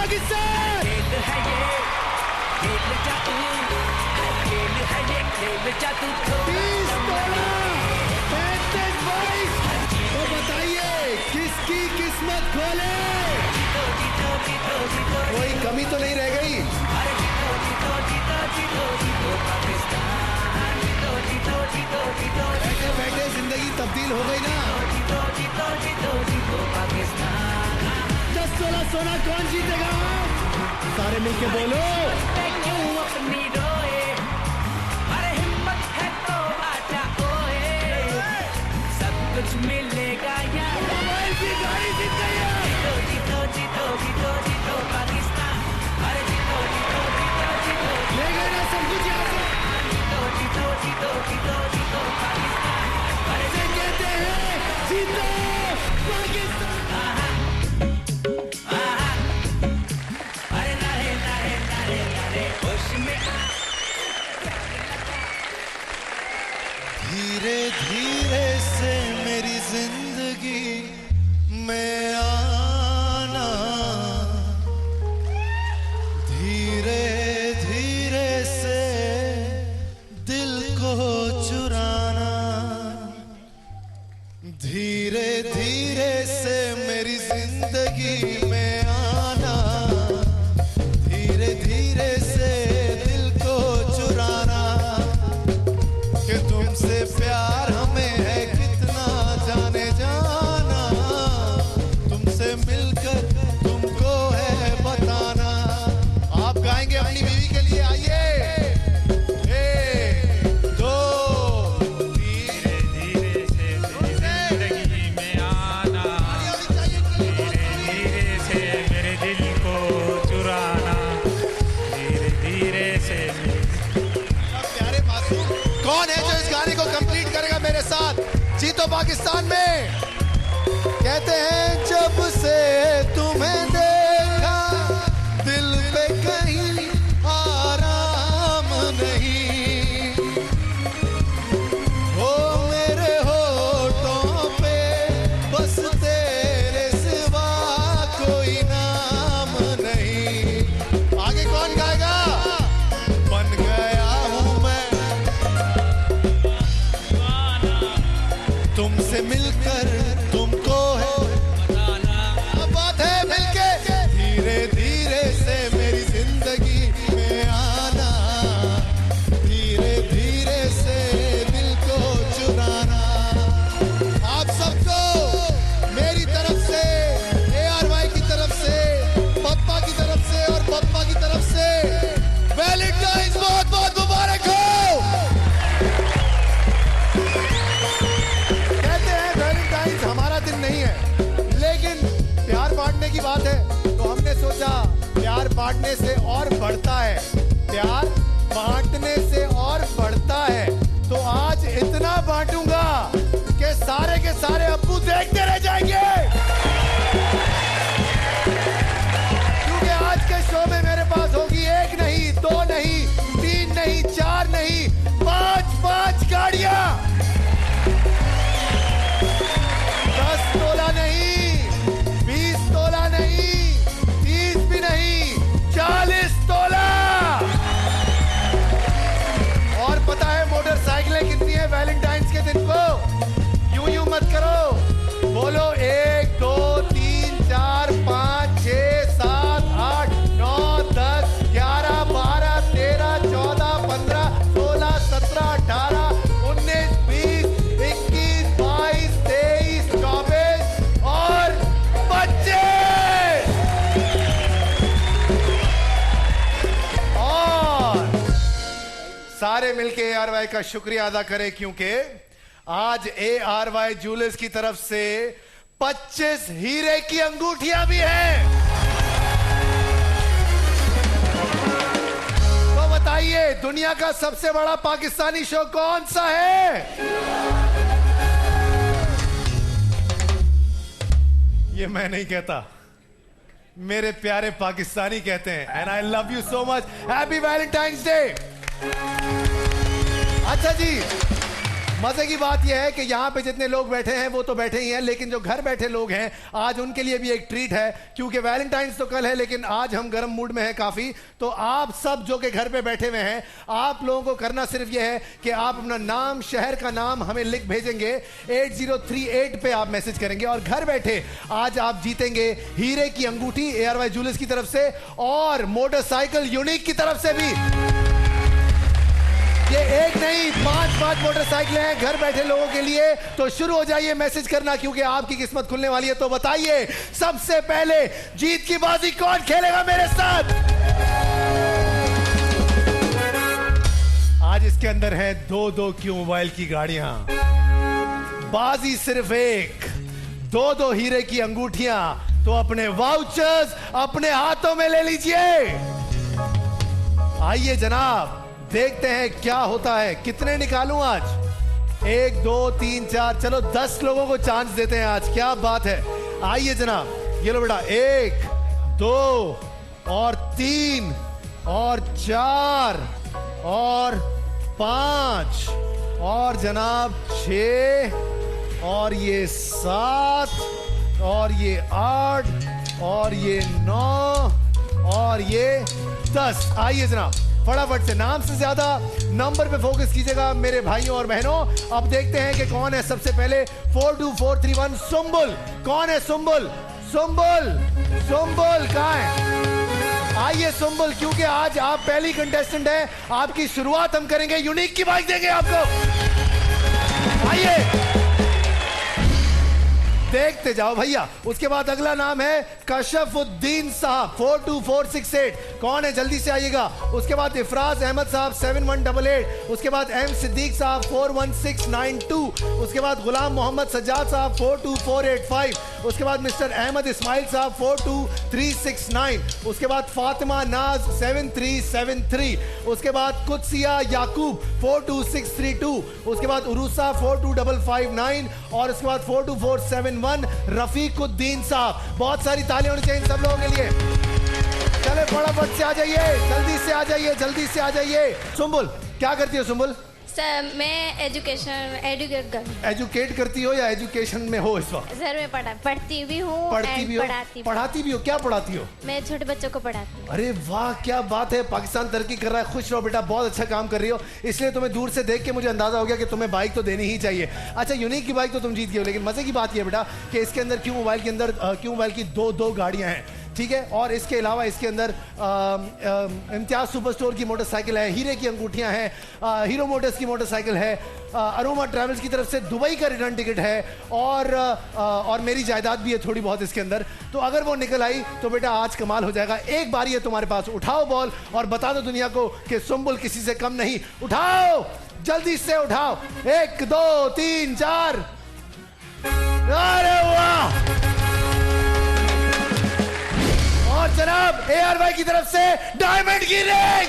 पाकिस्तान। खेल है ये, खेल जादू, खेल है ये, खेल जादू। 30 तोला 35-22। तो बताइए किसकी किस्मत खोले? कोई कमी तो नहीं रह गई? बैठे बैठे जिंदगी तब्दील हो गई ना। 10 तोला सोना कौन जीतेगा? सारे मिलके बोलो। अपनी रोए, अरे हिम्मत है तो आजा ओए, सब कुछ मिलेगा यार। मोबाइल की गाड़ी जीत गई है। जीतो जीतो जीतो जीतो जीतो पाकिस्तान, अरे जीतो जीतो जीतो जीतो ले गए ना सब कुछ यहाँ से। जीतो जीतो जीतो जीतो जीतो पाकिस्तान, अरे इसे कहते हैं जीतो पाकिस्तान। अरे नारे नारे नारे नारे होश में आ। धीरे धीरे से मेरी जिंदगी में आना, धीरे धीरे से दिल को चुराना, धीरे धीरे से मेरी जिंदगी में आना, धीरे धीरे से दिल को चुराना, कि तुमसे प्यार हमें है कितना जाने जाना, तुमसे मिलकर तुमको है बताना। आप गाएंगे अपनी बीवी के लिए, आइए। 1 2 धीरे धीरे से मेरी जिंदगी में आना, धीरे धीरे से मेरे दिल को चुराना, धीरे धीरे से प्यारे मासूम कौन है जो इस गाने को कंप्लीट करेगा मेरे साथ? जीतो पाकिस्तान में कहते हैं जब से तुम्हें देखा दिल पे कहीं आराम नहीं, हो मेरे होठों पे बस तेरे सिवा कोई नाम नहीं। आगे कौन गाएगा? बन गया हूँ मैं तुमसे मिलकर तुमको है अब बात है मिलके। धीरे धीरे से मेरी जिंदगी में आना, धीरे धीरे से दिल को चुराना। आप सबको मेरी तरफ से, ARY की तरफ से, पप्पा की तरफ से और पप्पा की तरफ से वैलेंटाइन्स बहुत बहुत मुबारक हो। कहते हैं वैलेंटाइन्स हमारा दिन नहीं है, लेकिन प्यार बांटने की बात है तो हमने सोचा प्यार बांटने से और बढ़ता है, प्यार बांटने से और बढ़ता है। तो आज इतना बांटूंगा कि सारे के सारे अब्बू देखते रह जाएंगे, क्योंकि आज के शो में मेरे पास होगी 1 नहीं 2 नहीं 3 नहीं 4 नहीं 5 गाड़ियां। 10 तोला नहीं, 20 तोला नहीं, 30 भी नहीं, 40 तोला। और पता है मोटरसाइकिलें कितनी है वैलेंटाइन्स के दिन को? यूं मत करो, बोलो 1 2 3 4 5 6 7 8 9 10 11 12 13 14 15 16 17 18 19 20 21 22 23 24 और 25। और सारे मिलके ARY का शुक्रिया अदा करें, क्योंकि आज ARY ज्वेलर्स की तरफ से 25 हीरे की अंगूठियां भी हैं। तो बताइए दुनिया का सबसे बड़ा पाकिस्तानी शो कौन सा है? ये मैं नहीं कहता, मेरे प्यारे पाकिस्तानी कहते हैं। And I love you so much. Happy Valentine's day. अच्छा जी, मजे की बात यह है कि यहाँ पे जितने लोग बैठे हैं वो तो बैठे ही हैं, लेकिन जो घर बैठे लोग हैं आज उनके लिए भी एक ट्रीट है, क्योंकि वैलेंटाइंस तो कल है लेकिन आज हम गर्म मूड में हैं काफी। तो आप सब जो कि घर पे बैठे हुए हैं, आप लोगों को करना सिर्फ यह है कि आप अपना नाम, शहर का नाम हमें लिख भेजेंगे, 8038 पे आप मैसेज करेंगे और घर बैठे आज आप जीतेंगे हीरे की अंगूठी ARY ज्वेलर्स की तरफ से और मोटरसाइकिल यूनिक की तरफ से भी। ये एक नहीं 5 मोटरसाइकिलें हैं घर बैठे लोगों के लिए। तो शुरू हो जाइए मैसेज करना, क्योंकि आपकी किस्मत खुलने वाली है। तो बताइए सबसे पहले जीत की बाजी कौन खेलेगा मेरे साथ? आज इसके अंदर है 2-2 क्यू मोबाइल की गाड़ियां, बाजी सिर्फ एक, 2-2 हीरे की अंगूठियां। तो अपने वाउचर्स अपने हाथों में ले लीजिए। आइए जनाब, देखते हैं क्या होता है। कितने निकालूं आज? 1 2 3 4, चलो 10 लोगों को चांस देते हैं आज। क्या बात है। आइए जनाब, ये लो बेटा, 1 2 और 3 और 4 और 5 और जनाब 6 और ये 7 और ये 8 और ये 9 और ये 10। आइए जनाब, फटाफट से नाम से ज्यादा नंबर पे फोकस कीजिएगा मेरे भाइयों और बहनों। अब देखते हैं कि कौन है सबसे पहले। 42431 सुंबुल। कौन है सुंबुल? सुंबुल, सुंबुल कहाँ है? आइए सुंबुल, क्योंकि आज आप पहली कंटेस्टेंट हैं, आपकी शुरुआत हम करेंगे, यूनिक की बाइक देंगे आपको। आइए देखते जाओ भैया। उसके बाद अगला नाम है कशफुद्दीन साहब, 42468। कौन है? जल्दी से आइएगा। उसके बाद इफराज अहमद साहब 7188। उसके बाद एम सिद्दीक साहब 41692। उसके बाद गुलाम मोहम्मद सज्जाद साहब 42485। उसके बाद मिस्टर अहमद इस्माइल साहब 42369। उसके बाद फातिमा नाज 7373। उसके बाद कुदसिया याकूब 42632। उसके बाद उरूसा 42559 और उसके बाद 42471 रफीकुद्दीन साहब। बहुत सारी तालियां होनी चाहिए सब लोगों के लिए। चले फटाफट से आ जाइए, जल्दी से आ जाइए, जल्दी से आ जाइए। सुंबुल, क्या करती हो सुंबुल? सर मैं एजुकेट करती हो या एजुकेशन में हो इस वक्त? सर मैं पढ़ती भी हूँ, पढ़ाती भी हो। क्या पढ़ाती हो? मैं छोटे बच्चों को पढ़ाती हूँ। अरे वाह, क्या बात है। पाकिस्तान तरक्की कर रहा है, खुश रहो बेटा, बहुत अच्छा काम कर रही हो। इसलिए तुम्हें दूर से देख के मुझे अंदाजा हो गया कि तुम्हें बाइक तो देनी ही चाहिए। अच्छा, यूनिक की बाइक तो तुम जीत गए हो, लेकिन मजे की बात यह बेटा कि इसके अंदर क्यू मोबाइल के अंदर क्यू मोबाइल की 2 गाड़ियां हैं, ठीक है। और इसके अलावा इसके अंदर इम्तियाज सुपर स्टोर की मोटरसाइकिल है, हीरे की अंगूठियां हैं, हीरो मोटर्स की मोटरसाइकिल है, अरोमा ट्रैवल्स की तरफ से दुबई का रिटर्न टिकट है और मेरी जायदाद भी है थोड़ी बहुत इसके अंदर। तो अगर वो निकल आई तो बेटा आज कमाल हो जाएगा। एक बारी है तुम्हारे पास, उठाओ बॉल और बता दो दुनिया को कि सुंबुल किसी से कम नहीं। उठाओ, जल्दी से उठाओ। 1 2 3 4। अरे वाह। और जनाब ARY की तरफ से डायमंड की रिंग।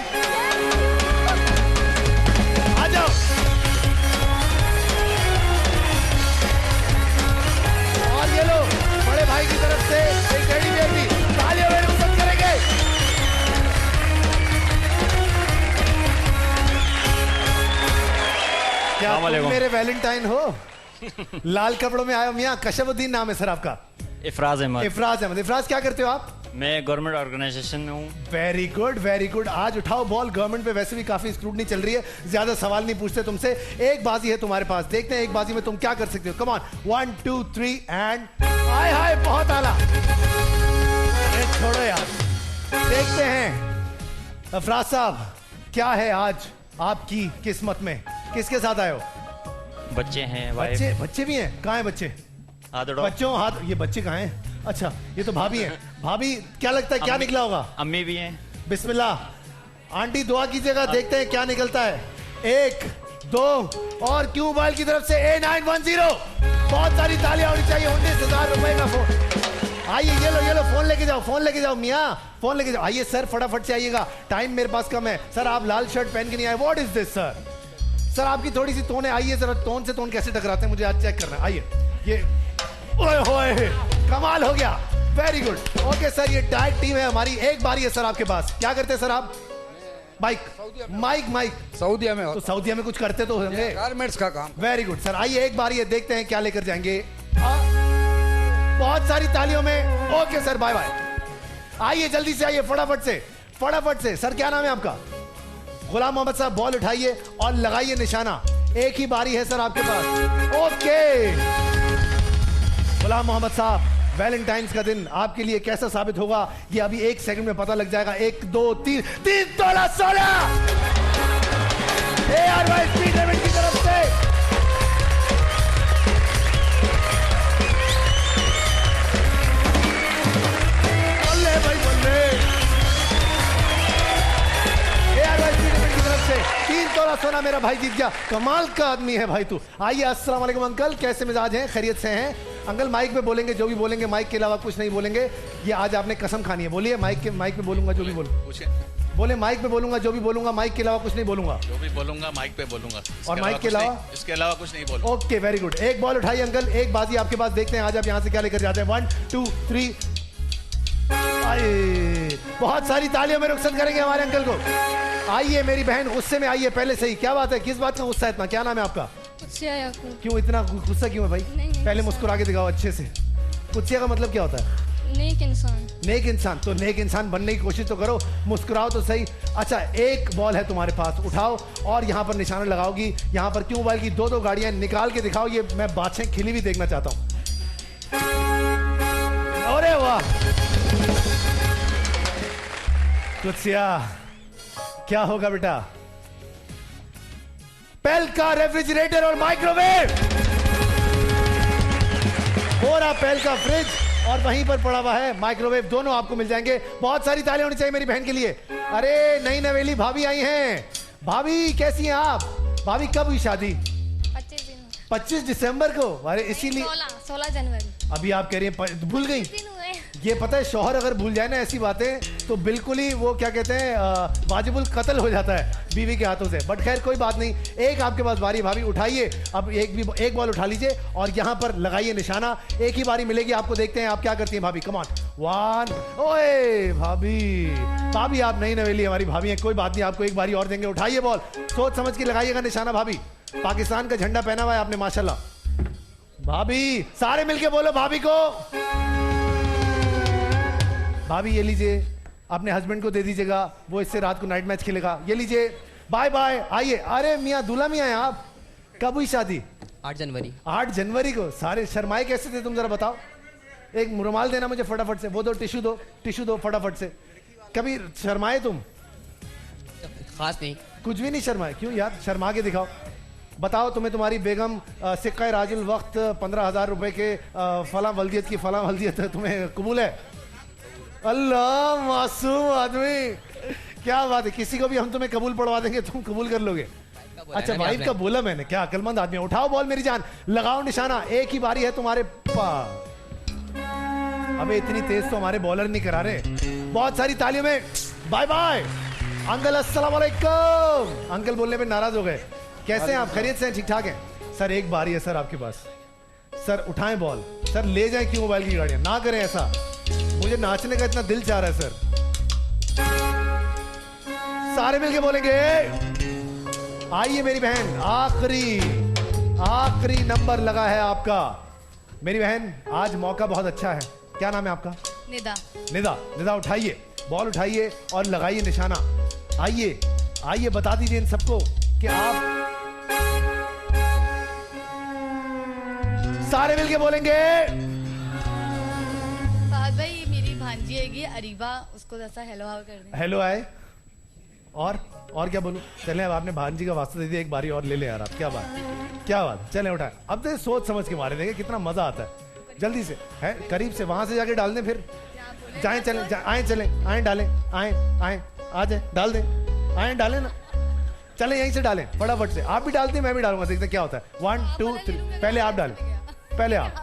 आ जाओ। और ये लो बड़े भाई की तरफ से एक टेडी बियर भी। तालियां मेरे पसंद करेंगे। क्या तुम मेरे वैलेंटाइन हो? लाल कपड़ों में आए हो मियां। कशफुद्दीन नाम है सर आपका? इफराज अहमद। इफराज अहमद। इफराज, क्या करते हो आप? मैं गवर्नमेंट ऑर्गेनाइजेशन में हूँ। Very good, very good. आज उठाओ बॉल। गवर्नमेंट पे वैसे भी काफी स्क्रूटनी चल रही है, ज्यादा सवाल नहीं पूछते तुमसे। एक बाजी है तुम्हारे पास, देखते हैं एक बाजी में तुम क्या कर सकते हो। कम ऑन, 1 2 3 एंड हाय हाय, बहुत आला। अरे छोड़ो यार, देखते हैं अफराज साहब क्या है आज आपकी किस्मत में। किसके साथ आए हो? बच्चे हैं, बच्चे भी हैं। कहाँ हैं बच्चे? बच्चों हाथ, ये बच्चे कहाँ हैं? अच्छा, ये तो भाभी है। भाभी, क्या लगता है क्या निकला होगा? अम्मी भी हैं। बिस्मिल्लाह। आंटी दुआ कीजिएगा, देखते हैं क्या निकलता है। 1 2 और क्यू मोबाइल की तरफ से A910। बहुत सारी तालियां होनी चाहिए। 19,000 रुपए का फोन। आइए, ये लो फोन लेके जाओ, फोन लेके जाओ मियाँ, फोन लेके जाओ। आइए सर, फटाफट से आइएगा, टाइम मेरे पास कम है। सर आप लाल शर्ट पहन के नहीं आए, what is this sir? Sir आपकी थोड़ी सी टोन है। आइए जरा, टोन से टोन कैसे टकराते हैं मुझे आज चेक करना है। आइए, ये ओए होए, कमाल हो गया। Very good. ओके सर, ये टाइट टीम है हमारी। एक बारी है सर आपके पास। क्या करते हैं सर आप? Mic mike mic. सऊदीया में तो होता सऊदीया में कुछ करते तो होंगे। गारमेंट्स का काम। वेरी गुड सर, आइए एक बार ये देखते हैं क्या लेकर जाएंगे। बहुत सारी तालियों में। Okay sir, bye bye. आइए जल्दी से आइए, फटाफट से। सर क्या नाम है आपका? गुलाम मोहम्मद साहब, बॉल उठाइए और लगाइए निशाना। एक ही बारी है सर आपके पास। ओके गुलाम मोहम्मद साहब, वैलेंटाइंस का दिन आपके लिए कैसा साबित होगा ये अभी 1 सेकंड में पता लग जाएगा। 1 2 3 3 तोला सोना ARY स्पीड लिमिट की तरफ से। बल्ले भाई बल्ले। ARY स्पीड लिमिट की तरफ से 3 तोला सोना मेरा भाई जीत गया। कमाल का आदमी है भाई तू। आइए, अस्सलाम वालेकुम अंकल, कैसे मिजाज हैं? खैरियत से हैं अंकल? माइक पे बोलेंगे, जो भी बोलेंगे माइक के अलावा कुछ नहीं बोलेंगे। ये आज आपने कसम खानी है। बोलिए, माइक पे बोलूंगा जो भी बोले माइक पे बोलूंगा जो भी बोलूंगा, माइक के अलावा कुछ नहीं बोलूंगा। जो भी बोलूंगा माइक पे बोलूंगा। और माइक के अलावा? इसके अलावा कुछ नहीं बोलूंगा। Okay very good. एक बॉल उठाइए अंकल, एक बाजी आपके पास। देखते हैं आज आप यहाँ से क्या लेकर जाते हैं। 1 2 3। बहुत सारी तालियों में रुखसत करेंगे हमारे अंकल को। आइए मेरी बहन, गुस्से में आइए पहले से ही। क्या बात है, किस बात का गुस्सा है इतना? क्या नाम है आपका? क्यों इतना गुस्सा क्यों है भाई? नहीं, पहले मुस्कुरा के दिखाओ अच्छे से। कुत्सिया का मतलब क्या होता है? नेक इंसान। नेक इंसान। तो नेक इंसान बनने की कोशिश तो करो, मुस्कुराओ तो सही। अच्छा, एक बॉल है तुम्हारे पास, उठाओ और यहाँ पर निशाना लगाओगी। यहाँ पर क्यों मोबाइल की 2 गाड़ियां निकाल के दिखाओ। ये मैं बादशाह खिली भी देखना चाहता हूँ। अरे वाह कुत्सिया, क्या होगा बेटा? पेल का रेफ्रिजरेटर और माइक्रोवेव। पूरा पेल का फ्रिज और वहीं पर पड़ा हुआ है माइक्रोवेव, दोनों आपको मिल जाएंगे। बहुत सारी तालियां होनी चाहिए मेरी बहन के लिए। अरे नई नवेली भाभी आई हैं। भाभी कैसी हैं आप? भाभी कब हुई शादी? 25 दिसंबर को। अरे इसीलिए 16 जनवरी। अभी आप कह रही हैं भूल गई। ये पता है, शौहर अगर भूल जाए ना ऐसी बातें तो बिल्कुल ही वो क्या कहते हैं, वाजिबुल कत्ल हो जाता है बीवी के हाथों से। बट खैर कोई बात नहीं। एक आपके पास बारी, भाभी उठाइए अब। एक बॉल उठा लीजिए और यहाँ पर लगाइए निशाना। एक ही बारी मिलेगी आपको। देखते हैं आप क्या करती हैं भाभी। Come on 1। ओए भाभी आप नई नवेली हमारी भाभी हैं, कोई बात नहीं, आपको एक बारी और देंगे। उठाइए बॉल, सोच समझ के लगाइएगा निशाना। भाभी पाकिस्तान का झंडा पहना हुआ है आपने माशाल्लाह। भाभी सारे मिलके बोलो भाभी को। भाभी ये लीजिए, अपने हस्बैंड को दे दीजिएगा, वो इससे रात को नाइट मैच खेलेगा। ये लीजिए, बाय बाय। आइए। अरे मियाँ दूल्हा मियाँ हैं आप। कब हुई शादी? 8 जनवरी। 8 जनवरी को। सारे शर्माए कैसे थे तुम, जरा बताओ। एक रुमाल देना मुझे फटाफट से। वो दो, टिश्यू दो फटाफट से। कभी शर्माए तुम? खास नहीं। कुछ भी नहीं शर्माए? क्यों यार, शर्मा के दिखाओ। बताओ, तुम्हें तुम्हारी बेगम सिक्का राजुल वक्त 15,000 रुपए के फला वल्दियत की फला वल्दियत तुम्हें कबूल है? अल्लाह मासूम आदमी, क्या बात है। किसी को भी हम तुम्हें कबूल पढ़वा देंगे, तुम कबूल कर लोगे? अच्छा वाइफ का बोला मैंने, क्या अकलमंद आदमी। उठाओ बॉल मेरी जान, लगाओ निशाना। एक ही बारी है तुम्हारे पास। अबे इतनी तेज तो हमारे बॉलर नहीं करा रहे। बहुत सारी तालियों में बाय बाय। अंकल अस्सलाम वालेकुम। अंकल बोलने पे नाराज हो गए। कैसे हैं आप? खैरियत से हैं? ठीक ठाक हैं सर? एक बारी है सर आपके पास। सर उठाएं बॉल। सर ले जाएं क्यों मोबाइल की गाड़ियां? ना करें ऐसा, मुझे नाचने का इतना दिल चाह रहा है सर। सारे मिलके बोलेंगे। आइए मेरी बहन, आखिरी नंबर लगा है आपका। मेरी बहन आज मौका बहुत अच्छा है। क्या नाम है आपका? निदा उठाइए बॉल, उठाइए और लगाइए निशाना। आइए बता दीजिए इन सबको कि आप सारे मिलके बोलेंगे। फहद भाई, मेरी भांजी हैगी अरीबा, उसको जैसा हेलो हाउ कर दें। हेलो आए। और क्या बोलूं? चलें, अब आपने भांजी का वास्ता दे दिया, एक बारी और ले लें यार आप। क्या बात। चलें उठाएं। अब तो सोच समझ के मारे देंगे, कितना मजा आता है। जल्दी से है, करीब से वहां से जाके डाल दें। फिर जाएं, चलें, आए डालें, आए आ जाए, डाल दें, आए डालें ना। चलें यहीं से डालें फटाफट से। आप भी डालते हैं, मैं भी डालूंगा, देखते क्या होता है। 1 2 3। पहले आप डालें। पहले आप।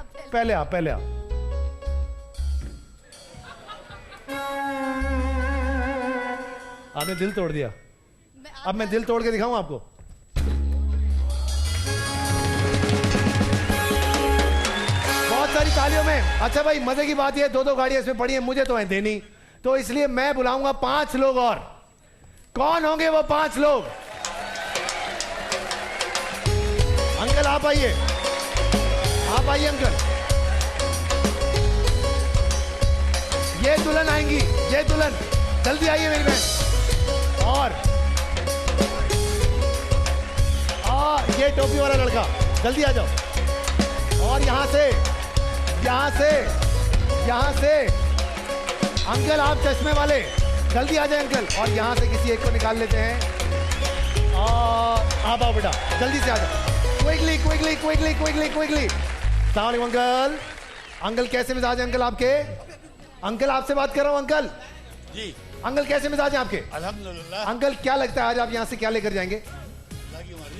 आपने दिल तोड़ दिया। अब मैं दिल तोड़ के दिखाऊं आपको। बहुत सारी तालियों में। अच्छा भाई, मजे की बात यह, 2 गाड़ियां इसमें पड़ी हैं, मुझे तो है देनी, तो इसलिए मैं बुलाऊंगा 5 लोग और। कौन होंगे वो 5 लोग? अंकल आप आइए, आप आइए अंकल। ये दुल्हन आएंगी, ये दुल्हन, जल्दी आइए मेरी बहन। और ये टोपी वाला लड़का, जल्दी आ जाओ। और यहां से अंकल आप चश्मे वाले, जल्दी आ जाए अंकल। और यहां से किसी एक को निकाल लेते हैं। और आप आओ बेटा, जल्दी से आ जाओ। Quickly quickly quickly quickly quickly. अस्सलाम वालेकुम अंकल। अंकल कैसे मिजाज है अंकल आपके? अंकल आपसे बात कर रहा हूं अंकल जी। अंकल कैसे मिजाज है आपके? अल्हम्दुलिल्लाह। अंकल क्या लगता है आज आप यहाँ से क्या लेकर जाएंगे?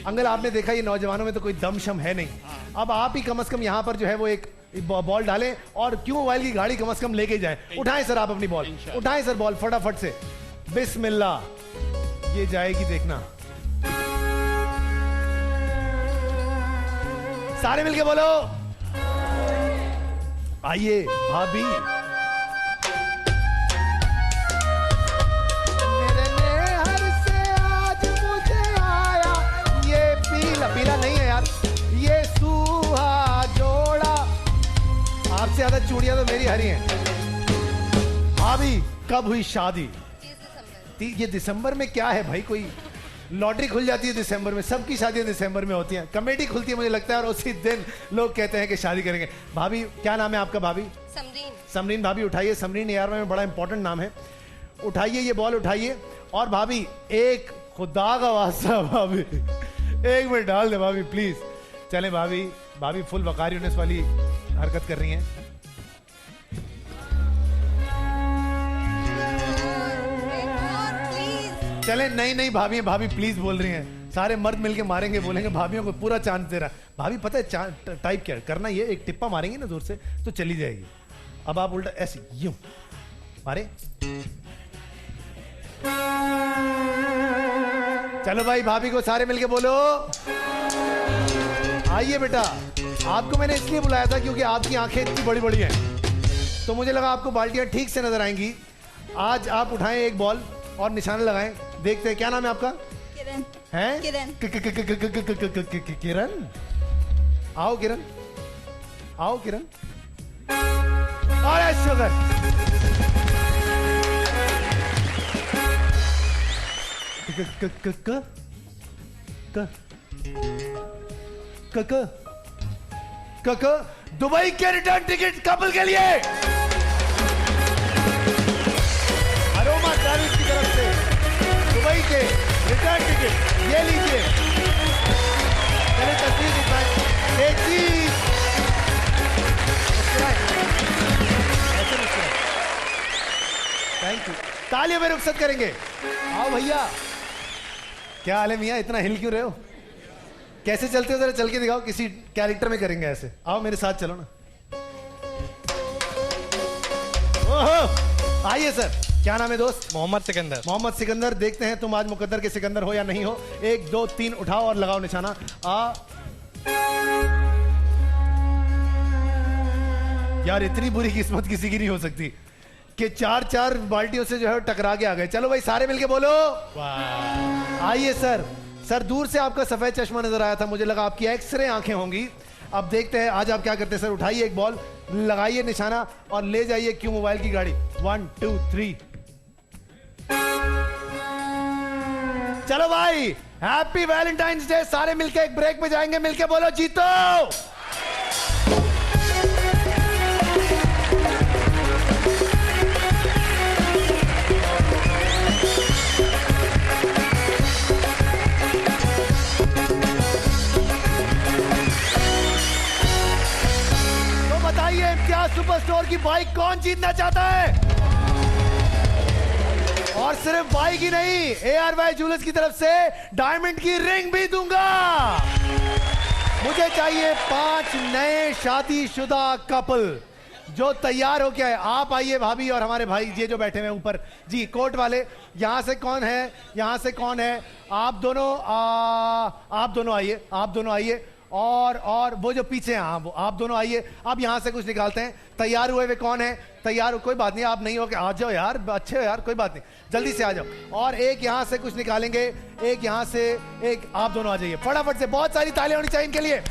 अंकल आपने देखा ये नौजवानों में तो कोई दमशम है नहीं। अब आप ही कम से कम यहाँ पर जो है वो एक बॉल डालें और क्यों मोबाइल की गाड़ी कम से कम लेके जाएं। उठाएं सर आप अपनी बॉल, उठाएं सर बॉल फटाफट से। बिस्मिल्लाह, ये जाएगी देखना। सारे मिलके बोलो, आइए भाभी। मेरे नेहर से आज मुझे आया ये पीला, पीला नहीं है यार, ये सूहा जोड़ा। आपसे ज्यादा चूड़ियां तो मेरी हरी हैं। भाभी कब हुई शादी? 30 दिसंबर। ये दिसंबर में क्या है भाई? कोई लॉटरी खुल जाती है दिसंबर में, सबकी शादियां दिसंबर में होती हैं। कमेटी खुलती है मुझे लगता है और उसी दिन लोग कहते हैं कि शादी करेंगे। भाभी क्या नाम है आपका? भाभी समरीन। समरीन भाभी उठाइए। समरीन यार में बड़ा इंपॉर्टेंट नाम है। उठाइए ये बॉल उठाइए। और भाभी एक खुदा का वास्ता भाभी 1 मिनट डाल दे भाभी प्लीज। चले भाभी, भाभी फुल वकार यूनिस वाली हरकत कर रही हैं। चले नहीं नहीं भाभी, भाभी प्लीज बोल रही हैं। सारे मर्द मिलके मारेंगे, बोलेंगे भाभियों को पूरा चांस दे रहा। भाभी पता है टाइप क्या करना, ये एक टिप्पा मारेंगे ना दूर से तो चली जाएगी। अब आप उल्टा ऐसे यूं मारे। चलो भाई भाभी को सारे मिलके बोलो, आइए बेटा। आपको मैंने इसलिए बुलाया था क्योंकि आपकी आंखें इतनी बड़ी बड़ी हैं, तो मुझे लगा आपको बाल्टियां ठीक से नजर आएंगी। आज आप उठाएं एक बॉल और निशाना लगाएं। देखते हैं क्या नाम है आपका? किरण। हैं? किरण। किरण, आओ किरण, आओ किरण। अरे शुगर। दुबई के रिटर्न टिकट कपल के लिए अरोमा ट्रैवल्स की तरफ से दुबई के रिटर्न टिकट ये लीजिए। चलिए तस्वीर दिखाएं। Thank you. तालियों में रुखसत करेंगे। आओ भैया। क्या हाल है मियाँ, इतना हिल क्यों रहे हो? कैसे चलते हो जरा चल के दिखाओ, किसी कैरेक्टर में करेंगे ऐसे। आओ मेरे साथ चलो ना। ओहो, आइए सर। क्या नाम है दोस्त? मोहम्मद सिकंदर। मोहम्मद सिकंदर, देखते हैं तुम आज मुकद्दर के सिकंदर हो या नहीं हो। 1 2 3 उठाओ और लगाओ निशाना। यार इतनी बुरी किस्मत किसी की नहीं हो सकती कि 4 बाल्टियों से जो है टकरा के आ गए। चलो भाई सारे मिलके बोलो। आइए सर। सर दूर से आपका सफेद चश्मा नजर आया था, मुझे लगा आपकी एक्सरे आंखें होंगी। अब देखते हैं आज आप क्या करते हैं। सर उठाइए एक बॉल, लगाइए निशाना और ले जाइए क्यों मोबाइल की गाड़ी। 1 2 3। चलो भाई हैप्पी वैलेंटाइंस डे। सारे मिलके एक ब्रेक में जाएंगे, मिलके बोलो जीतो। तो बताइए इम्तियाज सुपरस्टोर की बाइक कौन जीतना चाहता है? और सिर्फ बाइक ही नहीं, ARY ज्वेलर्स की तरफ से डायमंड की रिंग भी दूंगा। मुझे चाहिए 5 नए शादीशुदा कपल जो तैयार हो क्या है। आप आइए भाभी और हमारे भाई ये जो बैठे हुए ऊपर जी कोट वाले। यहां से कौन है, यहां से कौन है? आप दोनों आइए, आप दोनों आइए। और वो जो पीछे हैं, हाँ, वो आप दोनों आइए। अब यहाँ से कुछ निकालते हैं। तैयार हुए वे कौन है? तैयार हो? कोई बात नहीं, आप नहीं हो, आ जाओ यार, अच्छे हो यार, कोई बात नहीं, जल्दी से आ जाओ। और एक यहाँ से कुछ निकालेंगे, एक यहाँ से, एक आप दोनों आ जाइए फटाफट से। बहुत सारी तालियां होनी चाहिए इनके लिए,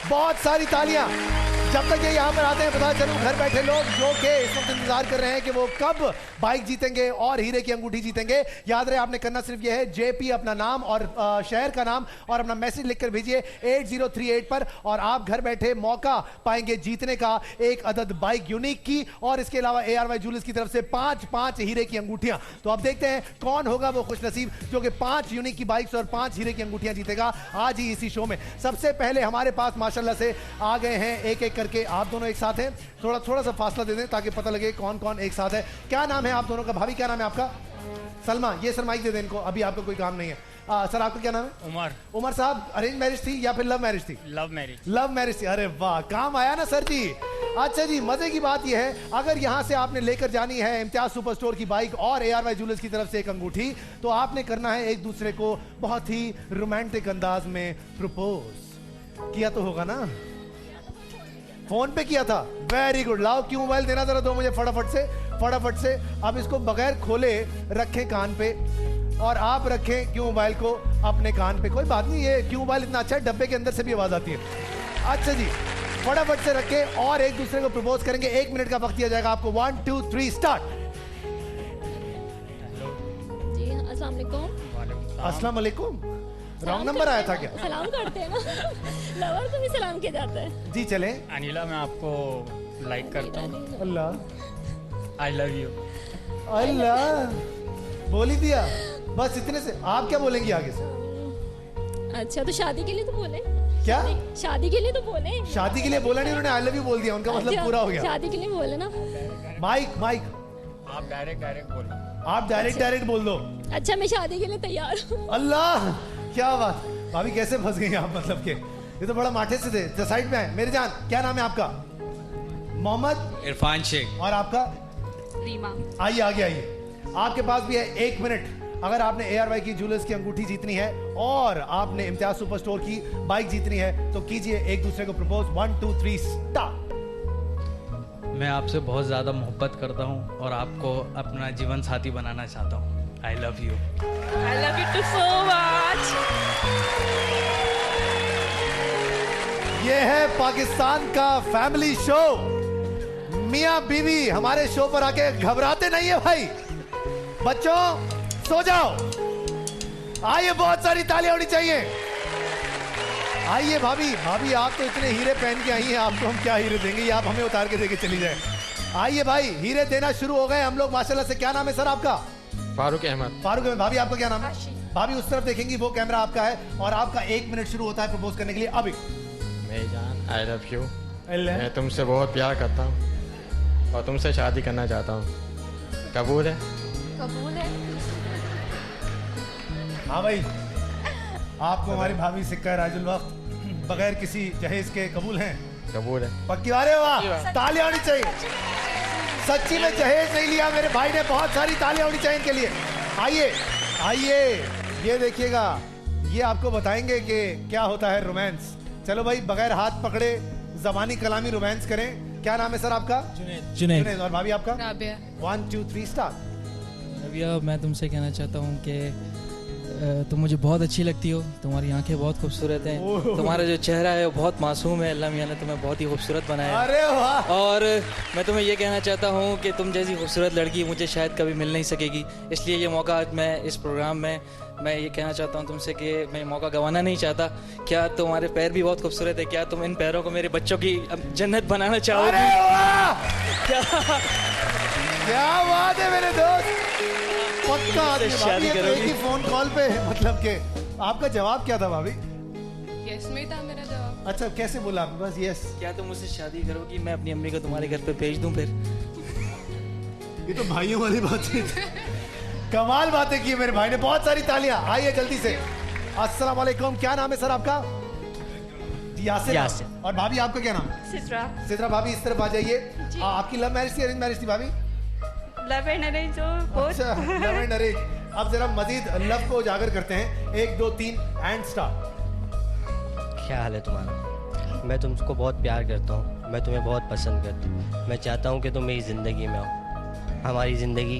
बहुत सारी तालियां। जब तक ये यहाँ पर आते हैं, पता चलूं घर बैठे लोग जो कि इस वक्त इंतजार कर रहे हैं कि वो कब बाइक जीतेंगे और हीरे की अंगूठी जीतेंगे। याद रहे, आपने करना सिर्फ ये है, जेपी अपना नाम और शहर का नाम और अपना मैसेज लिखकर भेजिए 8038 पर, और आप घर बैठे मौका पाएंगे जीतने का एक अदद बाइक यूनिक की, और इसके अलावा ARY ज्वेलर्स की तरफ से 5 हीरे की अंगूठियां। तो अब देखते हैं कौन होगा वो खुशनसीब जो कि 5 यूनिक की बाइक्स और 5 हीरे की अंगूठियां जीतेगा आज ही इसी शो में। सबसे पहले हमारे पास माशाल्लाह से आ गए हैं एक एक करके। आप दोनों एक साथ हैं, थोड़ा सा फासला दे दें ताकि पता लगे कौन कौन एक साथ है। क्या नाम है आप दोनों का? भाभी क्या नाम है आपका? सलमा। ये सर माइक दे दें इनको, अभी आपका कोई काम नहीं है। सर आपका क्या नाम है? उमर। उमर साहब, अरेंज मैरिज थी या फिर लव मैरिज थी? Love marriage. लव मैरिज थी। अरे वाह, काम आया ना सर जी। अच्छा जी, मजे की बात यह है, अगर यहां से आपने लेकर जानी है इम्तियाज सुपर स्टोर की बाइक और ARY ज्वेलर्स की तरफ से एक अंगूठी, तो आपने करना है एक दूसरे को बहुत ही रोमांटिक अंदाज में प्रपोज किया तो होगा ना? फोन पे किया था? Very good. लाओ क्यों मोबाइल देना जरा दो मुझे फटाफट से। अब इसको बगैर खोले रखें कान पे, और आप रखें क्यों मोबाइल को अपने कान पे। कोई बात नहीं, ये क्यों मोबाइल इतना अच्छा है, डब्बे के अंदर से भी आवाज आती है। अच्छा जी, फटाफट से रखें और एक दूसरे को प्रपोज करेंगे। 1 मिनट का वक्त दिया जाएगा आपको। 1 2 3 स्टार्ट। जी अस्सलाम वालेकुम। अस्सलाम वालेकुम। रॉन्ग नंबर आया था क्या? सलाम करते हैं ना, लवर को भी सलाम किया जाता है। जी चले। अनिला, मैं आपको लाइक करता हूँ। अल्लाह, आई लव यू। अल्लाह, बोल ही दिया बस इतने से। आप क्या बोलेंगी आगे से? अच्छा, तो शादी के लिए तो बोले। क्या? शादी के लिए तो बोले। शादी के लिए बोला नहीं उन्होंने, आई लव यू बोल दिया, उनका मतलब अच्छा, पूरा हो गया। शादी के लिए बोले ना। माइक आप डायरेक्ट बोलो। आप डायरेक्ट बोल दो। अच्छा, मैं शादी के लिए तैयार हूँ। अल्लाह, क्या बात। भाभी कैसे फंस गई आप, मतलब के ये तो बड़ा माठे से थे। साइड में है मेरी जान, क्या नाम है आपका? मोहम्मद इरफान शेख। और आपका? रीमा। आइए आगे आइए, आपके पास भी है 1 मिनट। अगर आपने ARY की ज्वेलर्स की अंगूठी जीतनी है और आपने इम्तियाज सुपर स्टोर की बाइक जीतनी है, तो कीजिए एक दूसरे को प्रपोज। 1 2 3 स्टार्ट। मैं आपसे बहुत ज़्यादा मोहब्बत करता हूँ और आपको अपना जीवन साथी बनाना चाहता हूँ। I love you. I love you too so much. ये है पाकिस्तान का फैमिली शो। मियां बीवी हमारे शो पर आके घबराते नहीं है भाई। बच्चों सो जाओ। आइए, बहुत सारी तालियां होनी चाहिए। आइए भाभी आप तो इतने हीरे पहन के आई हैं, आपको हम क्या हीरे देंगे, ये आप हमें उतार के देके चली जाए। आइए भाई, हीरे देना शुरू हो गए हम लोग माशाल्लाह से। क्या नाम है सर आपका? फारूक अहमद। फारूक अहमद। भाभी आपका क्या नाम है? भाभी उस तरफ देखेंगी, वो कैमरा आपका है, और आपका 1 मिनट शुरू होता है प्रपोज करने के लिए अभी। मेरी जान, आई लव यू। अल्लाह। मैं तुमसे बहुत प्यार करता हूँ और तुमसे शादी करना चाहता हूँ। कबूल है? कबूल है। हाँ भाई, आपको हमारी भाभी सिक्का राजुल वक्त बगैर किसी जहेज के कबूल हैं? कबूल है। पक्की वाले? वाह, तालियां होनी चाहिए। सच्ची में जहेज नहीं लिया मेरे भाई ने, बहुत सारी तालियां होनी चाहिए इनके लिए। आइए, ये देखिएगा, ये आपको बताएंगे कि क्या होता है रोमांस। चलो भाई, बगैर हाथ पकड़े जबानी कलामी रोमांस करें। क्या नाम है सर आपका? जुनैद। और भाभी आपका? राबिया। 1 2 3 स्टार्ट। रबिया, मैं तुमसे कहना चाहता हूँ कि तुम मुझे बहुत अच्छी लगती हो। तुम्हारी आंखें बहुत खूबसूरत हैं, तुम्हारा जो चेहरा है वो बहुत मासूम है। अल्लाह मियां ने तुम्हें बहुत ही खूबसूरत बनाया है। अरे वाह। और मैं तुम्हें ये कहना चाहता हूँ कि तुम जैसी खूबसूरत लड़की मुझे शायद कभी मिल नहीं सकेगी, इसलिए ये मौका आज मैं इस प्रोग्राम में मैं ये कहना चाहता हूँ तुमसे कि मैं मौका गंवाना नहीं चाहता। क्या तुम्हारे पैर भी बहुत खूबसूरत है? क्या तुम इन पैरों को मेरे बच्चों की जन्नत बनाना चाहोगे? अरे वाह, क्या बात है मेरे दोस्त। पक्का शादी करोगी? एक ही फोन कॉल पे, मतलब के आपका जवाब क्या था भाभी? यस में था मेरा जवाब। अच्छा, कैसे बोला आपने? बस यस। क्या तुम मुझसे शादी करोगी? मैं अपनी अम्मी को तुम्हारे घर पे भेज दूं फिर? ये तो भाइयों वाली बात है। कमाल बातें की मेरे भाई ने, बहुत सारी तालियां। आइए जल्दी से। अस्सलाम वालेकुम। क्या नाम है सर आपका? यासिर। और भाभी आपका क्या नाम है? सिद्रा। भाभी इस तरफ आ जाइए। आपकी लव मैरिज थी अरेंज मैरिज थी भाभी? Love and arrange. अच्छा, लव एंड अरेंज। अब जरा मजीद लव को उजागर करते हैं। 1 2 3 एंड स्टार्ट। क्या हाल है तुम्हारा? मैं तुमको बहुत प्यार करता हूँ, मैं तुम्हें बहुत पसंद करता हूँ। मैं चाहता हूँ कि तुम मेरी ज़िंदगी में आओ, हमारी ज़िंदगी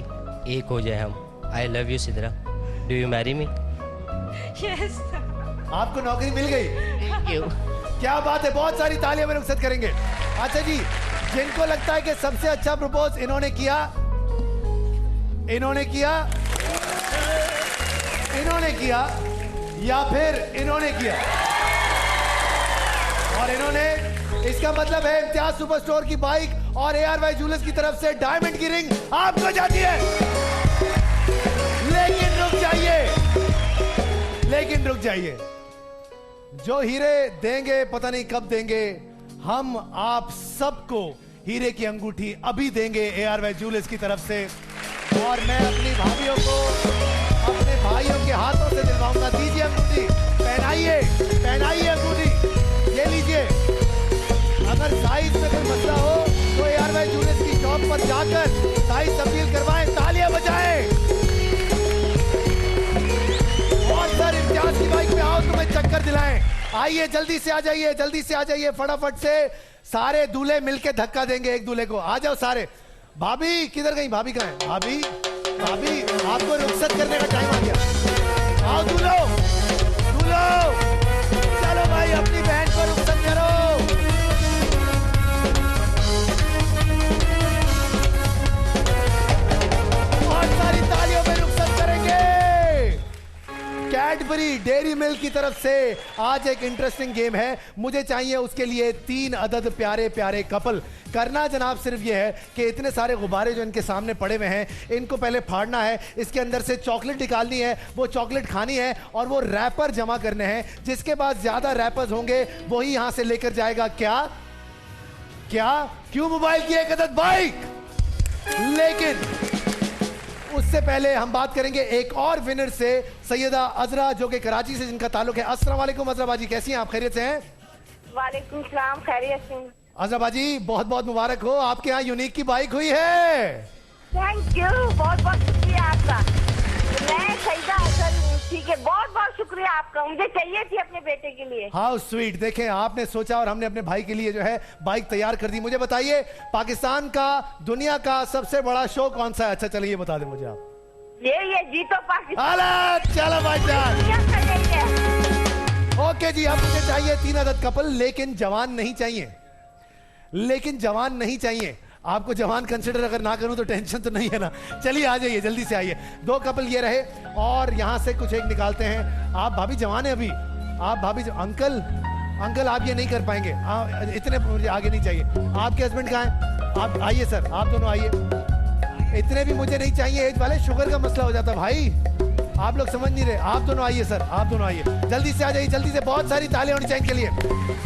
एक हो जाए हम। I love you Sidra, do you marry me? Yes. आपको नौकरी मिल गई? Thank you. क्या बात है, बहुत सारी तालियां में रुखसत करेंगे। अच्छा जी, जिनको लगता है कि सबसे अच्छा प्रपोज इन्होंने किया, इन्होंने किया, इन्होंने किया या फिर इन्होंने किया, और इन्होंने, इसका मतलब है इम्तियाज सुपर स्टोर की बाइक और ARY ज्वेलर्स की तरफ से डायमंड की रिंग आपको जाती है। लेकिन रुक जाइए, लेकिन रुक जाइए, जो हीरे देंगे पता नहीं कब देंगे, हम आप सबको हीरे की अंगूठी अभी देंगे ARY ज्वेलर्स की तरफ से। और मैं अपनी भाभियों को अपने भाइयों के हाथों से दिलवाऊंगा। दीजिए अंगूठी, पहनाइए, पहनाइए अंगूठी, ये लीजिए। अगर साइज में कोई मसला हो तो ARY ज्वेलर्स की शॉप पर जाकर साइज तब्दील करवाएं, तालियां बजाएं। और सर इम्तियाज की बाइक पे आओ तो मैं चक्कर दिलाएं। आइए जल्दी से आ जाइए, जल्दी से आ जाइए, फटाफट से। सारे दूल्हे मिलके धक्का देंगे एक दूल्हे को। आ जाओ सारे। भाभी किधर गई? भाभी कहाँ है? भाभी, भाभी आपको रुखसत करने का टाइम आ गया। आओ दूल्हो, दूल्हो, चलो भाई अपनी बहन को रुखसत करो। बहुत सारी तालियों में रुखसत करेंगे। कैडबरी डेयरी मिल्क की तरफ से आज एक इंटरेस्टिंग गेम है। मुझे चाहिए उसके लिए 3 अदद प्यारे प्यारे कपल। करना जनाब सिर्फ ये है कि इतने सारे गुब्बारे जो इनके सामने पड़े हुए हैं, इनको पहले फाड़ना है, इसके अंदर से चॉकलेट निकालनी है, वो चॉकलेट खानी है और वो रैपर जमा करने हैं। जिसके पास ज्यादा रैपर्स होंगे वही यहां से लेकर जाएगा क्या क्या क्यों मोबाइल की एक अदद बाइक। लेकिन उससे पहले हम बात करेंगे एक और विनर से, सैयदा अजरा जो कि कराची से जिनका ताल्लुक है। अस्सलाम वालेकुम अजरा बाजी, कैसी हैं आप? खैरियत से हैं? वालेकुम सलाम, खैरियत से। अजरा बाजी बहुत बहुत मुबारक हो, आपके यहाँ यूनिक की बाइक हुई है। थैंक यू, बहुत बहुत शुक्रिया आपका। मैं सईदा असल, ठीक है, बहुत बहुत शुक्रिया आपका। मुझे चाहिए थी अपने बेटे के लिए। How sweet. देखें, आपने सोचा और हमने अपने भाई के लिए जो है बाइक तैयार कर दी। मुझे बताइए, पाकिस्तान का, दुनिया का सबसे बड़ा शो कौन सा है? अच्छा चलिए ये बता दें मुझे आप। ये जीतो पाकिस्तान। चलो भाईजान, है। ओके जी, अब मुझे चाहिए 3 अदद कपल, लेकिन जवान नहीं चाहिए, लेकिन जवान नहीं चाहिए। आपको जवान कंसिडर अगर ना करूं तो टेंशन तो नहीं है ना। चलिए आ जाइए, जल्दी से आइए। 2 कपल ये रहे और यहां से कुछ एक निकालते हैं। आप भाभी जवान है अभी, आप भाभी अंकल, अंकल आप ये नहीं कर पाएंगे, इतने मुझे आगे नहीं चाहिए। आपके हस्बैंड कहाँ हैं? आप आइए सर, आप दोनों आइए। इतने भी मुझे नहीं चाहिए, एज वाले, शुगर का मसला हो जाता भाई, आप लोग समझ नहीं रहे। आप दोनों आइए सर, आप दोनों आइए, जल्दी से आ जाइए, जल्दी से। बहुत सारी तालियां होनी चाहिए इनके लिए,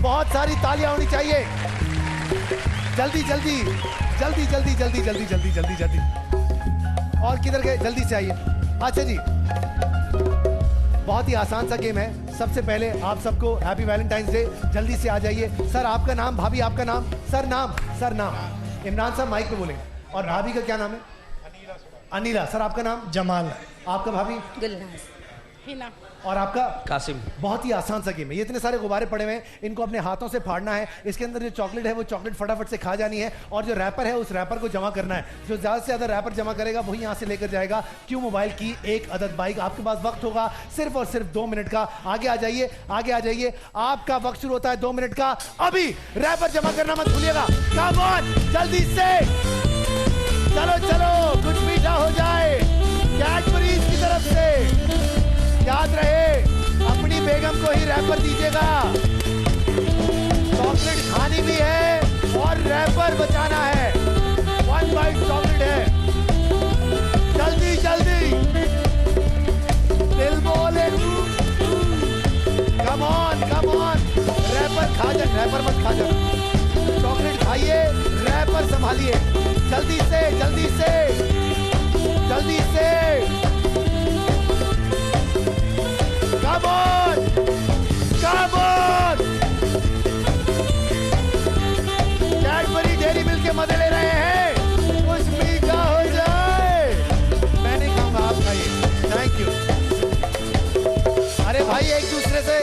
बहुत सारी तालियां होनी चाहिए। जल्दी जल्दी जल्दी जल्दी जल्दी जल्दी जल्दी जल्दी जल्दी। और किधर गए? जल्दी से आइए। अच्छा जी, बहुत ही आसान सा गेम है। सबसे पहले आप सबको हैप्पी वैलेंटाइंस डे। जल्दी से आ जाइए। सर आपका नाम, भाभी आपका नाम, सर नाम, सर नाम। इमरान साहब माइक पे बोलें। और भाभी का क्या नाम है? अनिला। सर आपका नाम? जमाल। आपका भाभी? गुलनाज। हिना। और आपका? कासिम। बहुत ही आसान सा गेम है। ये इतने सारे गुब्बारे पड़े हुए हैं, इनको अपने हाथों से फाड़ना है। इसके अंदर जो चॉकलेट है वो चॉकलेट फटाफट से खा जानी है और जो रैपर है उस रैपर को जमा करना है। जो ज्यादा से ज्यादा रैपर जमा करेगा वही यहाँ से लेकर जाएगा क्यू मोबाइल की एक अदद बाइक। आपके पास वक्त होगा सिर्फ और सिर्फ 2 मिनट का। आगे आ जाइए, आगे आ जाइए। आपका वक्त शुरू होता है 2 मिनट का अभी। रैपर जमा करना मत भूलिएगा। कम ऑन, जल्दी से, चलो चलो, कुछ मीठा हो जाए। कैडबरीज की तरफ से याद रहे, अपनी बेगम को ही रैपर दीजिएगा। चॉकलेट खानी भी है और रैपर बचाना है। 1 बाइट चॉकलेट है। जल्दी जल्दी, दिल बोले come on come on. Wrapper खा जा, रैपर मत खा जा, चॉकलेट खाइए, रैपर संभालिए। जल्दी से जल्दी से जल्दी से, come on! Come on! Cadbury dairy milk के मजे ले रहे हैं, कुछ मीठा हो जाए। मैं नहीं खाऊंगा, आप खाइए। Thank you. अरे भाई एक दूसरे से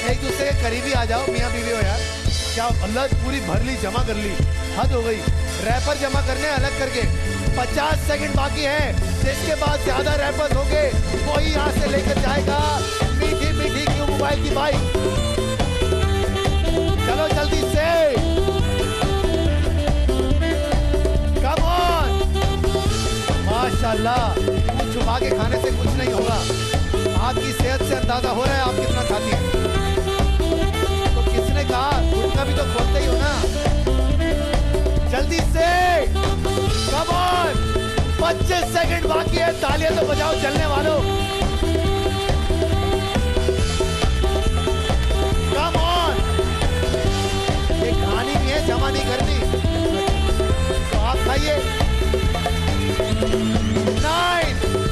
एक दूसरे के करीबी आ जाओ, मियाँ बीवी हो यार। क्या अल्लाह पूरी भर ली, जमा कर ली, हद हो गई। रैपर जमा करने अलग करके 50 सेकंड बाकी है, जिसके बाद ज्यादा रैपर होंगे वही यहाँ से लेकर जाएगा मीठी मीठी क्यों मोबाइल की बाइक। चलो जल्दी से, कम ऑन। माशाल्लाह, कुछ छुपा के खाने से कुछ नहीं होगा। आपकी सेहत से अंदाजा हो रहा है आप कितना खाती हैं। तो किसने कहा, उनका भी तो खोलते ही हो ना। जल्दी से, कम ऑन, 25 सेकंड बाकी है, तालियां तो बजाओ चलने वालों। कम ऑन, ये खानी भी है, जमा नहीं करनी। तो आप खाइए। 9,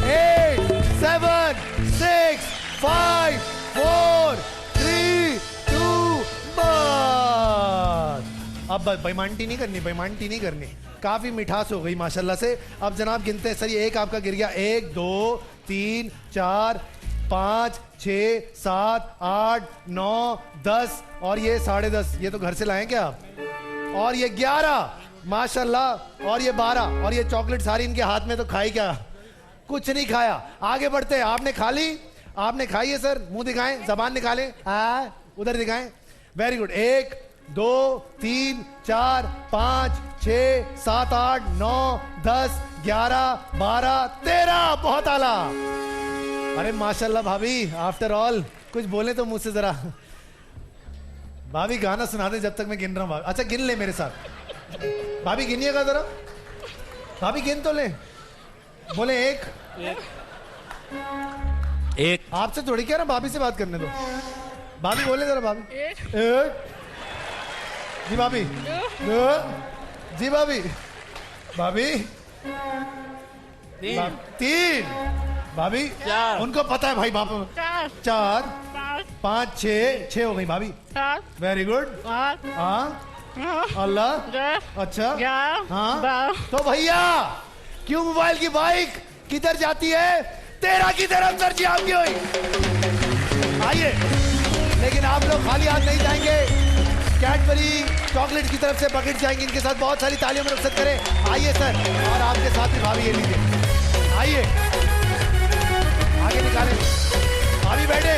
8, 7, 6, 5, 4, 3, 2, बस। अब बेईमानी नहीं करनी, बेईमानी नहीं करनी। काफी मिठास हो गई माशाल्लाह से। अब जनाब गिनते हैं। सर ये एक आपका गिर गया, 1 2 3 4 5 6 7 8 9 10 और ये 10.5, ये तो घर से लाए क्या आप। और ये 11 माशाल्लाह, और ये 12, और ये चॉकलेट सारी इनके हाथ में, तो खाई क्या, कुछ नहीं खाया। आगे बढ़ते हैं। आपने खा ली, आपने खाई है सर, मुंह दिखाएं, जबान निकालें, उधर दिखाएं। Very good. 1 2 3 4 5 6 7 8 9 10 11 12 13, बहुत आला। अरे माशाल्लाह भाभी, आफ्टर ऑल कुछ बोले तो मुंह से जरा। भाभी गाना सुना दे जब तक मैं गिन रहा हूँ। अच्छा गिन ले मेरे साथ, भाभी गिनिएगा जरा। भाभी गिन तो ले, बोले 1। आपसे थोड़ी क्या ना, भाभी से बात करने दो। भाभी बोले जरा, भाभी। 1 जी भाभी, 2 जी भाभी, भाभी 3 भाभी, उनको पता है भाई, बाप 4 5 6 हो गई भाभी। Very good. हाँ अल्लाह, अच्छा हाँ। तो भैया क्यों मोबाइल की बाइक किधर जाती है, 13 की तरफ सर जी आपकी हुई। आइए, लेकिन आप लोग खाली हाथ नहीं जाएंगे। कैडबरी चॉकलेट की तरफ से बकेट जाएंगे, इनके साथ बहुत सारी तालियों में रुखसत करें। आइए सर, और आपके साथ भी भाभी, ये लीजिए। आइए आगे निकालें, भाभी बैठे।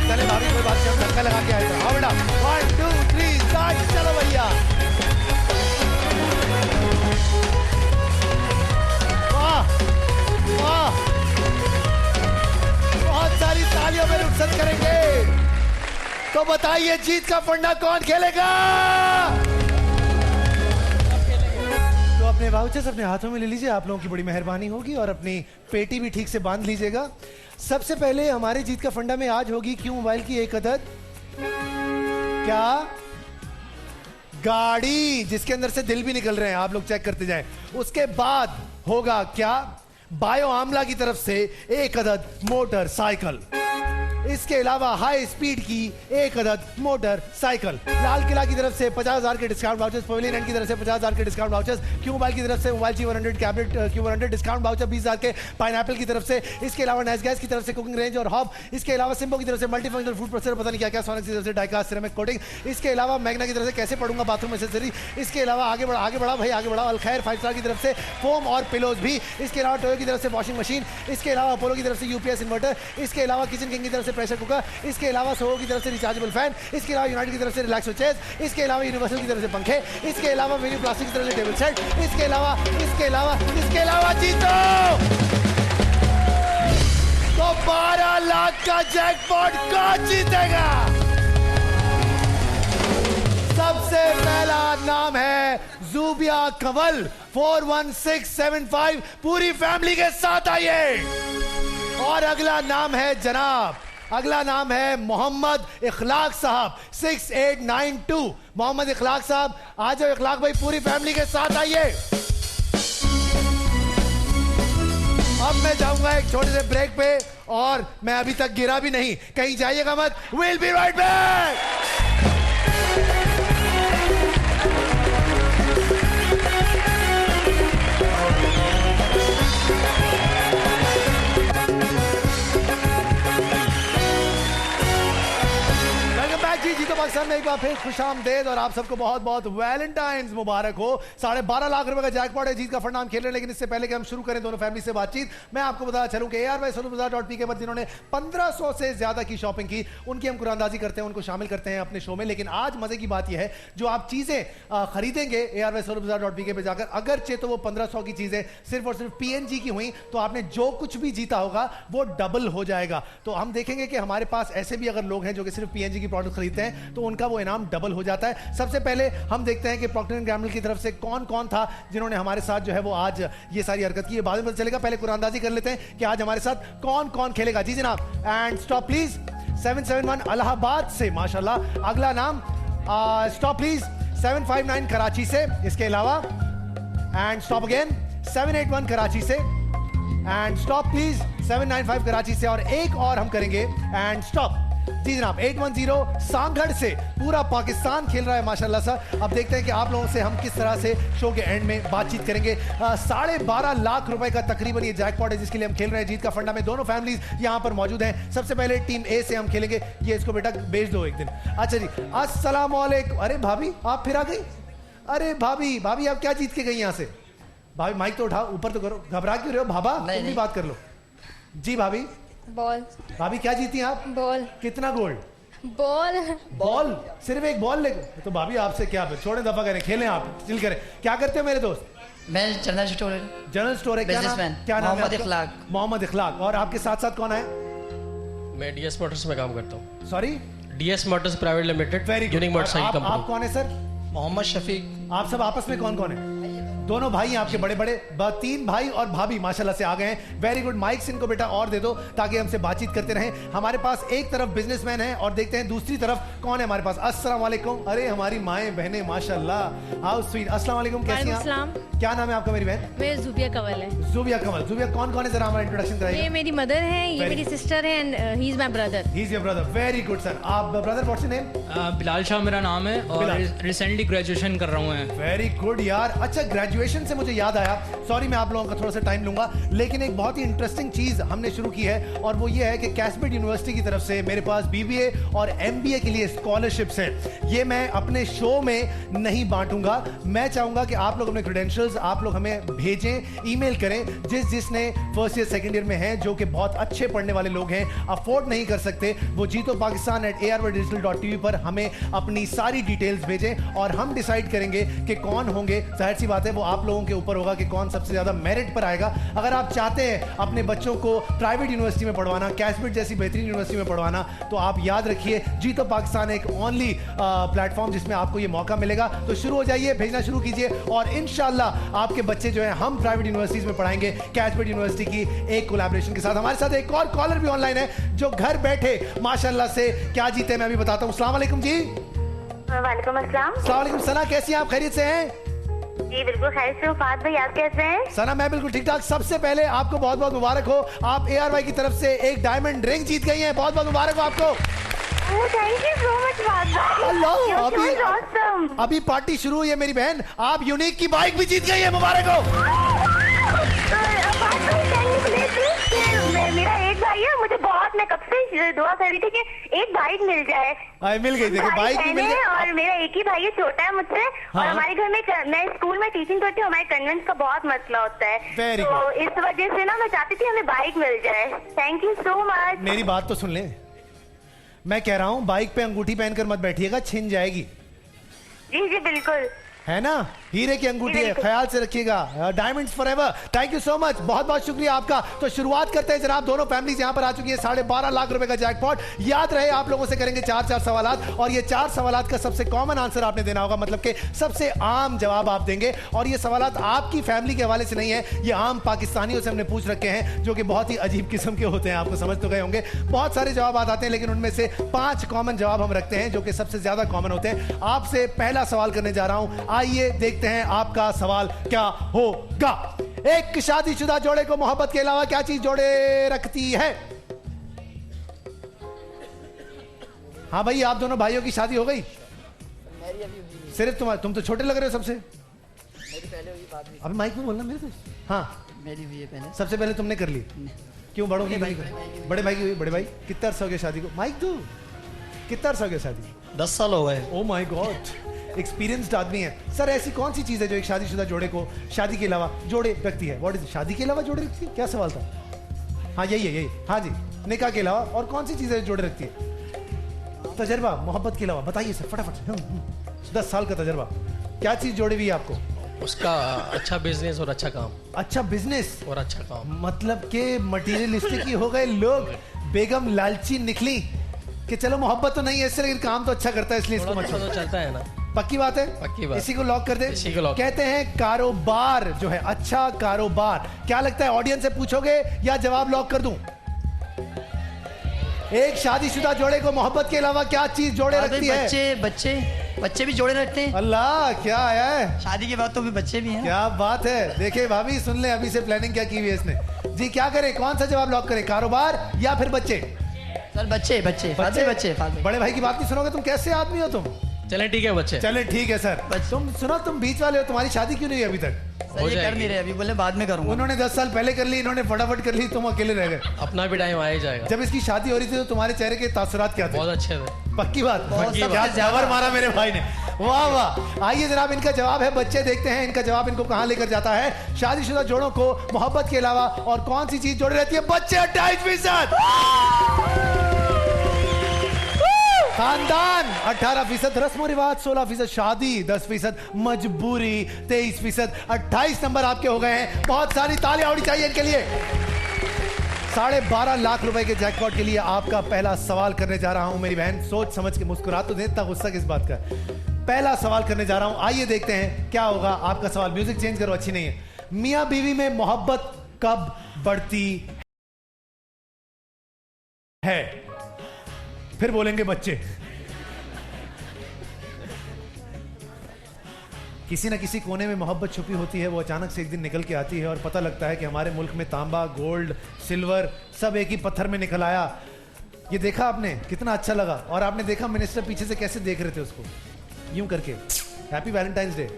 चले भाभी, कोई बात नहीं, धक्का लगा के आए थे। आओ बेटा, 1 2 3 स्टार्ट। चलो भैया, वाह वाह, बहुत सारी तालियों में रुखसत करेंगे। तो बताइए जीत का फंडा कौन खेलेगा। तो अपने वाउचर्स अपने हाथों में ले लीजिए, आप लोगों की बड़ी मेहरबानी होगी, और अपनी पेटी भी ठीक से बांध लीजिएगा। सबसे पहले हमारे जीत का फंडा में आज होगी क्यों मोबाइल की एक अदद क्या गाड़ी, जिसके अंदर से दिल भी निकल रहे हैं, आप लोग चेक करते जाएं। उसके बाद होगा क्या बायो आमला की तरफ से एक अदद मोटरसाइकिल। इसके अलावा हाई स्पीड की एक अदद मोटरसाइकिल। लाल किला की तरफ से 50,000 के डिस्काउंट वाउचर्स, पवेलियन एंड की तरफ से 50,000 के डिस्काउंट वाउचर्स, क्यू मोबाइल की तरफ से mobile Q100 cabinet Q100 discount voucher 20,000 के, पाइनएप्पल की तरफ से, इसके अलावा नेस गैस की तरफ से कुकिंग रेंज और हॉब, इसके अलावा सिम्बो की तरफ से मल्टीफंक्शनल फूड प्रोसेसर, पता नहीं क्या क्या, सोनिक की तरफ से डाइकास्ट सिरेमिक कोटिंग, इसके अलावा मैग्ना की तरफ से कैसे पढ़ूंगा बाथरूम एसेसरी, इसके अलावा आगे बढ़ा भाई आगे बढ़ा, अलखैर 5 स्टार की तरफ से फोम और पिलोज भी, इसके अलावा टोयो की तरफ से वॉशिंग मशीन, इसके अलावा अपोलो की तरफ से यूपीएस इन्वर्टर, इसके अलावा किचन किंग की तरफ से प्रेशर कुकर, इसके अलावा सोहो की तरफ से रिचार्जेबल फैन, इसके अलावा यूनाइटेड की तरफ से रिलैक्सो चेयर्स, इसके अलावा यूनिवर्सल की तरफ से पंखे, इसके अलावा मेरी प्लास्टिक की तरफ से टेबल सेट, इसके अलावा जीतो तो 12 लाख का जैकपॉट कौन जीतेगा। सबसे पहला नाम है जूबिया कंवल 41675, पूरी फैमिली के साथ आइए। और अगला नाम है जनाब, अगला नाम है मोहम्मद इखलाक साहब 6892। मोहम्मद इखलाक साहब आ जाओ, इखलाक भाई पूरी फैमिली के साथ आइए। अब मैं जाऊंगा एक छोटे से ब्रेक पे, और मैं अभी तक गिरा भी नहीं, कहीं जाइएगा मत। Will be right back. Pakistan में एक बार फिर खुशामदेद और आप सबको बहुत बहुत वैलेंटाइंस मुबारक हो। 12.5 लाख रुपए का जैकपॉट है, जीत का फंड हम खेल रहे हैं। लेकिन इससे पहले कि हम शुरू करें दोनों फैमिली से बातचीत, मैं आपको बता चलूं कि ARY-SoloBazaar.pk पर जिन्होंने 1500 से ज्यादा की शॉपिंग की, उनकी हम कुरानंदाजी करते हैं, उनको शामिल करते हैं अपने शो में। लेकिन आज मजे की बात यह है, जो आप चीजें खरीदेंगे ARY-SoloBazaar.pk पे जाकर, अगरचे तो वो 1500 की चीजें सिर्फ और सिर्फ PNG की हुई, तो आपने जो कुछ भी जीता होगा वो डबल हो जाएगा। तो हम देखेंगे कि हमारे पास ऐसे भी अगर लोग हैं जो कि सिर्फ PNG की प्रोडक्ट खरीदते हैं, तो उनका वो इनाम डबल हो जाता है। सबसे पहले हम देखते हैं कि प्रॉक्टर एंड गैम्बल की तरफ से कौन कौन था जिन्होंने हमारे साथ जो है वो आज ये सारी हरकत की है। बाद में पता चलेगा, पहले कुरानंदाजी कर लेते हैं कि आज हमारे साथ कौन कौन खेलेगा। जी जनाब, एंड स्टॉप प्लीज। 771 इलाहाबाद से माशाल्लाह। अगला नाम स्टॉप प्लीज 759 कराची से। इसके अलावा एंड स्टॉप अगेन 781 कराची से। एंड स्टॉप प्लीज 795 कराची से। और एक और हम करेंगे एंड स्टॉप। जी जनाब, 810 सांगढ़ से। पूरा पाकिस्तान खेल रहा है माशाल्लाह सर। अब देखते हैं कि आप लोगों से हम किस तरह से शो के एंड में बातचीत करेंगे। 12.5 लाख रुपए का तकरीबन ये जैकपॉट है जिसके लिए हम खेल रहे हैं। जीत का फंडा में दोनों फैमिलीज यहाँ पर मौजूद हैं। सबसे पहले टीम ए से हम खेलेंगे। ये इसको बेटा भेज दो एक दिन। अच्छा जी, अस्सलाम वालेकुम। अरे भाभी आप फिर आ गई। अरे भाभी भाभी आप क्या जीत के गई यहाँ से? भाभी माइक तो उठाओ, ऊपर तो करो। घबरा क्यों रहे हो भाभा? तुम भी बात कर लो। जी भाभी। बॉल। भाभी क्या जीती आप? बॉल। कितना गोल्ड? बॉल। बॉल? सिर्फ एक बॉल लेकर? तो भाभी आपसे क्या, छोड़े दफा करें, खेलें आप, चिल करें। क्या करते हो मेरे दोस्त? मैं जनरल स्टोर है। जनरल स्टोर है। क्या नाम है? मोहम्मद इखलाक। मोहम्मद इखलाक। और आपके साथ साथ कौन है? मैं DS मोटर्स में काम करता हूँ। Sorry? DS Motors private limited. Very good. आप कौन है सर? मोहम्मद शफीक। आप सब आपस में कौन कौन है? दोनों भाई हैं आपके बड़े बड़े। 3 भाई और भाभी माशाल्लाह से आ गए हैं। Very good. माइक्स इनको बेटा और दे दो ताकि हमसे बातचीत करते रहें। हमारे पास एक तरफ बिजनेसमैन है और देखते हैं दूसरी तरफ कौन है हमारे पास। अस्सलाम वालेकुम। अरे हमारी माएं बहनें माशाल्लाह, हाउ स्वीट। अस्सलाम वालेकुम, कैसी हैं आप? क्या नाम है आपका मेरी बहन? मैं जुबिया कंवल है। जुबिया कंवल। जुबिया कौन कौन है जरा हमारा इंट्रोडक्शन कराइए। ये मेरी मदर है, ये मेरी सिस्टर है and he is my brother. He is your brother. Very good sir. आप brother what's your name? Bilal Shah मेरा नाम है और रिसेंटली ग्रेजुएशन कर रहा हूँ मैं। वेरी गुड यार। अच्छा, ग्रेजुएशन से मुझे याद आया, सॉरी मैं आप लोगों का थोड़ा सा टाइम लूंगा, लेकिन एक बहुत ही इंटरेस्टिंग चीज हमने शुरू की है और वो ये है कि कैसबेट यूनिवर्सिटी की तरफ से मेरे पास BBA और MBA के लिए स्कॉलरशिप्स हैं। ये मैं अपने शो में नहीं बांटूंगा। मैं चाहूंगा कि आप लोग अपने क्रेडेंशियल्स आप लोग हमें भेजें, ईमेल करें। जिसने फर्स्ट ईयर सेकंड ईयर में हैं, जो कि बहुत अच्छे पढ़ने वाले लोग हैं, अफोर्ड नहीं कर सकते, वो जीतो पाकिस्तान @ARYdigital.tv पर हमें अपनी सारी डिटेल्स भेजें और हम डिसाइड करेंगे कि कौन होंगे। जाहिर सी बात है वो आप लोगों के ऊपर होगा कि कौन सबसे ज्यादा मेरिट पर आएगा। अगर आप चाहते हैं अपने बच्चों को प्राइवेट यूनिवर्सिटी में पढ़वाना, कैसबेट जैसी बेहतरीन यूनिवर्सिटी में पढ़वाना, तो आप याद रखिए जीतो पाकिस्तान एक ओनली प्लेटफॉर्म जिसमें आपको ये मौका मिलेगा। तो शुरू हो जाइए, भेजना शुरू कीजिए और इंशाल्लाह आपके बच्चे जो है हम प्राइवेट यूनिवर्सिटीज में पढ़ाएंगे कैसबेट यूनिवर्सिटी की एक कोलैबोरेशन के साथ। हमारे साथ एक और कॉलर भी ऑनलाइन है जो घर बैठे माशाल्लाह से क्या जीते मैं अभी बताता हूँ। अस्सलाम वालेकुम जी। वालेकुम अस्सलाम। अस्सलाम वालेकुम। सना कैसी हैं आप? खैरियत से हैं? जी बिल्कुल खैरियत से हूं। फात भाई आप कैसे हैं? सना मैं बिल्कुल ठीक ठाक। सबसे पहले आपको बहुत बहुत मुबारक हो, आप ARY की तरफ से एक डायमंड रिंग जीत गई हैं। बहुत बहुत मुबारक हो आपको। थैंक यू सो मच फात भाई। अभी पार्टी शुरू हुई है मेरी बहन। आप यूनिक की बाइक भी जीत गई है, मुबारक हो। मेरा एक भाई है, मुझे बहुत, मैं कब से दुआ कर रही थी कि एक बाइक मिल जाए। मिल गई। देखो बाइक भी मिल गई। और मेरा एक ही भाई है, छोटा है मुझसे। और हमारे घर में, मैं स्कूल में टीचिंग करती हूँ, हमारे कन्वेंस का बहुत मसला होता है, तो इस वजह से ना मैं चाहती थी हमें बाइक मिल जाए। Thank you so much. मेरी बात तो सुन ले, मैं कह रहा हूँ बाइक पे अंगूठी पहनकर मत बैठिएगा, छिन जाएगी। जी जी बिल्कुल, है ना, हीरे की अंगूठी है, ख्याल से रखिएगा। Diamonds forever. Thank you so much, बहुत बहुत शुक्रिया आपका। तो शुरुआत करते हैं जनाब, दोनों फैमिलीज यहां पर आ चुकी है। 12.5 लाख रुपए का जैकपॉट। याद रहे आप लोगों से करेंगे 4 सवालात और ये 4 सवालात का सबसे कॉमन आंसर आपने देना होगा, मतलब कि सबसे आम जवाब आप देंगे। और ये सवालात आपकी फैमिली के हवाले से नहीं है, ये आम पाकिस्तानियों से हमने पूछ रखे हैं जो कि बहुत ही अजीब किस्म के होते हैं। आपको समझ तो गए होंगे, बहुत सारे जवाब आते हैं लेकिन उनमें से 5 कॉमन जवाब हम रखते हैं जो कि सबसे ज्यादा कॉमन होते हैं। आपसे पहला सवाल करने जा रहा हूं, आइए देखते हैं आपका सवाल क्या होगा। एक शादीशुदा जोड़े को मोहब्बत के अलावा क्या चीज जोड़े रखती है? हाँ भाई, आप दोनों भाइयों की शादी हो गई? सिर्फ तुम तो छोटे लग रहे हो सबसे। मेरी पहले हुई, बाद में। अभी माइक में बोलना मेरे से। हाँ मेरी हुई है पहले। सबसे पहले तुमने कर ली, क्यों? बड़ों की? बड़े भाई की हुई। बड़े भाई कितना अर्सा हो गया शादी को? माइक दो। कितना अर्सा हो गया शादी? 10 साल हो गए। ओ माय गॉड, एक्सपीरियंस्ड आदमी है। सर ऐसी कौन सी चीज है जो एक शादीशुदा जोड़े को शादी के अलावा जोड़े रखती है? व्हाट इज शादी के अलावा जोड़े रखती है? क्या सवाल था? हाँ यही है, यही। हाँ जी, निकाह के अलावा और कौन सी चीज है जो जोड़े रखती है? तजर्बा, मोहब्बत के अलावा बताइए सर फटाफट। 10 साल का तजर्बा, क्या चीज जोड़े हुई है आपको? उसका अच्छा बिजनेस और अच्छा काम। अच्छा बिजनेस और अच्छा काम, मतलब के मटीरियलिस्टिक ही हो गए लोग। बेगम लालची निकली कि चलो मोहब्बत तो नहीं है इससे, लेकिन काम तो अच्छा करता है इसलिए इसको मत तो चलता है ना। पक्की बात है? पक्की बात। इसी को लॉक कर दे। इसी को लॉक। कहते हैं कारोबार जो है, अच्छा कारोबार। क्या लगता है ऑडियंस से पूछोगे या जवाब लॉक कर दूं? एक शादीशुदा जोड़े को मोहब्बत के अलावा क्या चीज जोड़े रखती है? बच्चे बच्चे बच्चे भी जोड़े रखते हैं। अल्लाह, क्या आया है? शादी के बाद तो भी बच्चे भी हैं। क्या बात है। देखिए भाभी, सुन ले अभी से प्लानिंग क्या की हुई है इसने। जी क्या करें, कौन सा जवाब लॉक करें, कारोबार या फिर बच्चे? सर बच्चे बच्चे बच्चे। बड़े भाई की बात नहीं सुनोगे? तुम कैसे आदमी हो तुम? चलें ठीक है बच्चे। चलें ठीक है सर। तुम सुनो, तुम बीच वाले हो, तुम्हारी शादी क्यों नहीं हुई अभी तक? सर ये कर नहीं रहे अभी, बोले बाद में करूंगा। उन्होंने 10 साल पहले कर ली, इन्होंने फटाफट कर ली, तुम अकेले रह गए। अपना भी टाइम आ ही जाएगा। जब इसकी शादी हो रही थी तो तुम्हारे चेहरे के तासुरात क्या थे? बहुत अच्छे थे। पक्की बात। पक्की क्या बात। जावर मारा मेरे भाई ने, वाह वाह। आइए जनाब, इनका जवाब है बच्चे। देखते हैं इनका जवाब इनको कहां लेकर जाता है। शादीशुदा जोड़ों को मोहब्बत के अलावा और कौन सी चीज जोड़े रहती है? बच्चे 28%, खानदान 18%, रस्म रिवाज 16%, शादी 10%, मजबूरी 23%। 28 नंबर आपके हो गए हैं। बहुत सारी तालियां होनी चाहिए इनके लिए। 12.5 लाख रुपए के जैकपॉट के लिए आपका पहला सवाल करने जा रहा हूं। मेरी बहन सोच समझ के मुस्कुरा तो दे, इतना गुस्सा किस बात का? पहला सवाल करने जा रहा हूं, आइए देखते हैं क्या होगा आपका सवाल। म्यूजिक चेंज करो, अच्छी नहीं है। मियां बीवी में मोहब्बत कब बढ़ती है? फिर बोलेंगे बच्चे। किसी न किसी कोने में मोहब्बत छुपी होती है, वो अचानक से एक दिन निकल के आती है और पता लगता है कि हमारे मुल्क में तांबा, गोल्ड, सिल्वर सब एक ही पत्थर में निकल आया। ये देखा आपने, कितना अच्छा लगा। और आपने देखा मिनिस्टर पीछे से कैसे देख रहे थे उसको, यूं करके। हैप्पी वैलेंटाइंस डे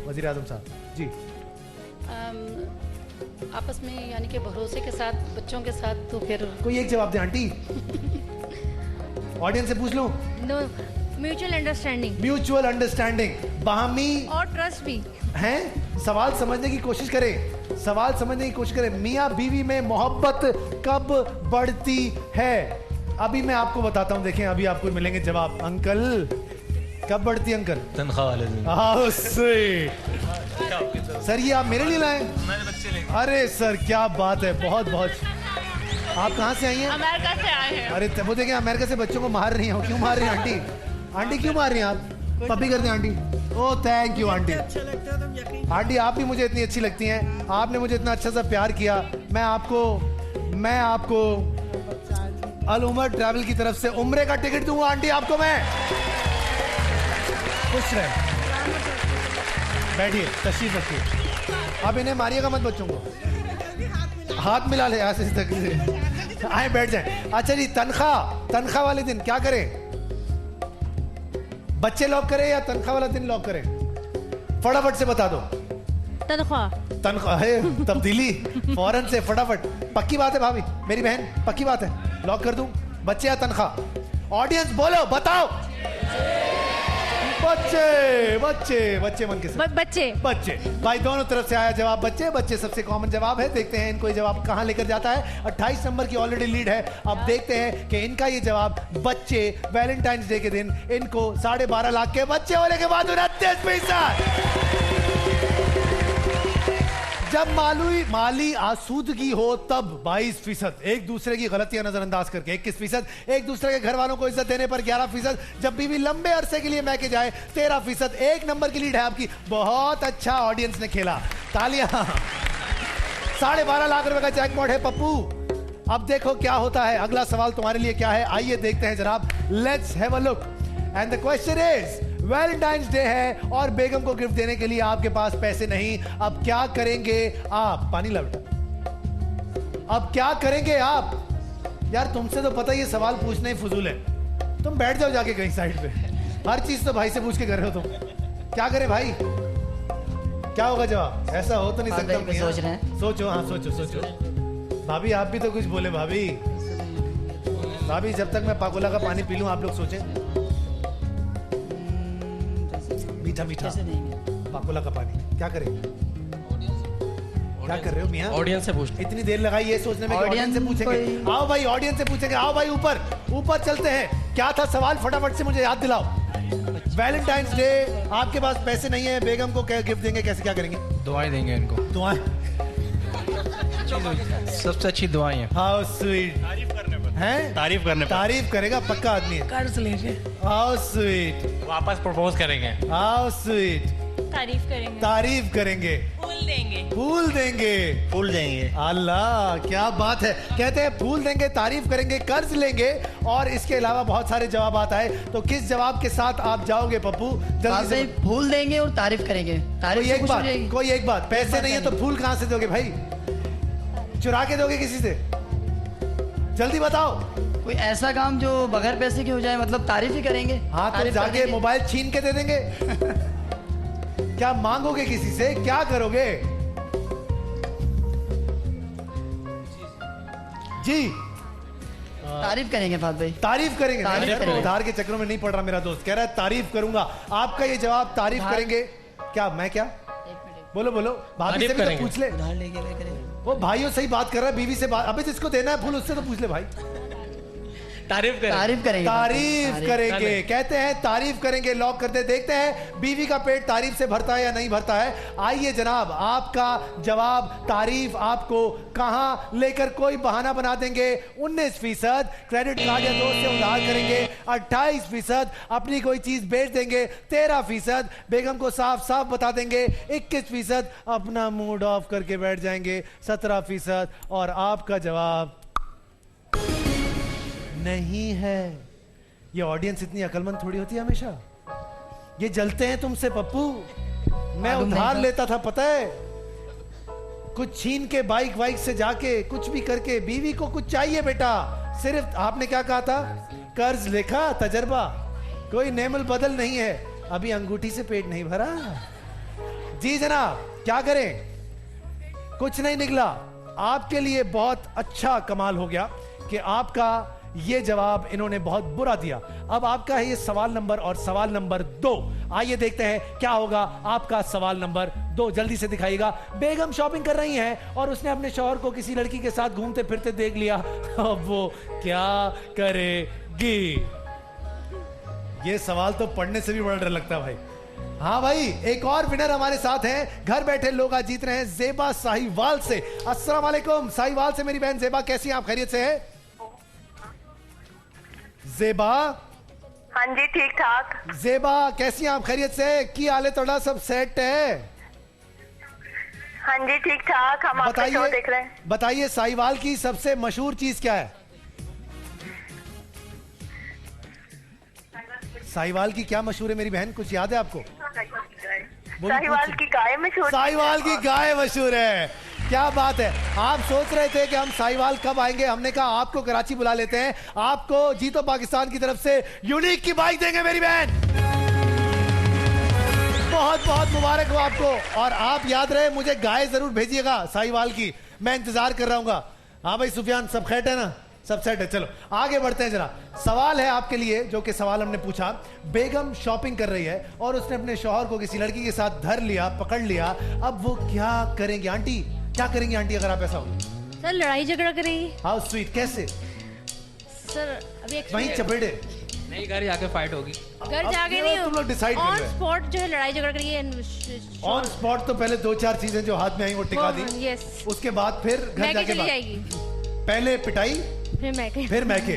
वजीर आजम साहब जी। आपस में यानी कि भरोसे के साथ, बच्चों के साथ, तो फिर कोई एक जवाब दे आंटी। ऑडियंस से पूछ लूं? No, mutual understanding. Mutual understanding, बाहमी और ट्रस्ट भी हैं। सवाल समझने की कोशिश करें, सवाल समझने की कोशिश करें। मियां बीवी में मोहब्बत कब बढ़ती है? अभी मैं आपको बताता हूं, देखें अभी आपको मिलेंगे जवाब। अंकल कब बढ़ती है अंकल? तनख्वाह वाले दिन। सर ये आप मेरे लिए लाए? अरे सर क्या बात है, बहुत बहुत। आप कहाँ से आई हैं? अमेरिका से आए हैं। अरे वो देखें, अमेरिका से बच्चों को मार रही हैं। क्यों मार रही हैं आंटी? आंटी क्यों मार रही हैं आप? पपी कर दें aunty. Oh thank you aunty. Aunty आप भी मुझे इतनी अच्छी लगती हैं, आपने मुझे इतना अच्छा सा प्यार किया। मैं आपको अल उमर ट्रैवल की तरफ से उम्रे का टिकट दूंगा आंटी आपको मैं। खुश रहे, बैठिए, तशरीफ रखिए। अब इन्हें मारिएगा मत बच्चों को, हाथ मिला ले ऐसे तक। आए बैठ जाए। अच्छा जी, तनख्वाह वाले दिन क्या करें? बच्चे लॉक करें या तनख्वाह वाला दिन लॉक करें? फटाफट से बता दो। तनख्वाह है, तब्दीली फौरन से फटाफट। पक्की बात है भाभी, मेरी बहन, पक्की बात है, लॉक कर दूं? बच्चे या तनख्वाह? ऑडियंस बोलो, बताओ। बच्चे बच्चे बच्चे मन के साथ बच्चे भाई, दोनों तरफ से आया जवाब बच्चे। बच्चे सबसे कॉमन जवाब है। देखते हैं इनको ये जवाब कहां लेकर जाता है। 28 नंबर की ऑलरेडी लीड है। अब देखते हैं कि इनका ये जवाब बच्चे वैलेंटाइंस डे के दिन इनको 12.5 लाख के बच्चे होने के बाद 29%। जब माली आसूदगी हो तब 22%। एक दूसरे की गलतियां नजरअंदाज करके 21%। एक दूसरे के घर वालों को इज्जत देने पर 11%। जब बीवी लंबे अरसे के लिए मैके जाए 13%। 1 नंबर की लीड है आपकी। बहुत अच्छा ऑडियंस ने खेला, तालियां। 12.5 लाख रुपए का जैकपॉट है पप्पू। अब देखो क्या होता है। अगला सवाल तुम्हारे लिए क्या है, आइए देखते हैं जनाब। Let's have a look and the question is, Valentine's day है और बेगम को गिफ्ट देने के लिए आपके पास पैसे नहीं। अब क्या करेंगे आप? पानी ला बेटा। अब क्या करेंगे आप? यार तुमसे तो पता ही ये सवाल पूछना ही फजूल है। तुम बैठ जाओ जाके कहीं साइड पे। हर चीज तो भाई से पूछ के कर रहे हो तुम। क्या करें भाई? क्या होगा जवाब? ऐसा हो तो नहीं सकता। सोच रहे हैं। सोचो, हाँ सोचो। भाभी आप भी तो कुछ बोले। भाभी जब तक मैं पाकोला का पानी पी लूं आप लोग सोचें। मीठा मीठा कैसे देंगे? बाकुला का पानी क्या करें? क्या कर रहे हो मियां? ऑडियंस से पूछ। इतनी देर लगाई ये सोचने में कि ऑडियंस से पूछेंगे। कोई- आओ भाई ऑडियंस से पूछेंगे। आओ भाई ऊपर ऊपर चलते हैं। क्या था सवाल फटाफट से मुझे याद दिलाओ। वैलेंटाइंस डे, आपके पास पैसे नहीं है, बेगम को क्या गिफ्ट देंगे, कैसे क्या करेंगे? दुआएं देंगे इनको। दुआएं? सबसे अच्छी दुआएं हैं। How sweet. हैं? तारीफ करने पर। तारीफ करेगा, पक्का आदमी है। कर्ज लेके हाउ स्वीट। वापस प्रपोज करेंगे। How sweet. तारीफ करेंगे, तारीफ करेंगे, फूल देंगे, फूल देंगे, फूल देंगे। अल्लाह क्या बात है। कहते हैं फूल देंगे, तारीफ करेंगे, कर्ज लेंगे और इसके अलावा बहुत सारे जवाब आता है। तो किस जवाब के साथ आप जाओगे पप्पू? जल्दी से। फूल देंगे और तारीफ करेंगे। तारीफ कोई से एक खुश हो बात, जाएगी। कोई एक बात। पैसे नहीं है तो फूल कहां से दोगे भाई? चुरा के दोगे किसी से? जल्दी बताओ। कोई ऐसा काम जो बगैर पैसे के हो जाए, मतलब तारीफ ही करेंगे। हाँ तो तारीफ जाके करेंगे। मोबाइल छीन के दे देंगे। क्या मांगोगे किसी से? क्या करोगे? जी तारीफ करेंगे फात भाई। तारीफ करेंगे। तारीफ करेंगे। उधार के चक्रों में नहीं पड़ रहा मेरा दोस्त। कह रहा है तारीफ करूंगा। आपका ये जवाब तारीफ करेंगे। क्या मैं क्या बोलो बोलो भाभी से भी तो पूछ ले। उधार लेके वे करेंगे। वो भाइयों सही बात कर रहा है, बीवी से बात। अबे जिसको देना है फूल उससे तो पूछ ले भाई। तारीफ करेंगे। तारीफ करेंगे। तारीफ करेंगे। कहते हैं तारीफ करेंगे। लॉक करते देखते हैं बीवी का पेट तारीफ से भरता है या नहीं भरता है। आइए जनाब, आपका जवाब तारीफ आपको कहां लेकर कोई बहाना बना देंगे। 19% क्रेडिट कार्ड या दोस्त से उधार करेंगे। 28% अपनी कोई चीज बेच देंगे। 13% बेगम को साफ साफ बता देंगे। 21% अपना मूड ऑफ करके बैठ जाएंगे। 17% और आपका जवाब नहीं है। ये ऑडियंस इतनी अकलमंद थोड़ी होती है हमेशा। ये जलते हैं तुमसे पप्पू। मैं उधार लेता था पता है, कुछ छीन के बाइक वाइक से जाके कुछ भी करके। बीवी को कुछ चाहिए बेटा, सिर्फ आपने क्या कहा था? कर्ज लेखा तजर्बा। कोई नेमल बदल नहीं है। अभी अंगूठी से पेट नहीं भरा। जी जनाब क्या करें? कुछ नहीं निकला। आपके लिए बहुत अच्छा कमाल हो गया कि आपका ये जवाब इन्होंने बहुत बुरा दिया। अब आपका है ये सवाल नंबर और सवाल नंबर 2। आइए देखते हैं क्या होगा आपका सवाल नंबर 2। जल्दी से दिखाइएगा। बेगम शॉपिंग कर रही हैं और उसने अपने शौहर को किसी लड़की के साथ घूमते फिरते देख लिया। अब वो क्या करेगी? ये सवाल तो पढ़ने से भी बड़ा डर लगता है भाई। हाँ भाई, एक और विनर हमारे साथ हैं। घर बैठे लोग आज जीत रहे हैं जेबा साहिवाल से। अस्सलाम वालेकुम साहिवाल से मेरी बहन जेबा, कैसी हैं आप? खैरियत से है जेबा? हाँ जी ठीक ठाक। जेबा कैसी हैं आप? खैरियत से? की आले तोड़ा सब सेट है? हाँ जी ठीक ठाक। हम आपका शो देख रहे हैं। बताइए साहिवाल की सबसे मशहूर चीज क्या है? साहिवाल की क्या मशहूर है मेरी बहन? कुछ याद है आपको? साहिवाल की गाय मशहूर। साहिवाल की गाय मशहूर है। क्या बात है। आप सोच रहे थे कि हम साहिवाल कब आएंगे, हमने कहा आपको कराची बुला लेते हैं। आपको जीतो पाकिस्तान की तरफ से यूनिक की बाइक देंगे मेरी बहन। बहुत बहुत मुबारक हो आपको। और आप याद रहे मुझे गाय जरूर भेजिएगा साहिवाल की, मैं इंतजार कर रहा हूँ। हाँ भाई सुफियान सब खैट है ना? सब सेट है। चलो आगे बढ़ते हैं जरा। सवाल है आपके लिए, जो कि सवाल हमने पूछा। बेगम शॉपिंग कर रही है और उसने अपने शौहर को किसी लड़की के साथ धर लिया, पकड़ लिया। अब वो क्या करेंगे आंटी? क्या करेंगी आंटी अगर आप ऐसा हो? सर लड़ाई झगड़ा करेगी। How sweet. कैसे? सर अभी वहीं चपेटे नहीं, घर जाके फाइट होगी। घर जाके नहीं, तुम लोग डिसाइड ऑन कर स्पॉट जो है लड़ाई झगड़ा करेगी। ऑन स्पॉट तो पहले 2-4 चीजें जो हाथ में आई वो टिका दी। यस। उसके बाद फिर घर जाके चली जाएगी। पहले पिटाई फिर मैके।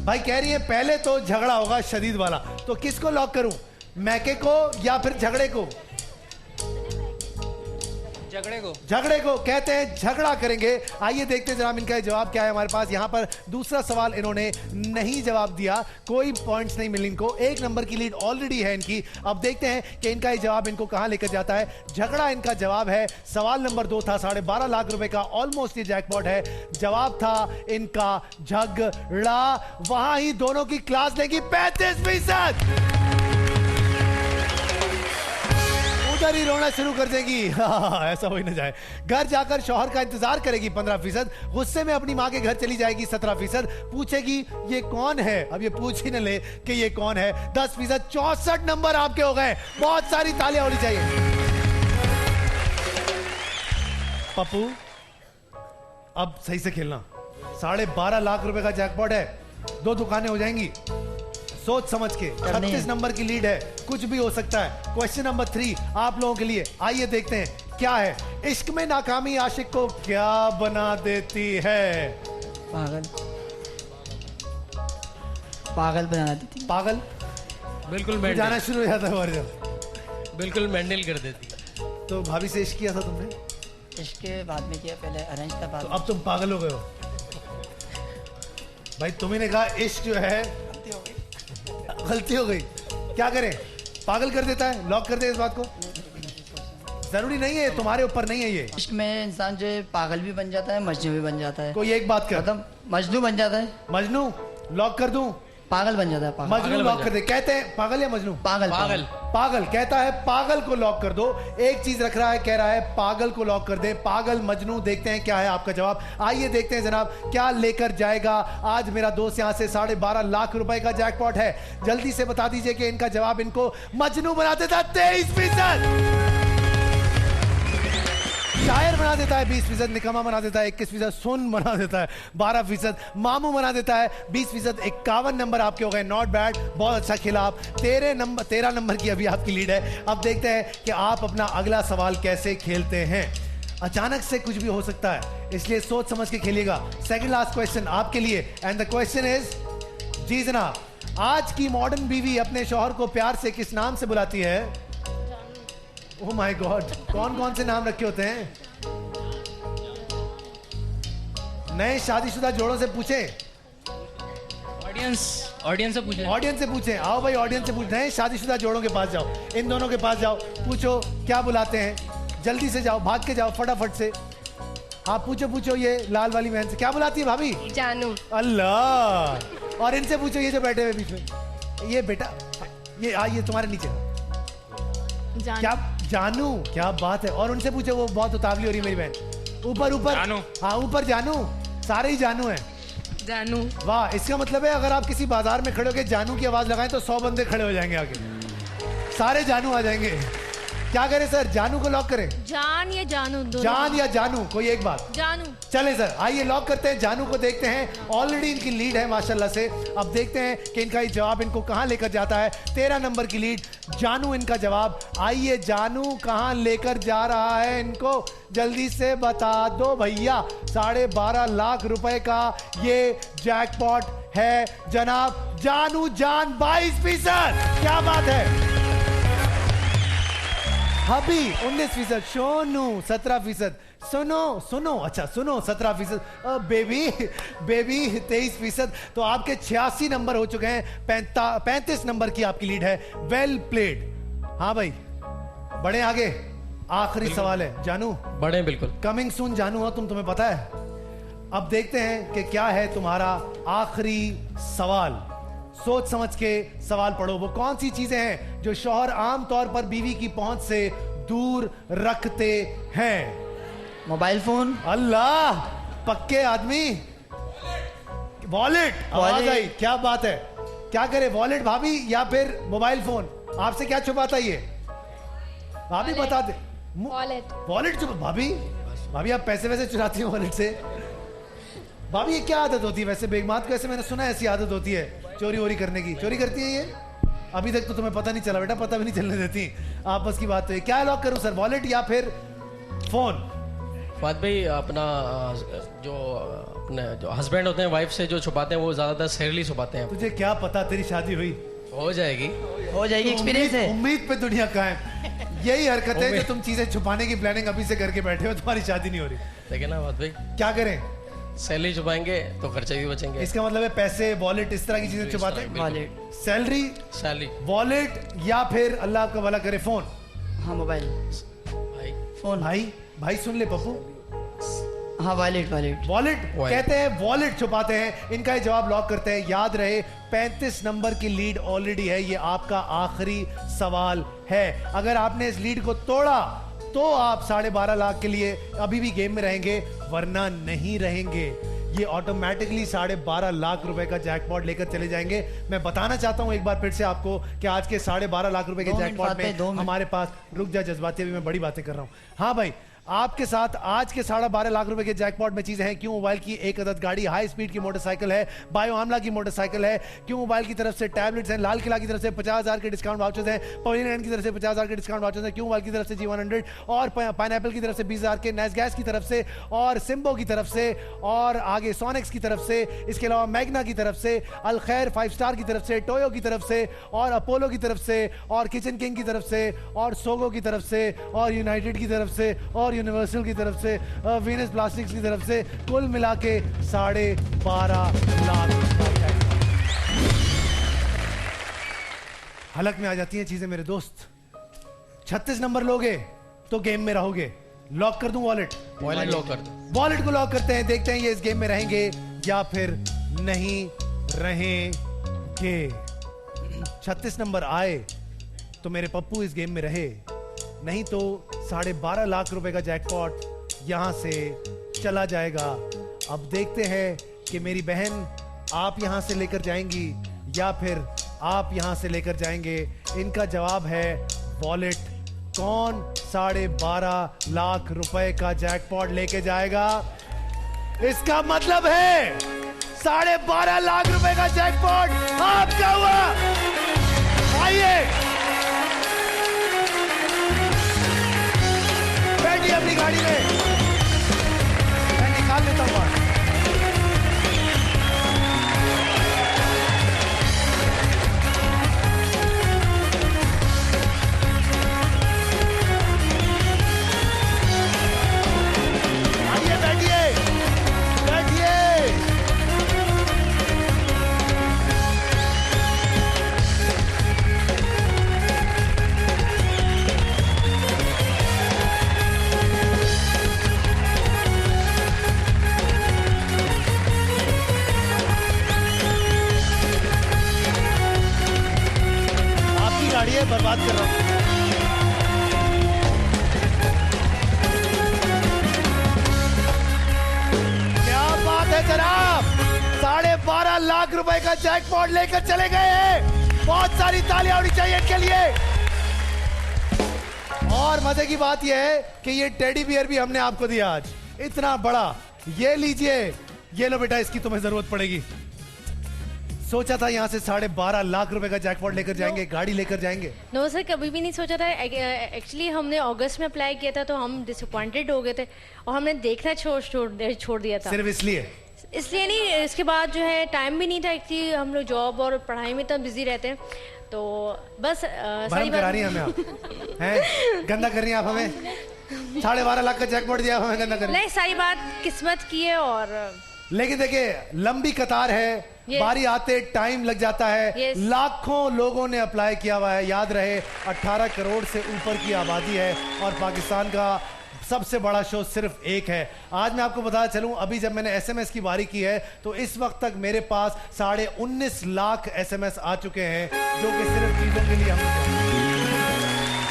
भाई कह रही है पहले तो झगड़ा होगा शदीद वाला। तो किसको लॉक करूं, मैके को या फिर झगड़े को? झगड़े को। कहते हैं झगड़ा करेंगे। आइए देखते हैं जनाब इनका जवाब क्या है हमारे पास। यहां पर दूसरा सवाल इन्होंने नहीं जवाब दिया, कोई पॉइंट्स नहीं मिले इनको। 1 नंबर की लीड ऑलरेडी है इनकी। अब देखते हैं कि इनका ये जवाब इनको कहां लेकर जाता है। झगड़ा इनका जवाब है। सवाल नंबर 2 था 12.5 लाख रुपए का, ऑलमोस्ट ये जैकपॉट है। जवाब था इनका झगड़ा। वहां ही दोनों की क्लास लेगी 35%। देखकर ही रोना शुरू कर देगी। ऐसा हो ही न जाए। घर जाकर शौहर का इंतजार करेगी 15%, गुस्से में अपनी माँ के घर चली जाएगी 17%, पूछेगी ये कौन है, अब ये पूछ ही न ले कि ये कौन है 10%। 64 नंबर आपके हो गए। बहुत सारी तालियां होनी चाहिए। पप्पू अब सही से खेलना। 12.5 लाख रुपए का जैकपॉट है, 2 दुकानें हो जाएंगी। सोच समझ के। 36 नंबर की लीड है, कुछ भी हो सकता है। क्वेश्चन नंबर 3 आप लोगों के लिए, आइए देखते हैं क्या है। इश्क में नाकामी आशिक को क्या बना देती है? पागल। पागल बना देती। पागल बिल्कुल जाना शुरू हो जाता है वर्जन। बिल्कुल मेंडल कर देती। तो भाभी से इश्क किया था तुमने? इश्क के बाद में किया, पहले अरेंज था, बाद तो अब तुम पागल हो गए हो भाई। तुम्ही ने कहा इश्क जो है गलती हो गई। क्या करें, पागल कर देता है। लॉक कर दे इस बात को। जरूरी नहीं है, तुम्हारे ऊपर नहीं है ये। इश्क में इंसान जो है पागल भी बन जाता है, मजनू भी बन जाता है। कोई एक बात कर, मतलब मजनू बन जाता है। मजनू लॉक कर दूं? पागल बन जाता है। पागल। मजनू लॉक कर दे। कहते हैं पागल या मजनू? पागल। पागल। पागल कहता है पागल को लॉक कर दो। एक चीज रख रहा है, कह रहा है पागल को लॉक कर दे। पागल मजनू, देखते हैं क्या है आपका जवाब। आइए देखते हैं जनाब क्या लेकर जाएगा आज मेरा दोस्त। यहां से 12.5 लाख रुपए का जैकपॉट है। जल्दी से बता दीजिए कि इनका जवाब इनको मजनू बना देता 23%, शायर बना देता है 20%, निकम्मा बना देता है 21%, सुन बना देता है 12%, मामू बना देता है 20%। 51 नंबर आपके हो गए। नॉट बैड, बहुत अच्छा खेला आप। 13 नंबर की अभी आपकी लीड है। अब देखते हैं कि आप अपना अगला सवाल कैसे खेलते हैं। अचानक से कुछ भी हो सकता है, इसलिए सोच समझ के खेलिएगा। सेकंड लास्ट क्वेश्चन आपके लिए, एंड द क्वेश्चन इज, जी जनाब, आज की मॉडर्न बीवी अपने शौहर को प्यार से किस नाम से बुलाती है? ओह माय गॉड, कौन कौन से नाम रखे होते हैं? नए शादीशुदा जोड़ों से पूछें। ऑडियंस से पूछें। ऑडियंस से पूछें। आओ भाई, ऑडियंस से पूछ। नए शादीशुदा जोड़ों के पास जाओ, इन दोनों के पास जाओ, पूछो क्या बुलाते हैं। जल्दी से जाओ, भाग के जाओ फटाफट से। हाँ पूछो पूछो, ये लाल वाली बहन से क्या बुलाती है भाभी? जानू। अल्लाह। और इनसे पूछो, ये जो बैठे हुए बीच में, ये बेटा, ये तुम्हारे नीचे क्या? जानू। क्या बात है। और उनसे पूछो, वो बहुत उतावली हो रही है मेरी बहन। ऊपर ऊपर जानू। हाँ ऊपर जानू, सारे ही जानू हैं। जानू। वाह, इसका मतलब है अगर आप किसी बाजार में खड़े होकर जानू की आवाज लगाएं तो 100 बंदे खड़े हो जाएंगे आगे, सारे जानू आ जाएंगे। क्या करें सर, जानू को लॉक करें? जान या जानू, जान या जानू, कोई एक बात। जानू। चलें सर, आइए लॉक करते हैं जानू को। देखते हैं, ऑलरेडी इनकी लीड है माशाल्लाह से। अब देखते हैं कि इनका ये जवाब इनको कहां लेकर जाता है। 13 नंबर की लीड, जानू इनका जवाब। आइए जानू कहां लेकर जा रहा है इनको, जल्दी से बता दो भैया। 12.5 लाख रुपए का ये जैकपॉट है जनाब। जानू जान 22%, क्या बात है। हबी 19%, सोनू 17%, सुनो अच्छा सुनो 17%, बेबी 23%। तो आपके 86 नंबर हो चुके हैं। 35 नंबर की आपकी लीड है। Well played. हाँ भाई, बढ़े आगे। आखिरी सवाल है जानू। बढ़े बिल्कुल। कमिंग सून जानू हो तुम, तुम्हें पता है। अब देखते हैं कि क्या है तुम्हारा आखिरी सवाल। सोच समझ के सवाल पढ़ो। वो कौन सी चीजें हैं जो शौहर आमतौर पर बीवी की पहुंच से दूर रखते हैं? Mobile phone. अल्लाह, पक्के आदमी। वॉलेट, आवाज आई, क्या बात है। क्या करे, वॉलेट भाभी या फिर मोबाइल फोन? आपसे क्या छुपाता ये भाभी, बता दे। वॉलेट चुप। भाभी आप पैसे वैसे चुराती हैं वॉलेट से? भाभी ये क्या आदत होती है वैसे? बेगमात को ऐसे मैंने सुना है ऐसी आदत होती है चोरी वोरी करने की। चोरी करती है ये? अभी तक तो तुम्हें पता नहीं चला बेटा, पता भी नहीं चलने देती। आपस की बात है। क्या लॉक करूं सर, वॉलेट या फिर फोन? बात भाई, अपना जो हस्बैंड होते हैं वाइफ से जो छुपाते हैं वो ज्यादातर सैलरी छुपाते हैं। तुझे क्या पता, तेरी शादी हुई हो जाएगी, एक्सपीरियंस है। उम्मीद पे दुनिया कायम। यही हरकत है जो तुम चीजें छुपाने की प्लानिंग अभी से करके बैठे हो, तुम्हारी शादी नहीं हो रही। देखिए ना बात भाई, क्या करें? सैलरी छुपाएंगे तो खर्चे भी बचेंगे। इसका मतलब है पैसे, वॉलेट, इस तरह की चीजें छुपाते हैं। वॉलेट, सैलरी, वॉलेट या फिर अल्लाह आपका भला करे फोन। हाँ मोबाइल, फोन। भाई सुन ले पप्पू, हाँ वॉलेट वॉलेट वॉलेट कहते हैं, वॉलेट छुपाते हैं। इनका ये जवाब लॉक करते हैं। याद रहे 35 नंबर की लीड ऑलरेडी है। ये आपका आखिरी सवाल है। अगर आपने इस लीड को तोड़ा तो आप 12.5 लाख के लिए अभी भी गेम में रहेंगे, वरना नहीं रहेंगे। ये ऑटोमेटिकली 12.5 लाख रुपए का जैकपॉट लेकर चले जाएंगे। मैं बताना चाहता हूं एक बार फिर से आपको कि आज के 12.5 लाख रुपए के जैकपॉट में हमारे पास, रुक जा जज्बाती, अभी मैं बड़ी बातें कर रहा हूं। हाँ भाई, आपके साथ आज के 12.5 लाख रुपए के जैकपॉट में चीजें हैं। क्यों मोबाइल की एक अदद गाड़ी, हाई स्पीड की मोटरसाइकिल है, बायो आमला की मोटरसाइकिल है, क्यों मोबाइल की तरफ से टैबलेट्स हैं, लाल किला की तरफ से 50,000 के डिस्काउंट वाउचर्स हैं, पवेलियन की तरफ से 50,000 के डिस्काउंट वाउचर्स हैं, क्यों मोबाइल की तरफ से G100 और पाइनएप्पल की तरफ से 20,000 के, नेस गैस की तरफ से और सिम्बो की तरफ से और आगे सोनेक्स की तरफ से, इसके अलावा मैग्ना की तरफ से, अल खैर 5 स्टार की तरफ से, टोयो की तरफ से और अपोलो की तरफ से और किचन किंग की तरफ से और सोगो की तरफ से और यूनाइटेड की तरफ से और यूनिवर्सल की तरफ से, वीनस प्लास्टिक्स की तरफ से, कुल मिला के 12.5 लाख। हलक में आ जाती हैं चीजें मेरे दोस्त। 36 नंबर लोगे तो गेम में रहोगे। लॉक कर दूं वॉलेट? वॉलेट लॉक कर दो। वॉलेट को लॉक करते हैं। देखते हैं ये इस गेम में रहेंगे या फिर नहीं रहेंगे। 36 नंबर आए तो मेरे पप्पू इस गेम में रहे, नहीं तो 12.5 लाख रुपए का जैकपॉट यहां से चला जाएगा। अब देखते हैं कि मेरी बहन आप यहां से लेकर जाएंगी या फिर आप यहां से लेकर जाएंगे। इनका जवाब है वॉलेट। कौन 12.5 लाख रुपए का जैकपॉट लेके जाएगा? इसका मतलब है 12.5 लाख रुपए का जैकपॉट आपका हुआ। आइए बैठिए अपनी गाड़ी में, मैं निकाल लेता हूं। आइए बैठिए बैठिए। गाड़ी है, बर्बाद कर रहा हूं। क्या बात है जनाब, 12.5 लाख रुपए का जैकपॉट लेकर चले गए हैं। बहुत सारी तालियां होनी चाहिए इनके लिए। और मजे की बात यह है कि ये टेडी बियर भी हमने आपको दिया आज, इतना बड़ा। ये लीजिए, ये लो बेटा, इसकी तुम्हें जरूरत पड़ेगी। सोचा था यहाँ से 12.5 लाख रुपए का जैकपॉट लेकर जाएंगे, गाड़ी लेकर जाएंगे। नो सर, कभी भी नहीं सोचा था। एक्चुअली हमने अगस्त में अप्लाई किया था तो हम डिसअपॉइंटेड हो गए थे और हमने देखना छोड़ दिया था। सिर्फ इसलिए नहीं, इसके बाद जो है टाइम भी नहीं था। एक्चुअली हम लोग जॉब और पढ़ाई में इतना बिजी रहते हैं तो बस भरम करा रही हैं हमें आप, हैं? गंदा कर रही हैं आप हमें। 12.5 लाख का जैकपॉट दिया, हमें गंदा कर रही हैं। नहीं, सारी बात किस्मत की है। और लेकिन देखिए, लंबी कतार है, बारी आते टाइम लग जाता है। लाखों लोगों ने अप्लाई किया हुआ है। याद रहे 18 करोड़ से ऊपर की आबादी है और पाकिस्तान का सबसे बड़ा शो सिर्फ एक है। आज मैं आपको बता चलूं, अभी जब मैंने एसएमएस की बारी की है तो इस वक्त तक मेरे पास 19.5 लाख एसएमएस आ चुके हैं, जो कि सिर्फ चीजों के लिए हम।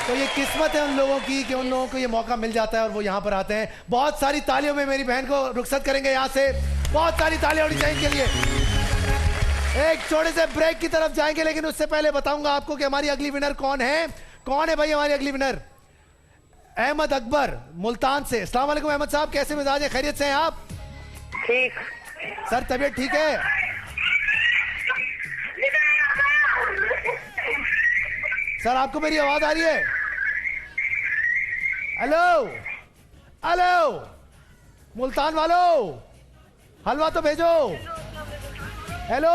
तो ये किस्मत है उन लोगों की कि उन लोगों को ये मौका मिल जाता है और वो यहाँ पर आते हैं। बहुत सारी तालियों में मेरी बहन को रुखसत करेंगे यहाँ से। बहुत सारी तालियां होनी चाहिए इनके लिए। एक छोटे से ब्रेक की तरफ जाएंगे, लेकिन उससे पहले बताऊंगा आपको कि हमारी अगली विनर कौन है। कौन है भाई हमारी अगली विनर? अहमद अकबर मुल्तान से। अस्सलाम वालेकुम अहमद साहब, कैसे मिजाज है? खैरियत से हैं आप? ठीक सर, तबीयत ठीक है? सर आपको मेरी आवाज आ रही है? हेलो हेलो मुल्तान वालों, हलवा तो भेजो। हेलो,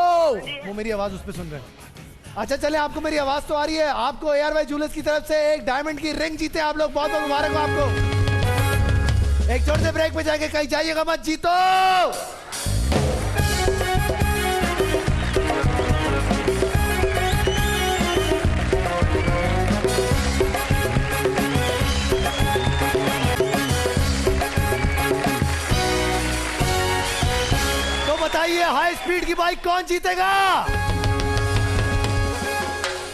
वो मेरी आवाज उस पर सुन रहे हैं। अच्छा चले, आपको मेरी आवाज तो आ रही है। आपको एयरवाई ज्वेलर्स की तरफ से एक डायमंड की रिंग जीते आप लोग, बहुत बहुत मुबारक हो आपको। एक छोटे से ब्रेक पे जाएंगे, कहीं जाइएगा मत, जीतो। बताइए हाई स्पीड की बाइक कौन जीतेगा?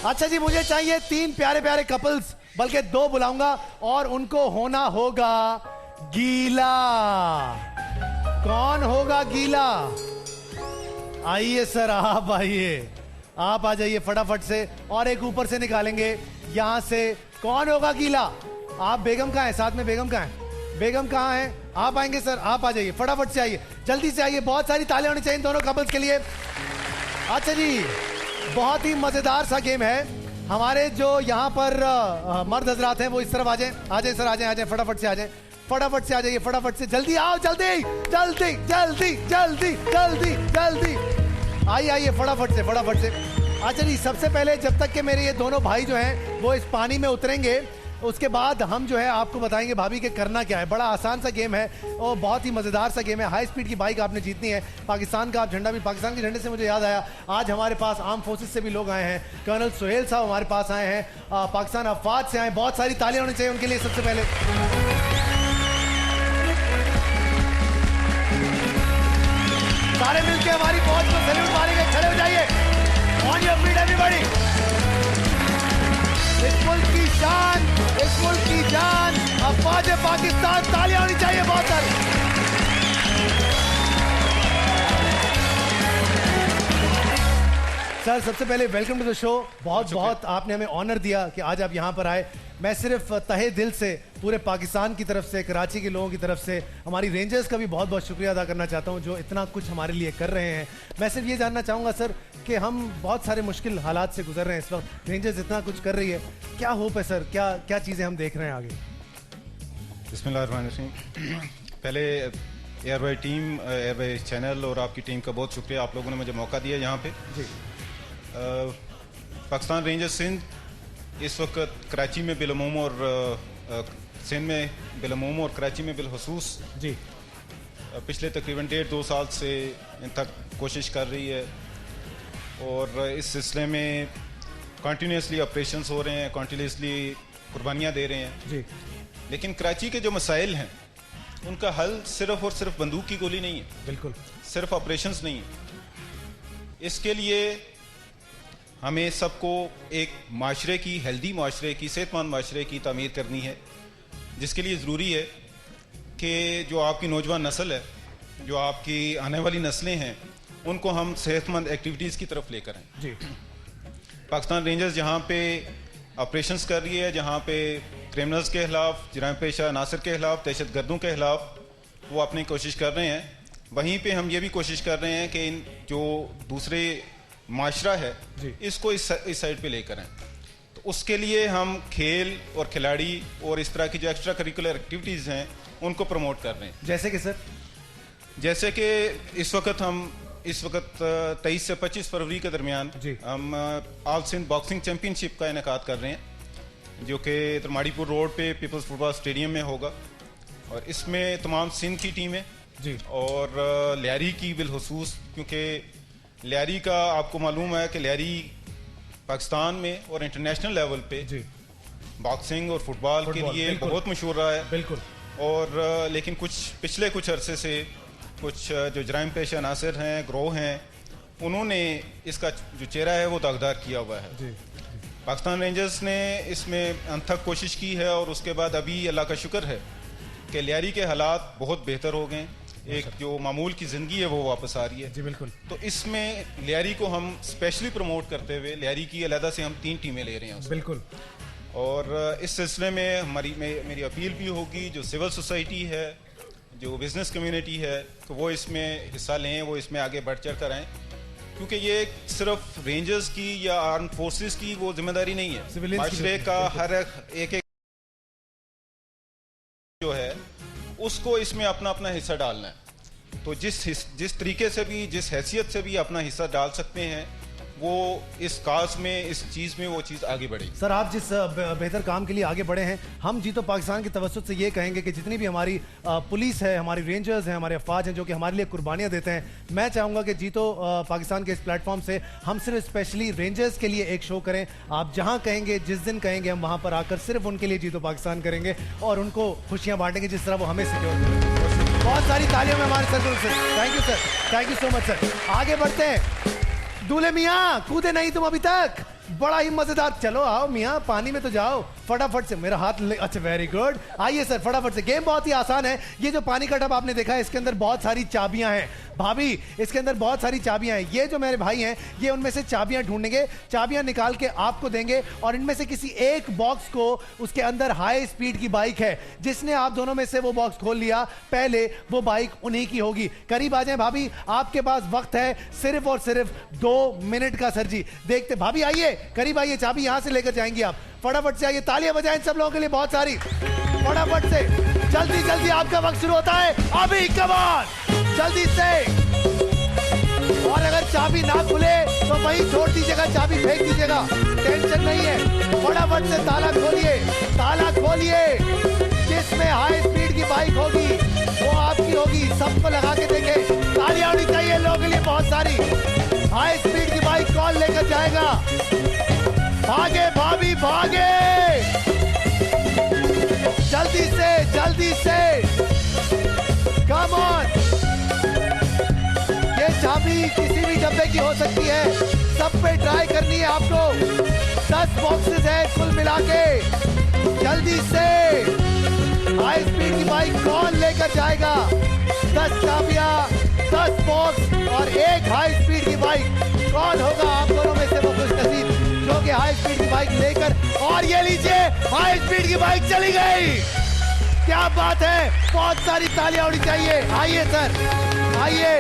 अच्छा जी, मुझे चाहिए 3 प्यारे प्यारे कपल्स, बल्कि 2 बुलाऊंगा और उनको होना होगा गीला। कौन होगा गीला? आइए सर, आप आइए, आप आ जाइए फटाफट से। और एक ऊपर से निकालेंगे यहां से। कौन होगा गीला? आप बेगम कहाँ है? साथ में बेगम कहाँ है? बेगम कहाँ है? आप आएंगे सर, आप आ जाइए, फटाफट से आइए, जल्दी से आइए। बहुत सारी तालियां होनी चाहिए इन दोनों कपल्स के लिए। अच्छा जी, बहुत ही मजेदार सा गेम है। हमारे जो यहाँ पर मर्द हजरात हैं वो इस तरफ आ जाएं। आ जाए सर, आ जाए, आ जाए, फटाफट से आ जाए, फटाफट से आ जाइए, फटाफट से, जल्दी आओ, जल्दी जल्दी जल्दी जल्दी जल्दी जल्दी आइए, आइए, फटाफट से, फटाफट से। अच्छा जी, सबसे पहले जब तक कि मेरे ये दोनों भाई जो हैं वो इस पानी में उतरेंगे, उसके बाद हम जो है आपको बताएंगे भाभी के करना क्या है। बड़ा आसान सा गेम है और बहुत ही मजेदार सा गेम है। हाई स्पीड की बाइक आपने जीतनी है। पाकिस्तान का आप झंडा भी, पाकिस्तान के झंडे से मुझे याद आया, आज हमारे पास आर्म फोर्सेस से भी लोग आए हैं। कर्नल सुहेल साहब हमारे पास आए हैं, पाकिस्तान अफवाज से आए। बहुत सारी तालियां होनी चाहिए उनके लिए। सबसे पहले सारे मिलके हमारी फौज को सैल्यूट मारेंगे। खड़े हो जाइए। On your feet everybody. इस मुल्क की शान, इस मुल्क की जान अफवाज पाकिस्तान। तालियां होनी चाहिए बहुत सारी। सर, सबसे पहले वेलकम टू द शो। बहुत बहुत आपने हमें ऑनर दिया कि आज आप यहाँ पर आए। मैं सिर्फ तहे दिल से पूरे पाकिस्तान की तरफ से, कराची के लोगों की तरफ से, हमारी रेंजर्स का भी बहुत बहुत शुक्रिया अदा करना चाहता हूँ जो इतना कुछ हमारे लिए कर रहे हैं। मैं सिर्फ ये जानना चाहूँगा सर कि हम बहुत सारे मुश्किल हालात से गुजर रहे हैं इस वक्त, रेंजर्स इतना कुछ कर रही है, क्या होप है सर, क्या क्या चीज़ें हम देख रहे हैं आगे? बिस्मिल्लाहिर्रहमानिर्रहीम। पहले एयरवाई टीम, एयरवाई चैनल और आपकी टीम का बहुत शुक्रिया, आप लोगों ने मुझे मौका दिया यहाँ पे। जी। पाकिस्तान रेंजर्स सिंध इस वक्त कराची में बिलअमूम और सिंध में बिलअमूम और कराची में बिलखुसूस जी पिछले तकरीबन 1.5-2 साल से इन तक कोशिश कर रही है और इस सिलसिले में कंटिन्यूसली ऑपरेशंस हो रहे हैं, कंटिन्यूसली कुर्बानियाँ दे रहे हैं जी। लेकिन कराची के जो मसाइल हैं उनका हल सिर्फ और सिर्फ बंदूक की गोली नहीं है, बिल्कुल, सिर्फ ऑपरेशंस नहीं है। इसके लिए हमें सबको एक माशरे की, हेल्दी माशरे की, सेहतमंद माशरे की तामीर करनी है, जिसके लिए ज़रूरी है कि जो आपकी नौजवान नस्ल है, जो आपकी आने वाली नस्लें हैं, उनको हम सेहतमंद एक्टिविटीज़ की तरफ लेकर आएँ। जी। पाकिस्तान रेंजर्स जहाँ पे ऑपरेशंस कर रही है, जहाँ पे क्रिमिनल्स के खिलाफ, जराइम पेशा अनासर के खिलाफ, दहशत गर्दों के खिलाफ वो अपनी कोशिश कर रहे हैं, वहीं पे हम ये भी कोशिश कर रहे हैं कि इन जो दूसरे माशरा है इसको इस साइड पे लेकर आएँ। तो उसके लिए हम खेल और खिलाड़ी और इस तरह की जो एक्स्ट्रा करिकुलर एक्टिविटीज़ हैं उनको प्रमोट कर रहे हैं। जैसे कि सर? जैसे कि इस वक्त 23 से 25 फरवरी के दरमियान हम ऑल सिंध बॉक्सिंग चैंपियनशिप का इनेकाद कर रहे हैं, जो कि तरमाड़ीपुर रोड पे पीपल्स फुटबॉल स्टेडियम में होगा। और इसमें तमाम सिंध की टीमें जी और लियारी की बिलखुसूस, क्योंकि लियारी का आपको मालूम है कि लियारी पाकिस्तान में और इंटरनेशनल लेवल पे बॉक्सिंग और फुटबॉल के लिए बहुत मशहूर रहा है। बिल्कुल। और लेकिन पिछले कुछ अरसे से कुछ जो जराइम पेशा अनासर हैं, ग्रोह हैं, उन्होंने इसका जो चेहरा है वो दागदार किया हुआ है। जी। पाकिस्तान रेंजर्स ने इसमें अनथक कोशिश की है और उसके बाद अभी अल्लाह का शुक्र है कि लियारी के हालात बहुत बेहतर हो गए, एक जो मामूल की ज़िंदगी है वो वापस आ रही है। जी बिल्कुल। तो इसमें लियारी को हम स्पेशली प्रमोट करते हुए लियारी की अलहदा से हम 3 टीमें ले रहे हैं। बिल्कुल। और इस सिलसिले में मेरी अपील भी होगी, जो सिविल सोसाइटी है, जो बिज़नेस कम्युनिटी है, तो वो इसमें हिस्सा लें, वो इसमें आगे बढ़ चढ़ कर आएँ, क्योंकि ये सिर्फ रेंजर्स की या आर्म फोर्सेस की वो जिम्मेदारी नहीं है, माशरे का हर एक जो है उसको इसमें अपना अपना हिस्सा डालना है। तो जिस तरीके से भी, जिस हैसियत से भी अपना हिस्सा डाल सकते हैं, वो इस काज में, इस चीज़ में वो चीज़ आगे बढ़ेगी। सर, आप जिस बेहतर काम के लिए आगे बढ़े हैं, हम जीतो पाकिस्तान की तवज्जुह से ये कहेंगे कि जितनी भी हमारी पुलिस है, हमारी रेंजर्स हैं, हमारे अफवाज हैं जो कि हमारे लिए कुर्बानियाँ देते हैं, मैं चाहूँगा कि जीतो पाकिस्तान के इस प्लेटफॉर्म से हम सिर्फ स्पेशली रेंजर्स के लिए एक शो करें। आप जहाँ कहेंगे, जिस दिन कहेंगे, हम वहाँ पर आकर सिर्फ उनके लिए जीतो पाकिस्तान करेंगे और उनको खुशियाँ बांटेंगे जिस तरह वो हमें सिक्योर करें। बहुत सारी तालियों में हमारे सर से thank you sir, thank you so much sir. आगे बढ़ते हैं। दूल्हे मियाँ कूदे नहीं तुम अभी तक, बड़ा ही मजेदार। चलो आओ मियाँ, पानी में तो जाओ फटाफट से। मेरा हाथ अच्छा वेरी गुड। आइए सर फटाफट से। गेम बहुत ही आसान है। ये जो पानी का टब आपने देखा है, इसके अंदर बहुत सारी चाबियां हैं। भाभी इसके अंदर बहुत सारी चाबियां हैं। ये जो मेरे भाई हैं, ये उनमें से चाबियां ढूंढेंगे, चाबियां निकाल के आपको देंगे, और इनमें से किसी एक बॉक्स को, उसके अंदर हाई स्पीड की बाइक है, जिसने आप दोनों में से वो बॉक्स खोल लिया पहले, वो बाइक उन्हीं की होगी। करीब आ जाए भाभी, आपके पास वक्त है सिर्फ और सिर्फ 2 मिनट का। सर जी देखते, भाभी आइए करीब आइए, चाबी यहां से लेकर जाएंगी आप। फटाफट से आइए, तालियां बजाएं सब लोगों के लिए बहुत सारी। फटाफट से, जल्दी जल्दी, आपका वक्त शुरू होता है अभी। कम ऑन, जल्दी से। और अगर चाबी ना खुले तो वहीं छोड़ दीजिएगा, चाबी फेंक दीजिएगा, टेंशन नहीं है। फटाफट से ताला खोलिए, ताला खोलिए। जिसमें हाई स्पीड की बाइक होगी वो आपकी होगी। सबको लगा के देखें, तालियां होनी चाहिए लोगों के लिए बहुत सारी। हाई स्पीड की बाइक कौन लेकर जाएगा? भागे भाभी भागे, जल्दी से जल्दी से। Come on. ये चाबी किसी भी डब्बे की हो सकती है, सब पे ट्राई करनी है आपको। 10 बॉक्सेस है कुल मिला के, जल्दी से। हाई स्पीड की बाइक कौन लेकर जाएगा? 10 चाबियां, 10 बॉक्स और एक हाई स्पीड की बाइक। कौन होगा आप दोनों में से वो खुशनसीब जो कि हाई स्पीड की बाइक लेकर, और ये लीजिए हाई स्पीड की बाइक चली गई। क्या बात है, बहुत सारी तालियां होनी चाहिए। आइए सर, आइए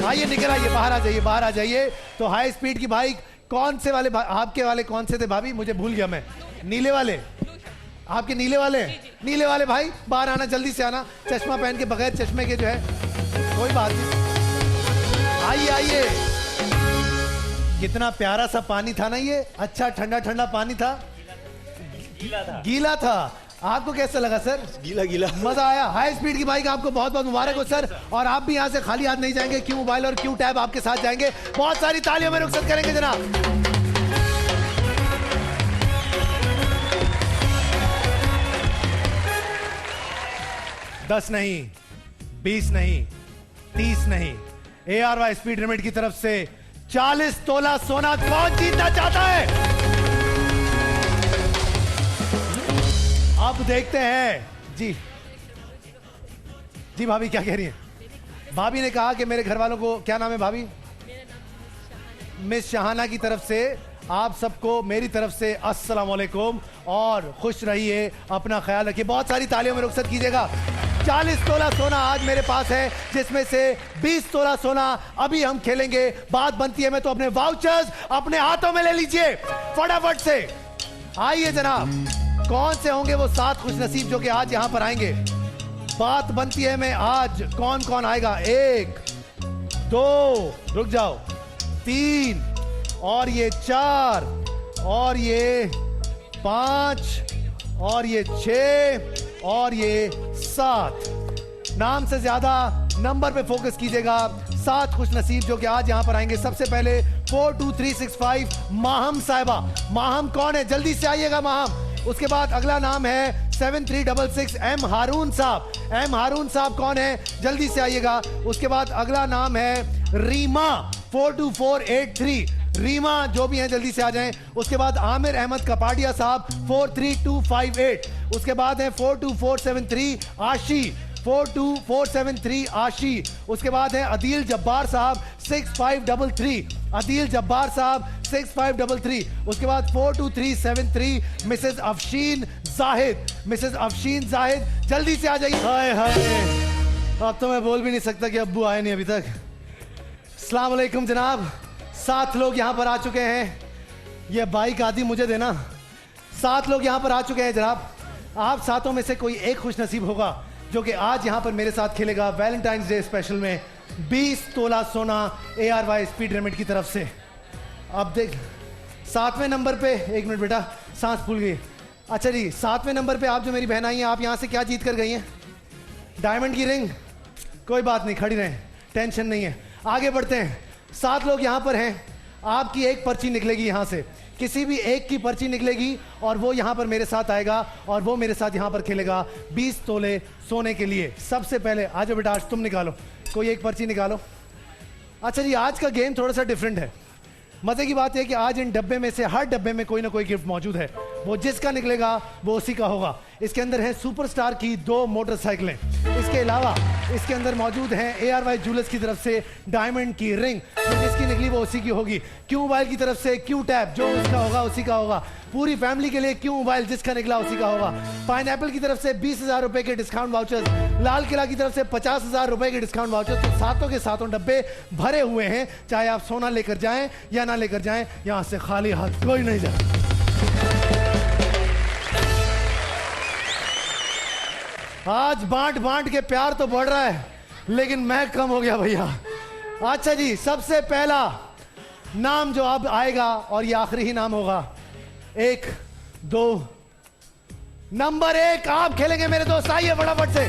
आइए, निकल आइए, बाहर आ जाइए, बाहर आ जाइए। तो हाई स्पीड की बाइक कौन से वाले, आपके वाले कौन से थे भाभी? मुझे भूल गया मैं। नीले वाले, आपके नीले वाले? नीले वाले भाई बाहर आना, जल्दी से आना। चश्मा पहन के, बगैर चश्मे के जो है, कोई बात नहीं। आइए आइए। कितना प्यारा सा पानी था ना ये, अच्छा ठंडा ठंडा पानी था। गीला था, गीला था। आपको कैसा लगा सर? गीला गीला, मजा आया। हाई स्पीड की बाइक आपको बहुत बहुत मुबारक हो सर। और आप भी यहाँ से खाली हाथ नहीं जाएंगे, क्यों मोबाइल और क्यों टैब आपके साथ जाएंगे। बहुत सारी तालियों में रुखसत करेंगे जनाब। 10 नहीं, 20 नहीं, 30 नहीं, ARY स्पीड लिमिट की तरफ से 40 तोला सोना कौन जीतना चाहता है? अब देखते हैं। जी जी भाभी क्या कह रही हैं? भाभी ने कहा कि मेरे घर वालों को, क्या नाम है भाभी? मिस शहाना की तरफ से आप सबको मेरी तरफ से अस्सलाम वालेकुम, और खुश रहिए, अपना ख्याल रखिए। बहुत सारी तालियों में रुखसत कीजिएगा। 40 तोला सोना आज मेरे पास है, जिसमें से 20 तोला सोना अभी हम खेलेंगे। बात बनती है, मैं तो अपने वाउचर्स अपने हाथों में ले लीजिए फटाफट से। आइए जनाब, कौन से होंगे वो 7 खुशनसीब जो कि आज यहां पर आएंगे? बात बनती है, मैं आज कौन कौन आएगा? 1 2, रुक जाओ, 3, और ये 4, और ये 5, और ये 6, और ये 7। नाम से ज्यादा नंबर पे फोकस कीजिएगा। 7 खुशनसीब जो कि आज यहां पर आएंगे। सबसे पहले 42365 माहम साहिबा। माहम कौन है? जल्दी से आइएगा माहम। उसके बाद अगला नाम है 7366 एम हारून साहब। एम हारून साहब कौन है? जल्दी से आइएगा। उसके बाद अगला नाम है रीमा 42483। रीमा जो भी हैं जल्दी से आ जाएं। उसके बाद आमिर अहमद कपाडिया साहब 43258। उसके बाद है 42473 आशी, 42473 आशी। उसके बाद है अदील जब्बार साहब 6533। अदील जब्बार साहब 6533। उसके बाद 42373 मिसेस अफशीन जाहिद। मिसेस अफशीन जाहिद जल्दी से आ जाइए। हाय हाय, अब तो मैं बोल भी नहीं सकता कि अब्बू आए नहीं अभी तक। अस्सलाम वालेकुम जनाब। 7 लोग यहाँ पर आ चुके हैं। ये बाइक आदि मुझे देना। 7 लोग यहाँ पर आ चुके हैं जनाब। आप 7 में से कोई एक खुशनसीब होगा जो कि आज यहाँ पर मेरे साथ खेलेगा वैलेंटाइंस डे स्पेशल में 20 तोला सोना ARY स्पीड लिमिट की तरफ से। अब देख 7वें नंबर पे, 1 मिनट बेटा, सांस फूल गई। अच्छा जी, 7वें नंबर पे आप जो मेरी बहन आई हैं, आप यहाँ से क्या जीत कर गई हैं? डायमंड की रिंग। कोई बात नहीं, खड़ी रहें, टेंशन नहीं है। आगे बढ़ते हैं। 7 लोग यहाँ पर हैं। आपकी एक पर्ची निकलेगी यहाँ से। किसी भी एक की पर्ची निकलेगी और वो यहाँ पर मेरे साथ आएगा और वो मेरे साथ यहाँ पर खेलेगा 20 तोले सोने के लिए। सबसे पहले आ जाओ बेटा, आज तुम निकालो, कोई एक पर्ची निकालो। अच्छा जी, आज का गेम थोड़ा सा डिफरेंट है। मजे की बात यह कि आज इन डब्बे में से हर डब्बे में कोई ना कोई गिफ्ट मौजूद है, वो जिसका निकलेगा वो उसी का होगा। इसके अंदर है सुपरस्टार की 2 मोटरसाइकिलें। इसके अलावा इसके अंदर मौजूद हैं ARY ज्वेलर्स की तरफ से डायमंड की रिंग, जो जिसकी निकली वो उसी की होगी। क्यू मोबाइल की तरफ से क्यू टैब, जो उसका होगा उसी का होगा। पूरी फैमिली के लिए क्यू मोबाइल, जिसका निकला उसी का होगा। पाइनएप्पल की तरफ से 20,000 रुपए के डिस्काउंट वाउचर्स, लाल किला की तरफ से 50,000 रुपए के डिस्काउंट वाउचर्स। तो सातों के सातों डब्बे भरे हुए हैं, चाहे आप सोना लेकर जाएं या ना लेकर जाएं, यहां से खाली हाथ कोई नहीं जाए। आज बांट बांट के प्यार तो बढ़ रहा है, लेकिन मैं कम हो गया भैया। अच्छा जी, सबसे पहला नाम जो अब आएगा और ये आखिरी ही नाम होगा, 1 2 नंबर 1 आप खेलेंगे मेरे दोस्त। आइए फटाफट से।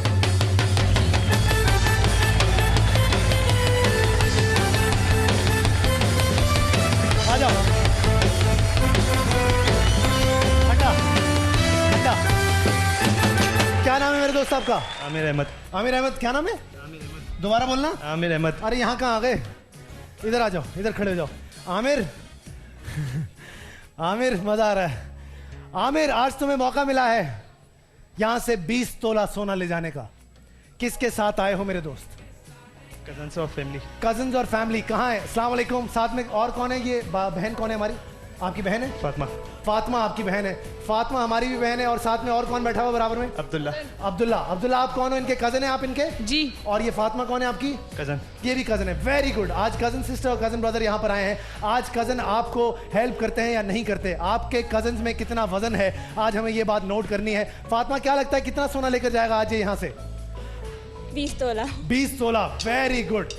आ जाओ। हटा हटा। क्या नाम है मेरे दोस्त आपका? आमिर अहमद। आमिर अहमद, क्या नाम है? दोबारा बोलना। आमिर अहमद। अरे यहाँ कहाँ आ गए? इधर आ जाओ, इधर खड़े हो जाओ। आमिर आमिर, मजा आ रहा है। आमिर, आज तुम्हें मौका मिला है यहां से 20 तोला सोना ले जाने का। किसके साथ आए हो मेरे दोस्त? कजन्स और फैमिली। कजन्स और फैमिली कहाँ है? अस्सलाम वालेकुम। साथ में और कौन है? ये बहन कौन है हमारी? आपकी बहन है? फातिमा। फातिमा आपकी बहन है। फातिमा हमारी भी बहन है। और साथ में और कौन बैठा हुआ बराबर में? अब्दुल्ला। अब्दुल्ला। अब्दुल्ला, आप कौन हो? इनके कजन है आप इनके? जी। और ये फातिमा कौन है आपकी? कजन। ये भी कजन है। Very good. आज कजन सिस्टर और कजन ब्रदर यहाँ पर आए हैं। आज कजन आपको हेल्प करते हैं या नहीं करते? आपके कजन में कितना वजन है, आज हमें ये बात नोट करनी है। फातिमा, क्या लगता है कितना सोना लेकर जाएगा आज ये यहाँ से? 20 तोला। 20 तोला। Very good.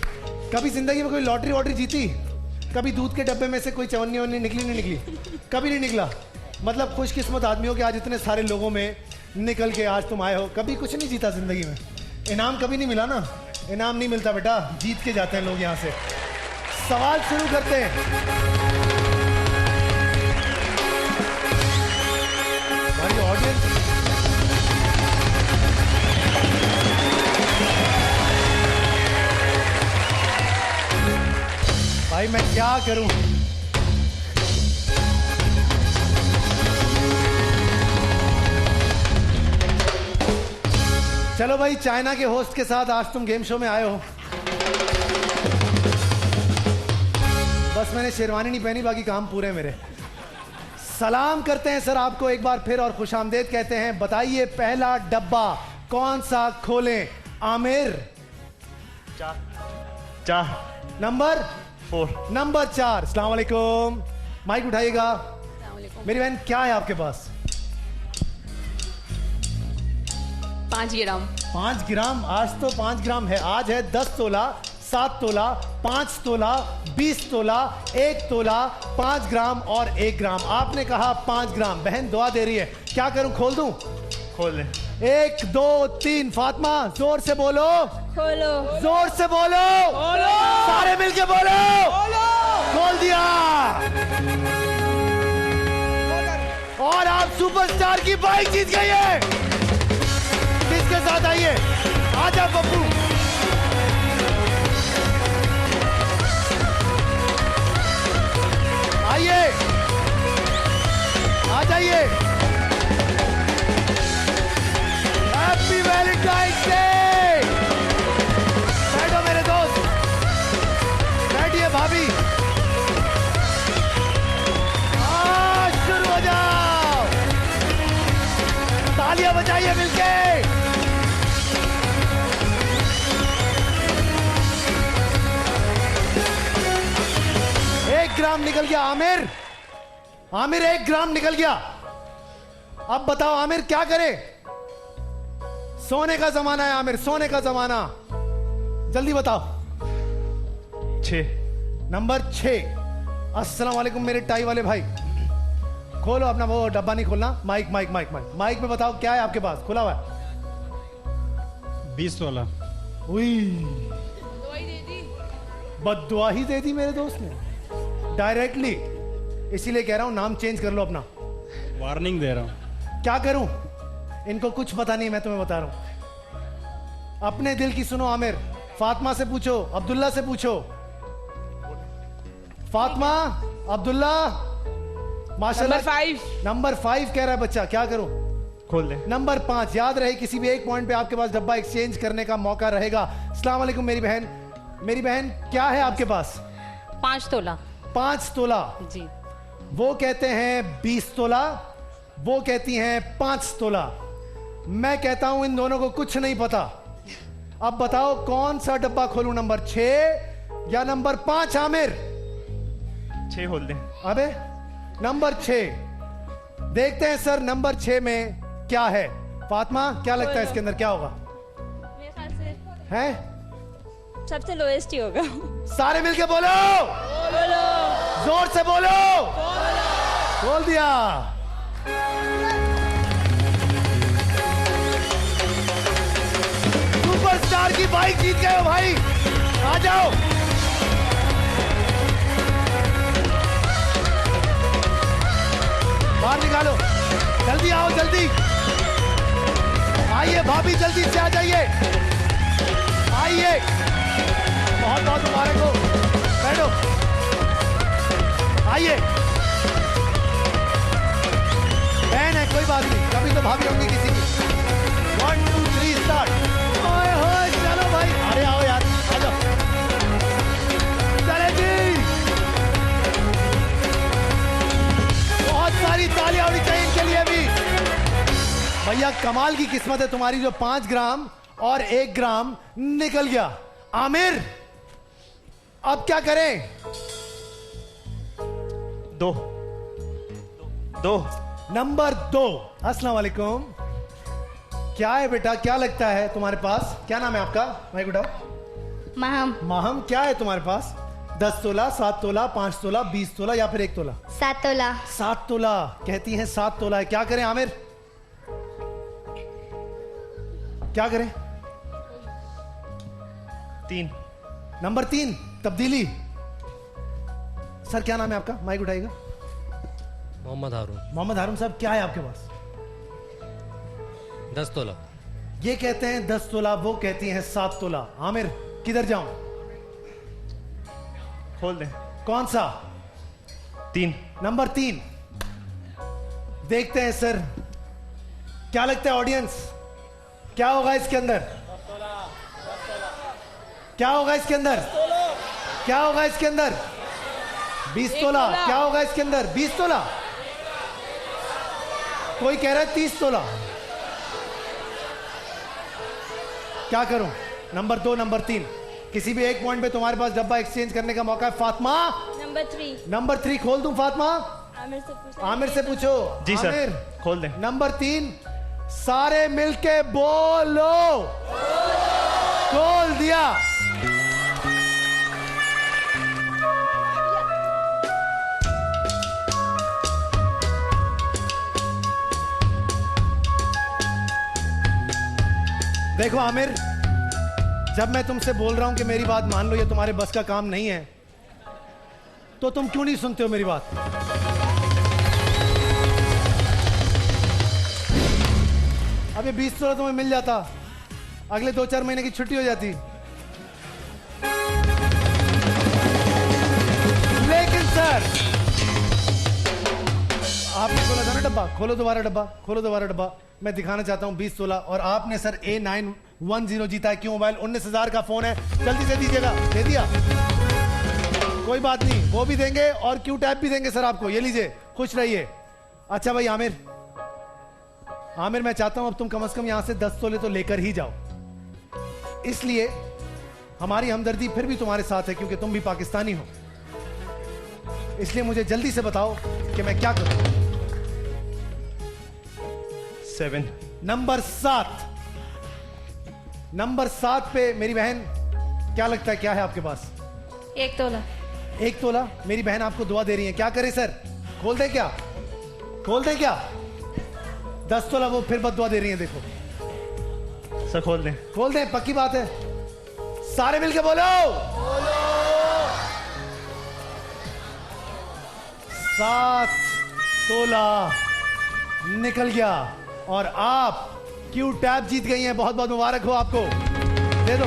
कभी जिंदगी में कोई लॉटरी वॉटरी जीती? कभी दूध के डब्बे में से कोई चवन्नी वन्नी निकली नहीं निकली? कभी नहीं निकला। मतलब खुशकिस्मत आदमी हो कि आज इतने सारे लोगों में निकल के आज तुम आए हो। कभी कुछ नहीं जीता जिंदगी में? इनाम कभी नहीं मिला ना? इनाम नहीं मिलता बेटा, जीत के जाते हैं लोग यहाँ से। सवाल शुरू करते हैं। हमारी ऑडियंस भाई, मैं क्या करूं? चलो भाई, चाइना के होस्ट के साथ आज तुम गेम शो में आए हो। बस मैंने शेरवानी नहीं पहनी, बाकी काम पूरे मेरे। सलाम करते हैं सर आपको एक बार फिर और खुशामदेद कहते हैं। बताइए पहला डब्बा कौन सा खोलें? आमिर। 4। नंबर 4। नंबर 4। अस्सलाम वालेकुम। माइक उठाइएगा। मेरी बहन, क्या है आपके पास? 5 ग्राम। 5 ग्राम। आज तो 5 ग्राम है। आज है 10 तोला, 7 तोला, 5 तोला, 20 तोला, 1 तोला, 5 ग्राम और 1 ग्राम। आपने कहा 5 ग्राम। बहन दुआ दे रही है, क्या करूं? खोल दूं? खोल ले। 1 2 3। फातिमा, जोर से बोलो। खोलो। जोर से बोलो। खोलो। सारे मिलके बोलो। खोलो। खोल दिया। और आप सुपरस्टार की बाइक जीत गई है। किसके साथ? आइए, आजा पप्पू। आइए, आ जाइए। Happy Valentine's day. बैठो मेरे दोस्त, बैठिए भाभी। शुरू हो जाओ। तालियां बजाइए मिलके। 1 ग्राम निकल गया। आमिर, आमिर 1 ग्राम निकल गया। अब बताओ आमिर क्या करे? सोने का जमाना है आमिर, सोने का जमाना। जल्दी बताओ। 6। नंबर 6। अस्सलाम वालेकुम मेरे टाई वाले भाई। खोलो अपना वो डब्बा, नहीं खोलना। Mike mike mike mike mike में बताओ क्या है आपके पास खुला हुआ है? 20 तोला। बददुआ ही दे दी मेरे दोस्त ने डायरेक्टली। इसीलिए कह रहा हूं नाम चेंज कर लो अपना। वार्निंग दे रहा हूँ। क्या करूं? इनको कुछ पता नहीं, मैं तुम्हें बता रहा हूं। अपने दिल की सुनो आमिर। फातिमा से पूछो, अब्दुल्ला से पूछो। फातिमा, अब्दुल्ला, माशाल्लाह। नंबर 5 कह रहा है बच्चा, क्या करूं? खोल दे। नंबर 5 याद रहे, किसी भी एक पॉइंट पे आपके पास डब्बा एक्सचेंज करने का मौका रहेगा। अस्सलाम वालेकुम मेरी बहन। मेरी बहन क्या है आपके पास? 5 तोला। 5 तोला जी। वो कहते हैं 20 तोला, वो कहती हैं 5 तोला। मैं कहता हूं इन दोनों को कुछ नहीं पता। अब बताओ कौन सा डब्बा खोलूं, नंबर 6 या नंबर 5? आमिर 6 खोल दे। अबे नंबर 6 देखते हैं सर, नंबर 6 में क्या है? फातिमा क्या लगता है इसके अंदर क्या होगा? मेरे ख्याल से है सबसे लोएस्ट ही होगा। सारे मिलके बोलो, जोर से बोलो। बोल दिया। सुपरस्टार की बाइक जीत गए हो भाई, आ जाओ। बाहर निकालो, जल्दी आओ, जल्दी आइए भाभी, जल्दी से आ जाइए, आइए। बहुत बहुत मुबारक हो, बैठो, आइए। बहन है कोई बात नहीं, कभी तो भाभी होंगी किसी की। 1 2 3 स्टार्ट। ओए होए चलो भाई, अरे आओ यार, आ जाओ, चले जी। बहुत सारी तालियां होनी चाहिए इनके लिए भी। भैया कमाल की किस्मत है तुम्हारी, जो 5 ग्राम और 1 ग्राम निकल गया। आमिर अब क्या करें? 2 नंबर 2। अस्सलाम वालेकुम। क्या है बेटा, क्या लगता है तुम्हारे पास? क्या नाम है आपका? माइक उठाओ। माहम। माहम, क्या है तुम्हारे पास? 10 तोला, 7 तोला, 5 तोला, 20 तोला या फिर 1 तोला? 7 तोला। 7 तोला कहती हैं, 7 तोला है। क्या करें आमिर, क्या करें? 3। नंबर 3 तब्दीली। सर क्या नाम है आपका? माइक उठाइएगा। मोहम्मद हारून। मोहम्मद हारून साहब, क्या है आपके पास? 10 तोला। ये कहते हैं 10 तोला, वो कहती हैं 7 तोला। आमिर किधर जाऊं? खोल दे। कौन सा? 3। नंबर 3 देखते हैं सर, क्या लगता है ऑडियंस, क्या होगा इसके अंदर? क्या होगा इसके अंदर? क्या होगा इसके अंदर? 20 तोला। क्या होगा इसके अंदर? 20 तोला। कोई कह रहा है 30 तोला। क्या करूं? नंबर 2, नंबर 3, किसी भी एक पॉइंट पे तुम्हारे पास डब्बा एक्सचेंज करने का मौका है। फातिमा नंबर 3। नंबर 3 खोल दूं फातिमा? आमिर से पूछो। जी सर, आमिर खोल दे। नंबर 3 सारे मिलके बोलो। खोल दिया। देखो आमिर, जब मैं तुमसे बोल रहा हूं कि मेरी बात मान लो, ये तुम्हारे बस का काम नहीं है, तो तुम क्यों नहीं सुनते हो मेरी बात? अब ये 20 तोला तुम्हें मिल जाता, अगले 2-4 महीने की छुट्टी हो जाती। लेकिन सर आपने खोला था ना डब्बा, खोलो दोबारा डब्बा, खोलो दोबारा डब्बा। मैं दिखाना चाहता हूं 20 तोला, और आपने सर A910 जीता है। क्यों? मोबाइल 19,000 का फोन है, जल्दी से दीजिएगा। दे दिया, कोई बात नहीं, वो भी देंगे और क्यू टैप भी देंगे सर आपको। ये लीजिए, खुश रहिए। अच्छा भाई आमिर, आमिर मैं चाहता हूं अब तुम कम से कम यहां से 10 तोले तो लेकर ही जाओ। इसलिए हमारी हमदर्दी फिर भी तुम्हारे साथ है, क्योंकि तुम भी पाकिस्तानी हो। इसलिए मुझे जल्दी से बताओ कि मैं क्या करूं। 7। नंबर 7। नंबर 7 पे मेरी बहन क्या लगता है, क्या है आपके पास? 1 तोला। 1 तोला। मेरी बहन आपको दुआ दे रही है, क्या करें सर? खोल दें क्या? खोल दें क्या? 10 तोला वो फिर बददुआ दे रही है। देखो सर खोल दें। खोल दें, पक्की बात है। सारे मिलके बोलो। 7 तोला निकल गया और आप क्यू टैब जीत गई हैं। बहुत बहुत मुबारक हो आपको, दे दो।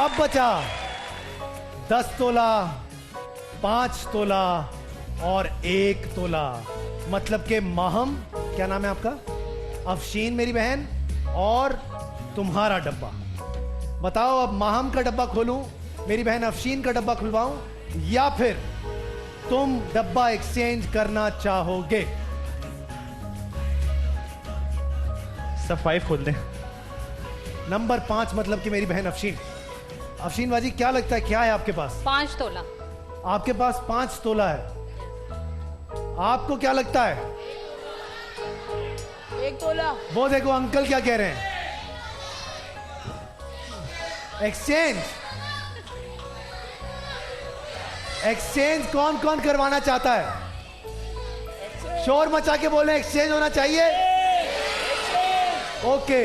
अब बचा 10 तोला, 5 तोला और 1 तोला, मतलब के माहम, क्या नाम है आपका? अफशीन मेरी बहन, और तुम्हारा डब्बा। बताओ अब माहम का डब्बा खोलूं, मेरी बहन अफशीन का डब्बा खुलवाऊं, या फिर तुम डब्बा एक्सचेंज करना चाहोगे? सब 5 खोल दें। नंबर 5 मतलब कि मेरी बहन अफशीन। अफशीन बाजी क्या लगता है, क्या है आपके पास? 5 तोला। आपके पास 5 तोला है। आपको क्या लगता है? 1 तोला। वो देखो अंकल क्या कह रहे हैं, एक्सचेंज। एक्सचेंज कौन कौन करवाना चाहता है? शोर मचा के बोले एक्सचेंज होना चाहिए। ओके,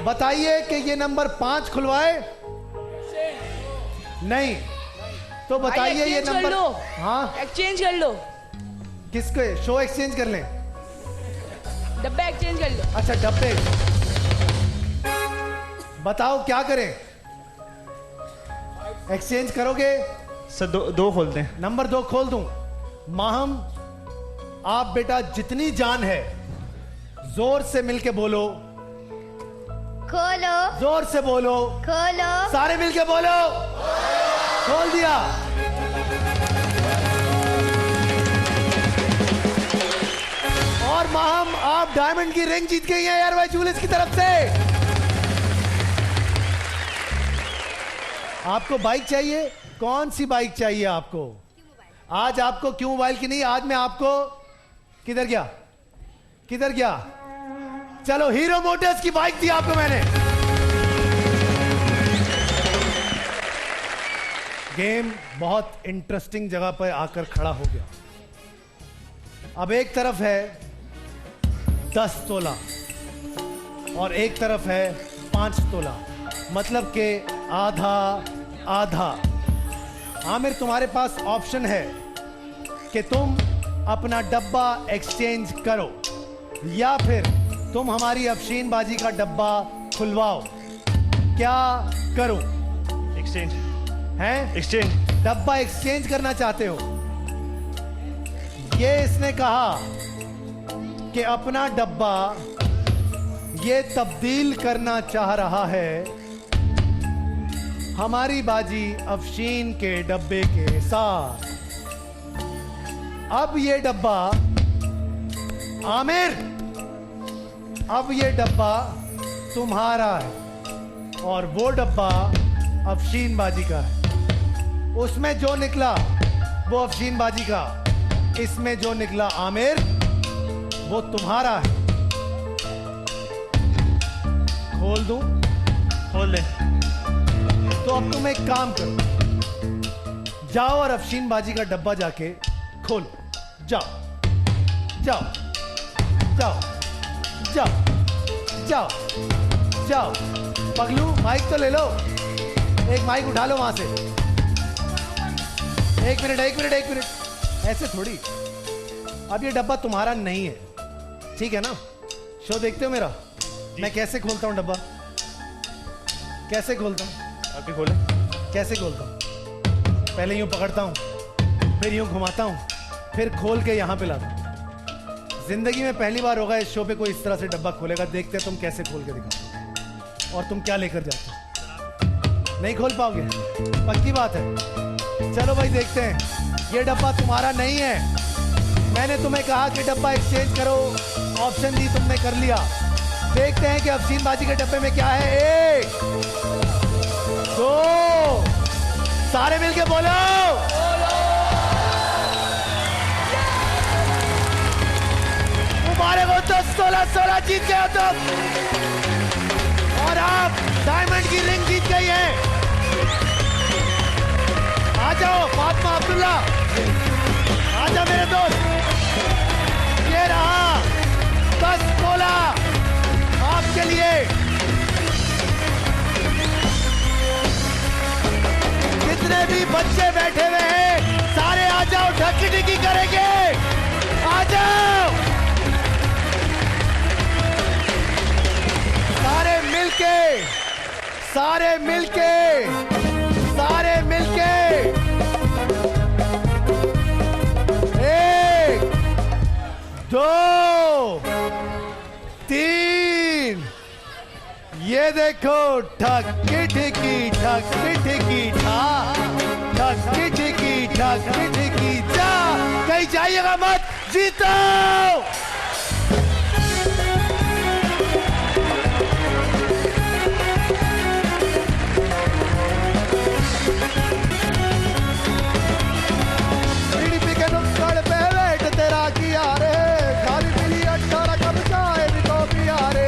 बताइए कि ये नंबर 5 खुलवाए? नहीं तो बताइए ये नंबर। हाँ, एक्सचेंज कर लो। किसके? शो एक्सचेंज कर लें? डब्बे एक्सचेंज कर लो। अच्छा डब्बे, बताओ क्या करें? एक्सचेंज करोगे? सर दो खोल दें। नंबर 2 खोल दूं? माहम, आप बेटा जितनी जान है जोर से मिलके बोलो। खोलो। जोर से बोलो। खोलो। सारे मिलके बोलो। खोल दिया। और माहम, आप डायमंड की रिंग जीत गई हैं यार भाई ज्वेलर्स की तरफ से। आपको बाइक चाहिए? कौन सी बाइक चाहिए आपको? आज आपको क्यों मोबाइल की नहीं, आज मैं आपको, किधर गया, किधर गया? चलो हीरो मोटर्स की बाइक दी आपको मैंने। गेम बहुत इंटरेस्टिंग जगह पर आकर खड़ा हो गया। अब एक तरफ है 10 तोला और एक तरफ है 5 तोला, मतलब के आधा आधा। आमिर, तुम्हारे पास ऑप्शन है कि तुम अपना डब्बा एक्सचेंज करो या फिर तुम हमारी अफशीन बाजी का डब्बा खुलवाओ। क्या करो? एक्सचेंज है? एक्सचेंज। डब्बा एक्सचेंज करना चाहते हो? ये इसने कहा कि अपना डब्बा ये तब्दील करना चाह रहा है हमारी बाजी अफशीन के डब्बे के साथ। अब ये डब्बा आमिर, अब ये डब्बा तुम्हारा है और वो डब्बा अफशीन बाजी का है। उसमें जो निकला वो अफशीन बाजी का, इसमें जो निकला आमिर वो तुम्हारा है। खोल दूं? खोल दे। तो अब तुम एक काम करो, जाओ और अफशीन बाजी का डब्बा जाके खोलो। जाओ जाओ जाओ जाओ जाओ जाओ। पगलू, माइक तो ले लो, एक माइक उठा लो वहां से। एक मिनट एक मिनट एक मिनट, ऐसे थोड़ी। अब ये डब्बा तुम्हारा नहीं है, ठीक है ना? शो देखते हो मेरा? मैं कैसे खोलता हूँ डब्बा, कैसे खोलता हूँ? आप ही खोले। कैसे खोलता हूँ? पहले यूं पकड़ता हूँ, फिर यूं घुमाता हूँ, फिर खोल के यहाँ पे लाता हूँ। जिंदगी में पहली बार होगा इस शो पे कोई इस तरह से डब्बा खोलेगा। देखते हैं तुम कैसे खोल के दिखाओ और तुम क्या लेकर जाते हो। नहीं खोल पाओगे? पक्की बात है। चलो भाई देखते हैं। ये डब्बा तुम्हारा नहीं है। मैंने तुम्हें कहा कि डब्बा एक्सचेंज करो, ऑप्शन दी, तुमने कर लिया। देखते हैं कि अफशीन बाजी के डब्बे में क्या है। 1 2, सारे मिलके बोलो। मुबारक हो, 10 16 जीत गए हो तुम और आप डायमंड की रिंग जीत गई है। आ जाओ फातिमा अब्दुल्ला, आ जाओ मेरे दोस्त। ये रहा 10 तोला आपके लिए। जितने भी बच्चे बैठे हुए हैं सारे आ जाओ, ढक मिलके, सारे मिलके, सारे मिलके। 1 2 3। ये देखो ठक ठिकी ठक ठिकी ठा, ठक ठिकी ठक ठिकी जा। कहीं जाइएगा मत, जीतो। पीढ़ी के नुक्कड़ पे बैठ तेरा किया रे, खाली पीली 18 कब चाहे भी तो पिया रे।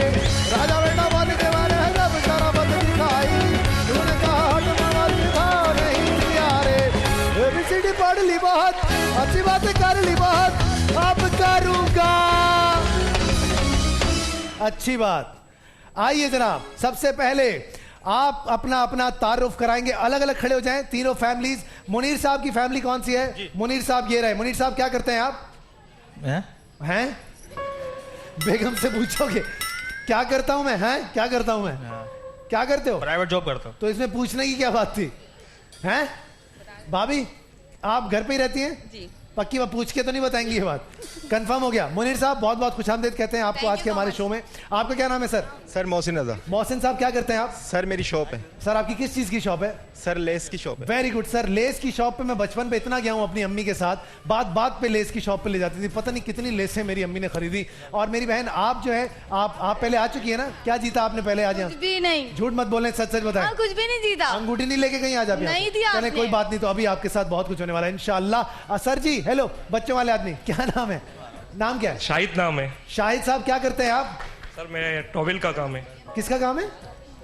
राजा बेटा बन के मारे है जब शराबत दिखाई, तूने कहा हट मवाल भाव नहीं दिया रे। ABCD पढ़ ली बहुत, अच्छी बातें कर ली बहुत, अब करूंगा अच्छी बात। आइए जनाब, सबसे पहले आप अपना अपना तारुफ कराएंगे। अलग अलग खड़े हो जाएं तीनों फैमिलीज। मुनीर साहब की फैमिली कौन सी है? मुनीर साहब ये रहे। मुनीर साहब क्या करते हैं आप? हैं? बेगम से पूछोगे क्या करता हूं मैं? हैं? क्या करता हूं मैं? क्या करते हो? प्राइवेट जॉब करता हूं। तो इसमें पूछने की क्या बात थी? हैं? भाभी आप घर पे ही रहती हैं? जी। पक्की बात, पूछ के तो नहीं बताएंगी ये बात? कंफर्म हो गया। मुनीर साहब बहुत बहुत खुशामदीद कहते हैं आपको आज के हमारे शो में। आपका क्या नाम है सर? सर मोहसिन रजा। मोहसिन साहब क्या करते हैं आप? सर मेरी शॉप है। सर आपकी किस चीज की शॉप है? सर लेस की शॉप है। Very good sir. लेस की शॉप पे मैं बचपन पे इतना गया हूं अपनी अम्मी के साथ, बात बात पे लेस की शॉप पे ले जाती थी। पता नहीं कितनी लेसें मेरी अम्मी ने खरीदी। और मेरी बहन आप जो है आप पहले आ चुकी है ना? क्या जीता आपने पहले? आज कुछ भी नहीं। झूठ मत बोलने, सच सच बताएं। कुछ भी नहीं जीता। अंगूठी नहीं लेके कहीं आ जाती? नहीं दिया आपने। कोई बात नहीं, तो अभी आपके साथ बहुत कुछ होने वाला है इंशाल्लाह। सर जी हेलो, बच्चों वाले आदमी क्या नाम है? नाम क्या है? शाहिद नाम है। शाहिद साहब क्या करते हैं आप? सर मेरे टॉवेल का काम है। किसका काम है?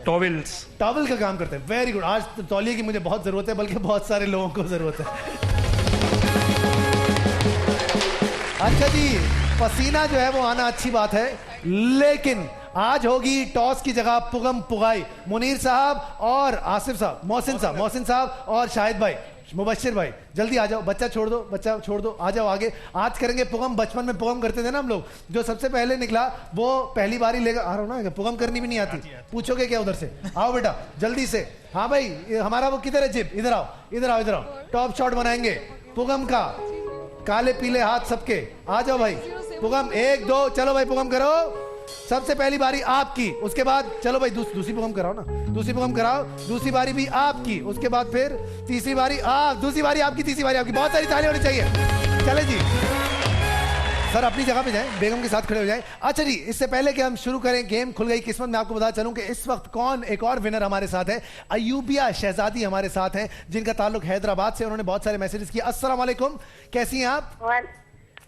टॉवेल्स। टॉवेल का काम करते हैं। Very good. आज तौलिए की मुझे बहुत जरूरत है, बल्कि बहुत सारे लोगों को जरूरत है। अच्छा जी, पसीना जो है वो आना अच्छी बात है, लेकिन आज होगी टॉस की जगह पुगम पुगाई। मुनीर साहब और आसिफ साहब, मोहसिन साहब और शाहिद भाई, मुबश्शिर भाई जल्दी आ जाओ। बच्चा छोड़ दो, बच्चा छोड़ दो, आ जाओ आगे। आज करेंगे पुगम। बचपन में पुगम करते थे ना हम लोग। जो सबसे पहले निकला वो पहली बारी लेगा। आ रहा हूं ना, पुगम करनी भी नहीं आती? पूछोगे क्या उधर से? आओ बेटा जल्दी से। हाँ भाई, हमारा वो किधर है जिप? इधर आओ, इधर आओ, इधर आओ। टॉप शॉट बनाएंगे पुगम का। काले पीले हाथ सबके, आ जाओ भाई। पुगम 1 2, चलो भाई पुगम करो। सबसे पहली बारी आपकी, उसके बाद चलो भाई दूसरी पुगम कराओ ना, दूसरी पुगम कराओ। दूसरी बारी भी आपकी, उसके बाद फिर तीसरी बारी दूसरी बारी आपकी, तीसरी बारी आपकी। बहुत सारी तालियां होनी चाहिए। चले जी सर, अपनी जगह पे जाएं, बेगम के साथ खड़े हो जाएं। अच्छा जी, इससे पहले कि हम शुरू करें गेम खुल गई किस्मत, मैं आपको बता चलूं कि इस वक्त कौन एक और विनर हमारे साथ है। अयूबिया शहजादी हमारे साथ हैं, जिनका ताल्लुक हैदराबाद से। उन्होंने बहुत सारे मैसेजेस किए। अस्सलाम वालेकुम, कैसी हैं आप?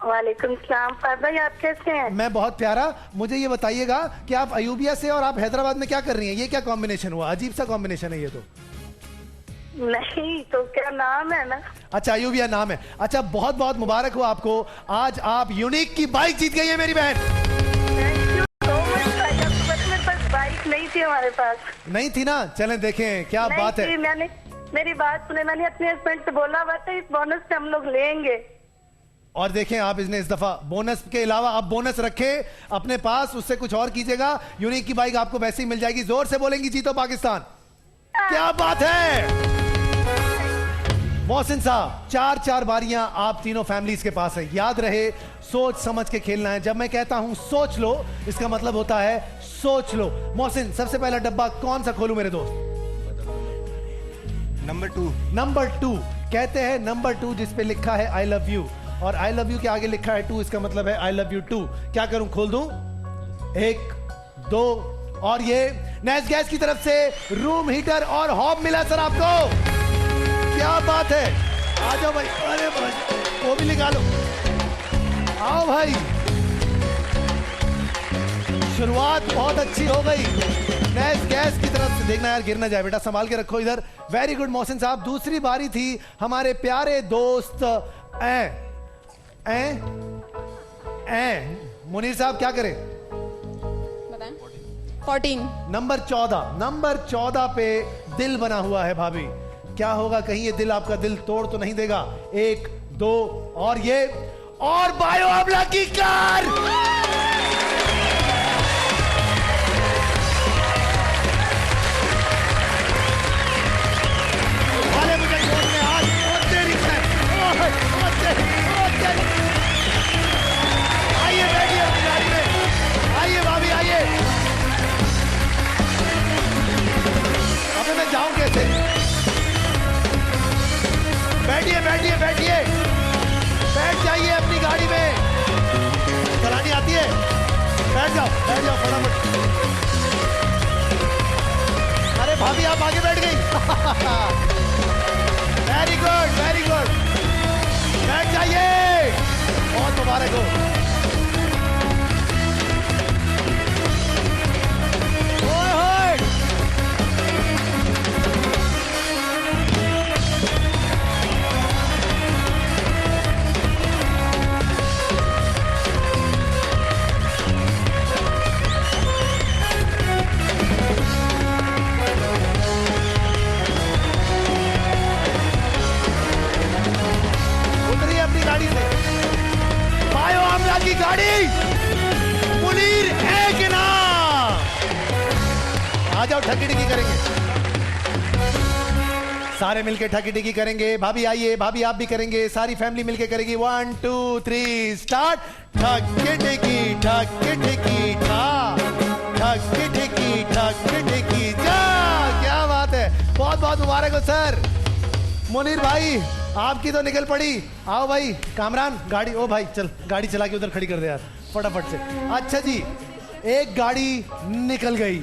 वालेकुम सलाम। भाई आप कैसे हैं? मैं बहुत प्यारा। मुझे ये बताइएगा कि आप अयूबिया से और आप हैदराबाद में क्या कर रही हैं? ये क्या कॉम्बिनेशन हुआ? अजीब सा कॉम्बिनेशन है ये तो। नहीं तो क्या नाम है ना? अच्छा अयूबिया नाम है। अच्छा, बहुत बहुत मुबारक हो आपको। आज आप यूनिक की बाइक जीत गई है मेरी बहन। Thank you so much. मेरे पास बाइक नहीं थी, हमारे पास नहीं थी ना? चलें देखें क्या बात है। मैंने मेरी बात सुने, मैंने अपने हस्बैंड से बोला हुआ था इस बोनस से हम लोग लेंगे। और देखें आप, इसने इस दफा बोनस के अलावा आप बोनस रखें अपने पास, उससे कुछ और कीजिएगा। यूनिक की बाइक आपको वैसे ही मिल जाएगी। जोर से बोलेंगी जीतो पाकिस्तान। क्या बात है मोहसिन साहब, 4 बारियां आप तीनों फैमिलीज के पास है। याद रहे, सोच समझ के खेलना है। जब मैं कहता हूं सोच लो, इसका मतलब होता है सोच लो। मोहसिन, सबसे पहला डब्बा कौन सा खोलूं मेरे दोस्त? नंबर 2 कहते हैं। नंबर 2 जिसपे लिखा है आई लव यू, और आई लव यू के आगे लिखा है 2, इसका मतलब है आई लव यू 2। क्या करूं, खोल दूं? 1 2, और ये नेस गैस की तरफ से रूम हीटर और हॉब मिला सर आपको। क्या बात है, आ जाओ भाई। अरे भाई वो भी निकालो, आओ भाई। शुरुआत बहुत अच्छी हो गई नेस गैस की तरफ से। देखना यार गिर ना जाए बेटा, संभाल के रखो इधर। वेरी गुड मोहसिन साहब। दूसरी बारी थी हमारे प्यारे दोस्त मुनीर साहब, क्या करें? 14 नंबर 14 पे दिल बना हुआ है भाभी। क्या होगा, कहीं ये दिल आपका दिल तोड़ तो नहीं देगा? 1 2, और ये, और बायो आमला की कार। बैठिए बैठिए बैठिए, बैठ जाइए अपनी गाड़ी में। चलानी आती है? बैठ जाओ फटाफट। अरे भाभी आप आगे बैठ गई। वेरी गुड वेरी गुड, बैठ जाइए, बहुत मुबारक हो। ओए होए, गाड़ी से। बायो आमला की गाड़ी, मुनीर एक इनाम। आ जाओ, ठगी टिकी करेंगे, सारे मिलके ठगी टिकी करेंगे। भाभी आइए, भाभी आप भी करेंगे, सारी फैमिली मिलके करेगी। 1 2 3 स्टार्ट। ठगी टिकी ठा, ठगी टिकी जा। क्या बात है, बहुत बहुत मुबारक हो सर। मुनीर भाई आपकी तो निकल पड़ी। आओ भाई कामरान, गाड़ी, ओ भाई चल गाड़ी चला के उधर खड़ी कर दे यार फटाफट से। अच्छा जी, एक गाड़ी निकल गई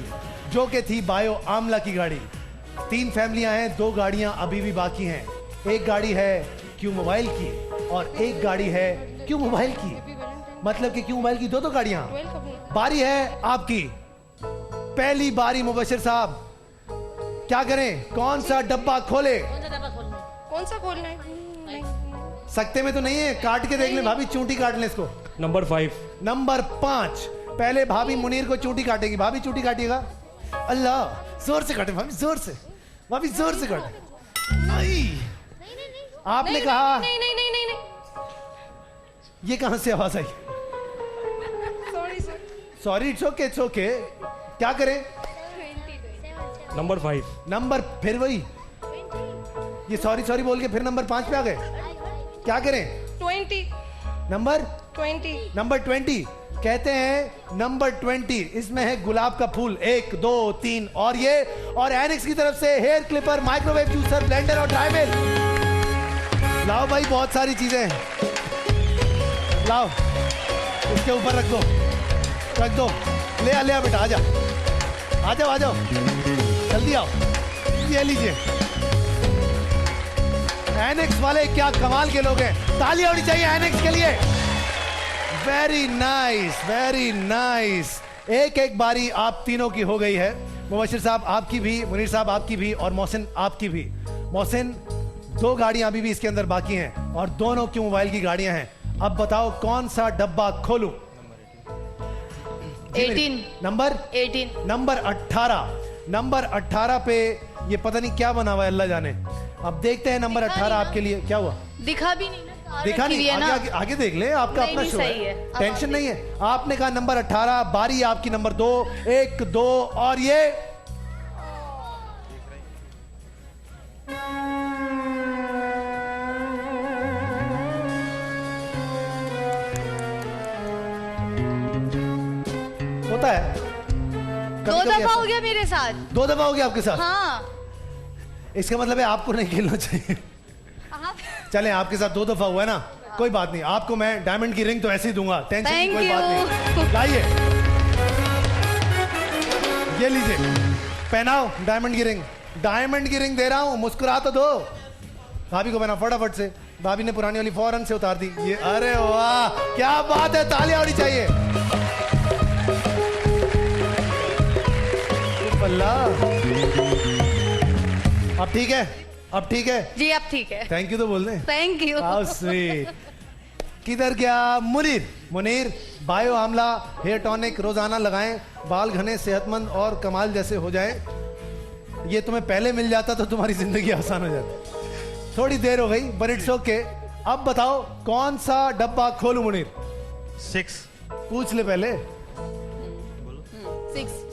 जो कि थी बायो आमला की गाड़ी। 3 फैमिलियां हैं, 2 गाड़ियां अभी भी बाकी हैं। एक गाड़ी है क्यू मोबाइल की और एक गाड़ी है क्यू मोबाइल की, मतलब कि क्यू मोबाइल की 2 गाड़ियां। बारी है आपकी, पहली बारी। मुबशिर साहब क्या करें, कौन सा डब्बा खोले? कौन सा खोलना है? सकते में तो नहीं है, काट के देख ले भाभी, चूंटी काट ले इसको। नंबर 5। नंबर 5, पहले भाभी मुनीर को चूंटी काटेगी। भाभी चूंटी काटिएगा। अल्लाह, जोर से काटे भाभी, जोर से, भाभी जोर से काटे। आपने कहा नहीं नहीं नहीं नहीं, ये कहां से आवाज आई? Sorry sir. Sorry, it's okay it's okay. क्या करें? नंबर 5। नंबर, फिर वही ये सॉरी सॉरी बोल के फिर नंबर 5 पे आ गए। क्या करें? 20। नंबर 20। नंबर 20 कहते हैं। नंबर 20 इसमें है गुलाब का फूल, 1 2 3 और ये, और एनिक्स की तरफ से hair clipper, microwave juicer, blender और ड्राई मिल। लाओ भाई, बहुत सारी चीजें हैं, लाओ इसके ऊपर रख दो, रख दो। ले आ बेटा, आजा आ जाओ, आ जाओ जल्दी आओ। ये लीजिए, एनेक्स वाले क्या कमाल के लोग हैं, तालियां होनी चाहिए एनेक्स के लिए। Very nice very nice. एक बारी आप तीनों की हो गई है। मुबशिर साहब आपकी भी, मुनीर साहब आपकी भी और मोहसिन आपकी भी। मोहसिन, 2 गाड़ियां अभी भी इसके अंदर बाकी हैं और दोनों की मोबाइल की गाड़ियां हैं। अब बताओ कौन सा डब्बा खोलूं? 18। नंबर 18। नंबर 18। नंबर 18 पे ये पता नहीं क्या बना हुआ है, अल्लाह जाने। अब देखते हैं नंबर 18 आपके लिए क्या हुआ। दिखा भी नहीं ना, दिखा नहीं, आगे देख ले, आपका अपना शो है, टेंशन नहीं है। आपने कहा नंबर 18, बारी आपकी नंबर 2, 1 2 और ये होता है। 2 दफा हो गया मेरे साथ। 2 दफा हो गया आपके साथ? हाँ। इसका मतलब है आपको नहीं खेलना चाहिए। चलें, आपके साथ 2 दफा हुआ है ना, कोई बात नहीं। आपको मैं डायमंड की रिंग तो ऐसे ही दूंगा, टेंशन की कोई बात नहीं। लाइए, ये लीजिए, पहनाओ डायमंड की रिंग। डायमंड की रिंग दे रहा हूं, मुस्कुरा तो दो। भाभी को पहना फटाफट से। भाभी ने पुरानी वाली फौरन से उतार दी। ये, अरे वाह क्या बात है, तालियां होनी चाहिए। अब ठीक है, अब ठीक है जी, अब ठीक है। थैंक यू तो बोल दें। Thank you. How sweet. किधर गया Munir? Munir, bio amla hair tonic रोजाना लगाएं, बाल घने सेहतमंद और कमाल जैसे हो जाएं। ये तुम्हें पहले मिल जाता तो तुम्हारी जिंदगी आसान हो जाती। थोड़ी देर हो गई बट इट्स ओके। अब बताओ कौन सा डब्बा खोलूं मुनीर? 6। पूछ ले पहले।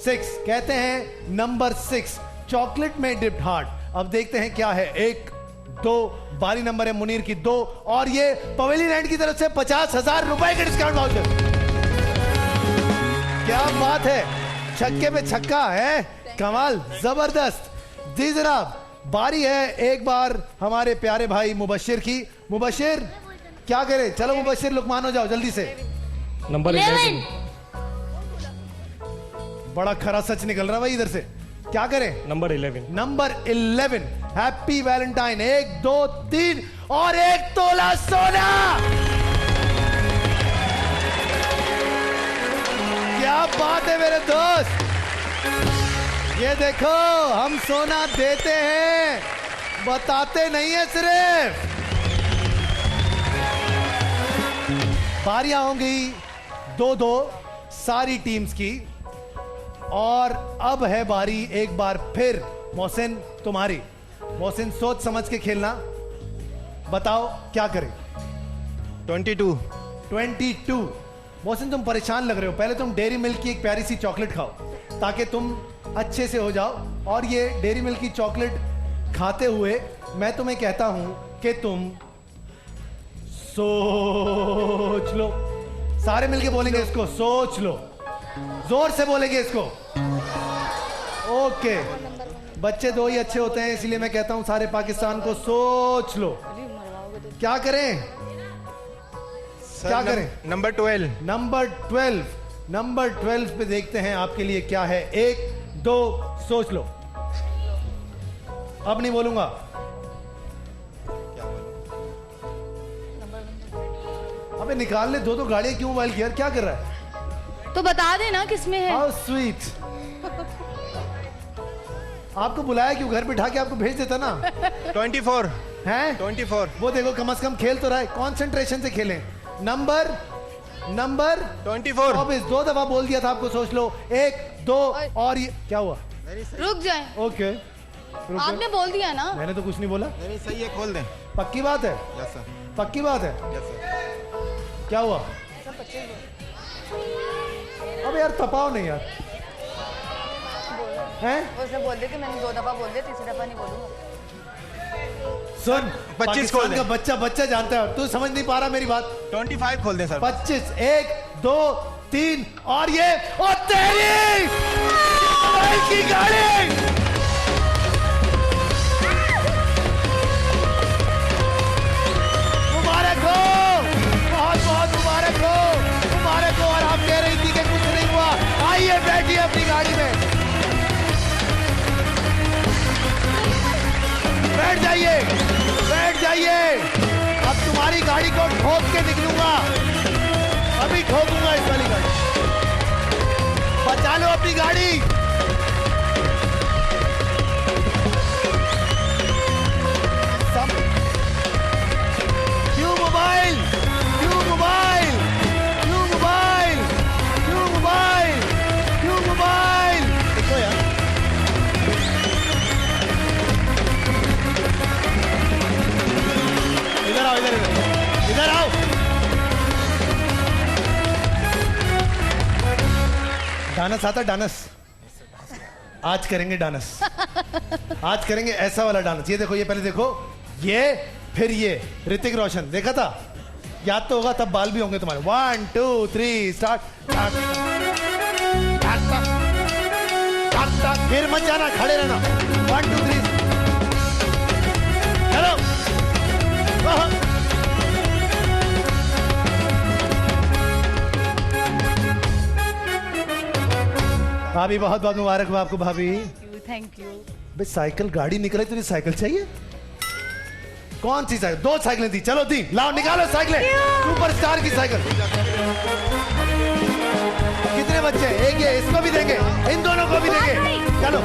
6 कहते हैं नंबर 6 चॉकलेट में डिप्ड हार्ट। अब देखते हैं क्या है। 1 2 बारी नंबर है मुनीर की 2 और ये पवेलियन एंड की तरफ से 50,000 रुपए के डिस्काउंट वाउचर। क्या बात है, छक्के पे छक्का है, कमाल, जबरदस्त। जी जनाब, बारी है एक बार हमारे प्यारे भाई मुबशिर की। मुबशिर क्या करे? चलो मुबशिर लुकमान हो जाओ जल्दी से। नंबर 11। बड़ा खरा सच निकल रहा भाई इधर से। क्या करें? नंबर 11। नंबर 11। Happy Valentine. 1 2 3 और 1 तोला सोना। क्या बात है मेरे दोस्त। ये देखो हम सोना देते हैं, बताते नहीं है सिर्फ। बारियां होंगी 2-2 सारी टीम्स की और अब है बारी एक बार फिर मोहसिन तुम्हारी। मोहसिन सोच समझ के खेलना। बताओ क्या करें? 22। मोहसिन तुम परेशान लग रहे हो। पहले तुम डेयरी मिल्क की एक प्यारी सी चॉकलेट खाओ ताकि तुम अच्छे से हो जाओ। और ये डेयरी मिल्क की चॉकलेट खाते हुए मैं तुम्हें कहता हूं कि तुम सोच लो। सारे मिलके बोलेंगे इसको, सोच लो। जोर से बोलेंगे इसको। ओके, बच्चे दो ही अच्छे होते हैं इसलिए मैं कहता हूं सारे पाकिस्तान को सोच लो। क्या करें? क्या करें? नंबर 12। नंबर 12 पे देखते हैं आपके लिए क्या है। 1 2 सोच लो। अब नहीं बोलूंगा। अबे निकाल ले। 2 गाड़ियां क्यों मोबाइल गियर? क्या कर रहा है? तो बता देना किसमें है। How sweet. आपको बुलाया क्यों? घर बिठा के आपको भेज देता ना। 24 हैं? 24। वो देखो कम से कम खेल तो रहा है। कंसंट्रेशन से खेलें। नंबर 24। 2 दफा बोल दिया था आपको। सोच लो। 1 2 और ये क्या हुआ? रुक जाए। ओके आपने बोल दिया ना। मैंने तो कुछ नहीं बोला। नहीं सही है, खोल दें। पक्की बात है? Yes sir. पक्की बात है? Yes sir. क्या हुआ? अब यार तपाओ नहीं यार। हैं? उसने बोल दिया कि मैंने 2 दफा बोल दिया, तीसरी दफा नहीं बोलूंगा। सुन 25 खोल दे। का बच्चा जानता है। तू समझ नहीं पा रहा मेरी बात। 25 खोल दें सर। 25 1 2 3 और ये और तेरी मोबाइल की गाड़ी। मुबारक हो, बहुत बहुत मुबारक हो। मुबारक हो। और आप कह रही थी कि कुछ नहीं हुआ। आइए बैठिए अपनी गाड़ी में। बैठ जाइए, बैठ जाइए। अब तुम्हारी गाड़ी को ठोक के निकलूंगा। अभी ठोकूंगा इस वाली गाड़ी। बचा लो अपनी गाड़ी। क्यों मोबाइल? क्यों मोबाइल? क्यों मोबाइल? क्यों मोबाइल? क्यों मोबाइल? देखो यार, इधर आओ, इधर आओ। डानस आता? डानस आज करेंगे। डानस आज करेंगे। ऐसा वाला डांस। ये देखो, ये पहले देखो, ये फिर ये। ऋतिक रोशन देखा था? याद तो होगा। तब बाल भी होंगे तुम्हारे। 1 2 3 स्टार्ट। फिर मत जाना, खड़े रहना। 1 2 3 चलो। भाभी बहुत बहुत मुबारक हो आपको। भाभी थैंक यू। भाई साइकिल गाड़ी निकले, तुझे साइकिल चाहिए? कौन सी साइकिल? 2 साइकिलें दी। चलो दी, लाओ निकालो साइकिलें। सुपरस्टार की साइकिल। कितने बच्चे? एक ये, इसको भी देंगे, इन दोनों को भी देंगे। चलो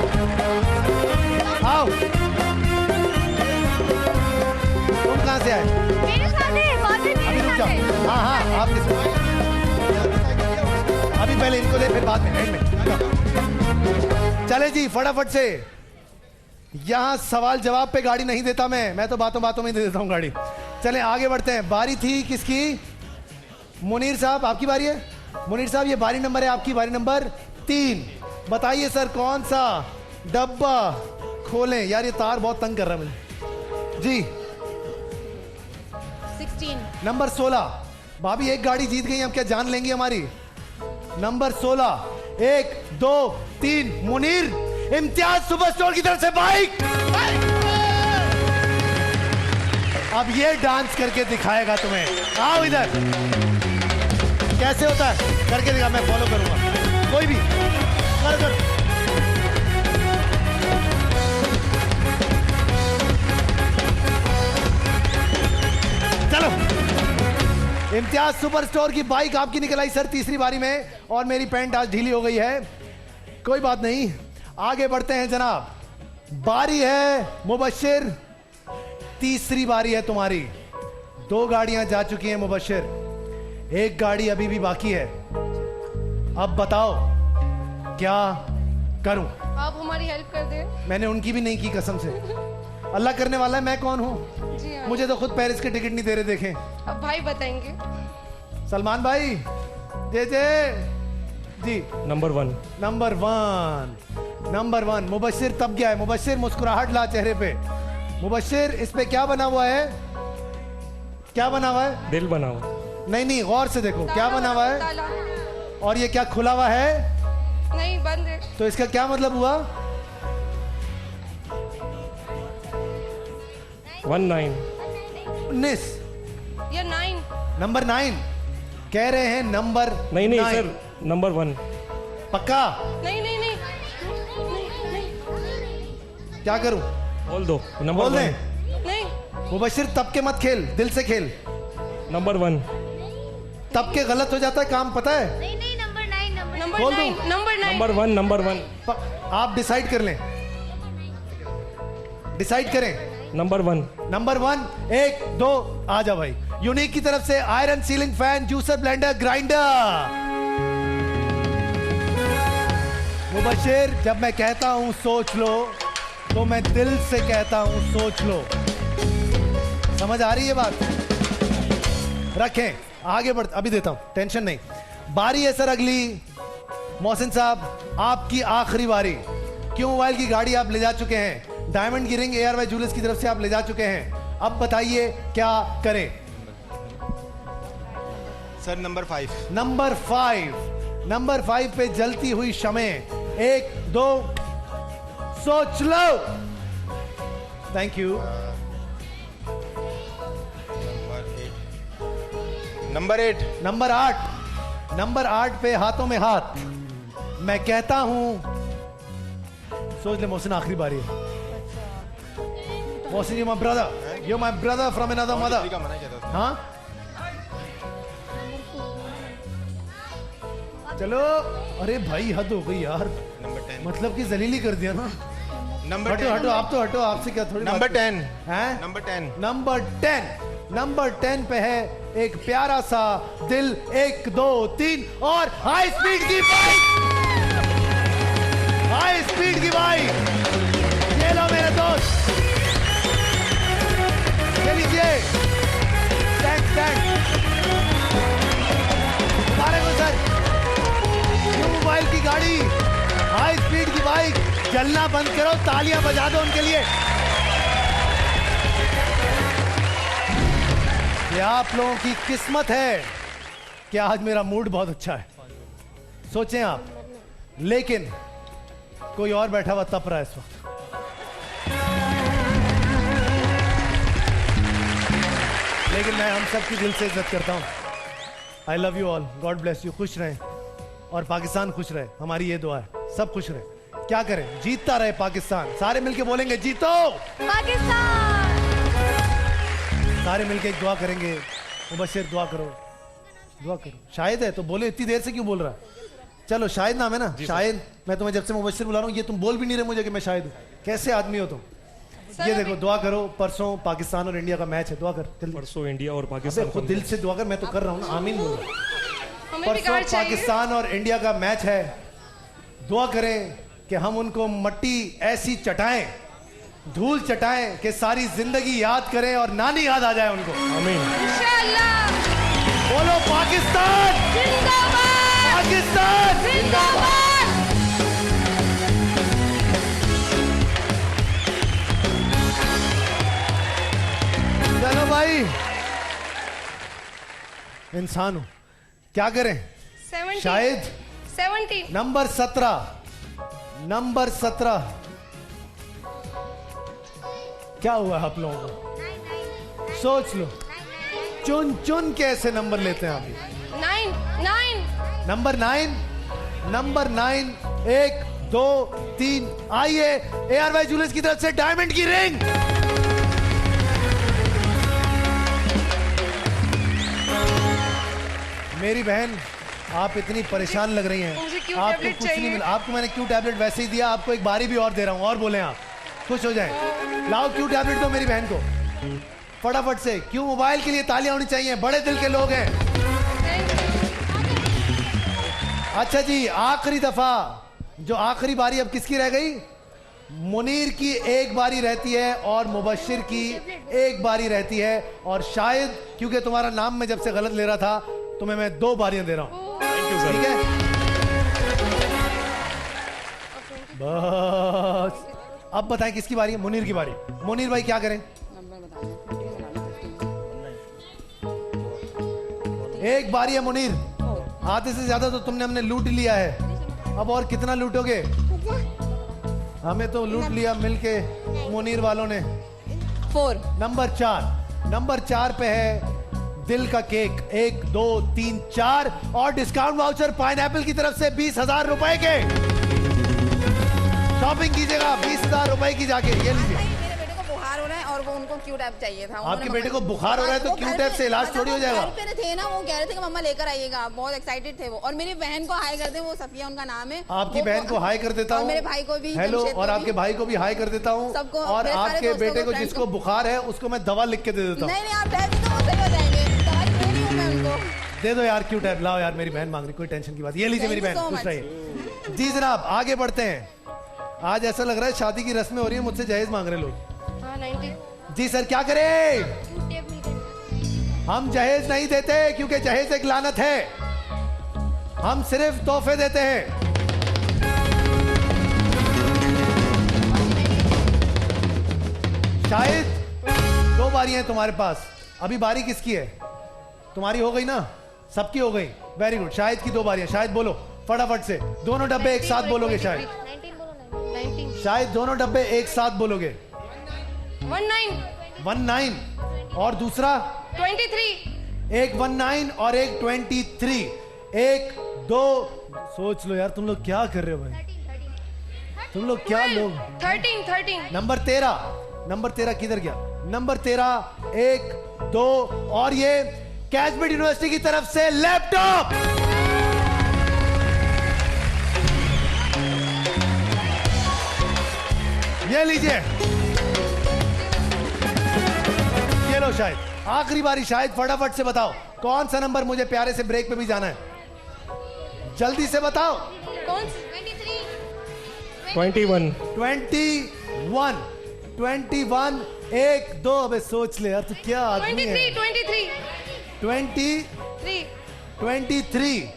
आओ। तुम कहां से आए? मेरे साथ है, बाद में अभी मेरे रुक साथ है। जाओ। हाँ हाँ, आप अभी पहले इनको दे, फिर बाद में एंड में। चले जी फटाफट से। यहां सवाल जवाब पे गाड़ी नहीं देता मैं तो बातों बातों में दे देता हूं गाड़ी। चले आगे बढ़ते हैं। बारी थी किसकी? मुनीर साहब आपकी बारी है। मुनीर साहब ये बारी नंबर है आपकी, बारी नंबर 3। बताइए सर कौन सा डब्बा खोलें? यार ये तार बहुत तंग कर रहा है मुझे जी। 16। नंबर 16। भाभी एक गाड़ी जीत गई, हम क्या जान लेंगी हमारी? Number 16। 1 2 3 Munir. Imtiaz super store की तरफ से बाइक। अब ये डांस करके दिखाएगा तुम्हें। आओ इधर। कैसे होता है करके दिखा, मैं फॉलो करूंगा। कोई भी कर। चलो, इम्तियाज सुपरस्टोर की बाइक आपकी निकल आई सर तीसरी बारी में, और मेरी पैंट आज ढीली हो गई है। कोई बात नहीं, आगे बढ़ते हैं जनाब। बारी है मुबश्शिर, तीसरी बारी है तुम्हारी। 2 गाड़ियां जा चुकी हैं मुबश्शिर, 1 गाड़ी अभी भी बाकी है। अब बताओ क्या करूं? आप हमारी हेल्प कर दें। मैंने उनकी भी नहीं की कसम से। अल्लाह करने वाला है, मैं कौन हूं? जी हाँ। मुझे तो खुद पेरिस के टिकट नहीं दे रहे। देखें, अब भाई बताएंगे। सलमान भाई जे जी। नंबर 1। नंबर वन मुबश्शिर तब गया है। मुबश्शिर मुस्कुराहट ला चेहरे पे। मुबश्शिर, इस पे क्या बना हुआ है? क्या बना हुआ है? दिल बना हुआ। नहीं, गौर से देखो क्या बना हुआ है। और ये क्या खुला हुआ है? नहीं, बंद है। तो इसका क्या मतलब हुआ? 19। या 9। नंबर 9 कह रहे हैं। नंबर नहीं सर, नंबर 1। नहीं। पक्का? क्या करूं? बोल दो, नंबर बोल 1। नहीं मुबश्शिर, तब के मत खेल, दिल से खेल। नंबर 1। तब के गलत हो जाता है काम, पता है? नहीं, नंबर 9। बोल दूं? नंबर 1। आप डिसाइड कर लें, डिसाइड करें। नंबर 1। 1 2 आ जा भाई। यूनिक की तरफ से iron ceiling fan, juicer, blender, grinder. Mubashshir, जब मैं कहता हूं सोच लो, तो मैं दिल से कहता हूं सोच लो। समझ आ रही है बात? रखें, आगे बढ़, अभी देता हूं, टेंशन नहीं। बारी है सर अगली। मोहसिन साहब, आपकी आखिरी बारी। क्यों मोबाइल की गाड़ी आप ले जा चुके हैं, डायमंड की रिंग एयरवाई ज्वेलर्स की तरफ से आप ले जा चुके हैं। अब बताइए क्या करें? Sir number 5। नंबर 5 पे जलती हुई शमें। 1 2 सोच लो। Thank you. नंबर 8 पे हाथों में हाथ। मैं कहता हूं सोच ले मोहसिन, आखिरी बारी है। Mohsin, you my brother from another mother. हाँ चलो। अरे भाई हद हो गई यार, मतलब कि जलीली कर दिया ना। हटो, आप तो हटो, आपसे क्या थोड़ी। नंबर 10 है। नंबर 10 पे है एक प्यारा सा दिल। 1 2 3 और हाई स्पीड की बाइक। ये लो मेरे दोस्त, ये लीजिए। मुबारक हो सर। मोबाइल की गाड़ी, हाई स्पीड की बाइक। जलना बंद करो, तालियां बजा दो उनके लिए। ये आप लोगों की किस्मत है कि आज मेरा मूड बहुत अच्छा है। सोचें आप, लेकिन कोई और बैठा हुआ तप रहा है इस वक्त। लेकिन मैं हम सबकी दिल से इज्जत करता हूं। I love you all, God bless you. खुश रहें और पाकिस्तान खुश रहे, हमारी ये दुआ है। सब खुश रहे। क्या करें, जीतता रहे पाकिस्तान। सारे मिलके बोलेंगे जीतो पाकिस्तान। सारे मिलके एक दुआ करेंगे। मुबश्शिर दुआ करो। शाहिद है तो बोले, इतनी देर से क्यों बोल रहा है? चलो, शाहिद नाम है ना? शाहिद, मैं तुम्हें जब से मुबश्शिर बुला रहा हूँ, ये तुम बोल भी नहीं रहे मुझे कि मैं शाहिद हूँ। कैसे आदमी हो तुम? ये देखो, दुआ करो। परसों पाकिस्तान और इंडिया का मैच है, दुआ कर जल्दी। परसों इंडिया और पाकिस्तान। खुद दिल से दुआ कर, मैं तो कर रहा हूँ ना, आमीन बोल रहा हूँ। परसों पाकिस्तान और इंडिया का मैच है। दुआ करें कि हम उनको मट्टी ऐसी चटाएं, धूल चटाएं कि सारी जिंदगी याद करें और नानी याद आ जाए उनको। आमीन इंशाअल्लाह। बोलो पाकिस्तान जिंदाबाद, पाकिस्तान जिंदाबाद। चलो भाई, इंसान हूं, क्या करें? 70 शायद 70 नंबर 17 क्या हुआ आप लोगों को? सोच लो, चुन चुन के ऐसे नंबर लेते हैं आप। 9 नंबर 9, नंबर 9, 1 2 3, आइए ARY ज्वेलर्स की तरफ से डायमंड की रिंग। मेरी बहन, आप इतनी परेशान लग रही हैं, आपको कुछ नहीं मिला। आपको मैंने क्यू टैबलेट वैसे ही दिया, आपको एक बारी भी और दे रहा हूं, और बोले आप खुश हो जाएं। लाओ क्यू टैबलेट दो मेरी बहन को फटाफट से। क्यू मोबाइल के लिए तालियां होनी चाहिए, बड़े दिल के लोग हैं। अच्छा जी, आखिरी दफा जो आखिरी बारी अब किसकी रह गई? मुनीर की एक बारी रहती है और मुबशिर की एक बारी रहती है, और शायद क्योंकि तुम्हारा नाम मैं जब से गलत ले रहा था, तुम्हें मैं 2 बारियां दे रहा हूं। ठीक है, बस अब बताएं किसकी बारी है? मुनीर की बारी। मुनीर भाई क्या करें? एक बारी है मुनीर, आधे से ज्यादा तो तुमने हमने लूट लिया है, अब और कितना लूटोगे? हमें तो लूट लिया मिलके मुनीर वालों ने। 4 नंबर 4, नंबर 4 पे है दिल का केक। 1 2 3 4 और डिस्काउंट वाउचर पाइनएप्पल की तरफ से 20,000 रुपए के। शॉपिंग कीजिएगा 20,000 रुपए की जाके। ये लीजिए। मेरे बेटे को बुखार हो रहा है और वो उनको क्यू टैप चाहिए था। आपके बेटे को बुखार हो रहा है तो क्यू टैप से इलाज थोड़ी हो जाएगा। घर पे थे ना, वो कह रहे थे कि मम्मा लेकर आइएगा, बहुत एक्साइटेड थे वो। और मेरी बहन को हाई कर दे, वो सफिया उनका नाम है। आपकी बहन को हाई कर देता हूँ, मेरे भाई को भी हेलो, और आपके भाई को भी हाई कर देता हूँ, और आपके बेटे को जिसको बुखार है उसको मैं दवा लिख के दे देता हूँ। नहीं आप सही हो जाएंगे, दवाई दे रही हूँ मैं उनको। दे दो यार क्यू टैप, लाओ यार, मेरी बहन मांग रही, कोई टेंशन की बात। ये लीजिए मेरी बहन, खुश रहिए। जी जनाब, आगे बढ़ते हैं। आज ऐसा लग रहा है शादी की रस्में हो रही है, मुझसे जहेज मांग रहे लोग। जी सर, क्या करें? हम जहेज नहीं देते क्योंकि जहेज एक लानत है, हम सिर्फ तोहफे देते हैं। शायद 2 बारियां हैं तुम्हारे पास, अभी बारी किसकी है? तुम्हारी हो गई ना, सबकी हो गई, वेरी गुड। शायद की 2 बारियां, शायद बोलो फटाफट से, दोनों डब्बे एक साथ बोलोगे। शायद शायद दोनों डब्बे एक साथ बोलोगे। 19 और दूसरा 23। एक 19 और एक 23। 1 2 सोच लो यार, तुम लोग क्या कर रहे हो भाई? तुम लोग क्या लोग? 13। नंबर 13 किधर गया? नंबर 13 1 2 और ये कैचमेट यूनिवर्सिटी की तरफ से लैपटॉप। ये लीजिए, ये लो। शायद आखिरी बारी, शायद फटाफट से बताओ कौन सा नंबर, मुझे प्यारे से ब्रेक पे भी जाना है, जल्दी से बताओ। कौन? 21। 21 1 2, अबे सोच ले यार, तू क्या आदमी है? 23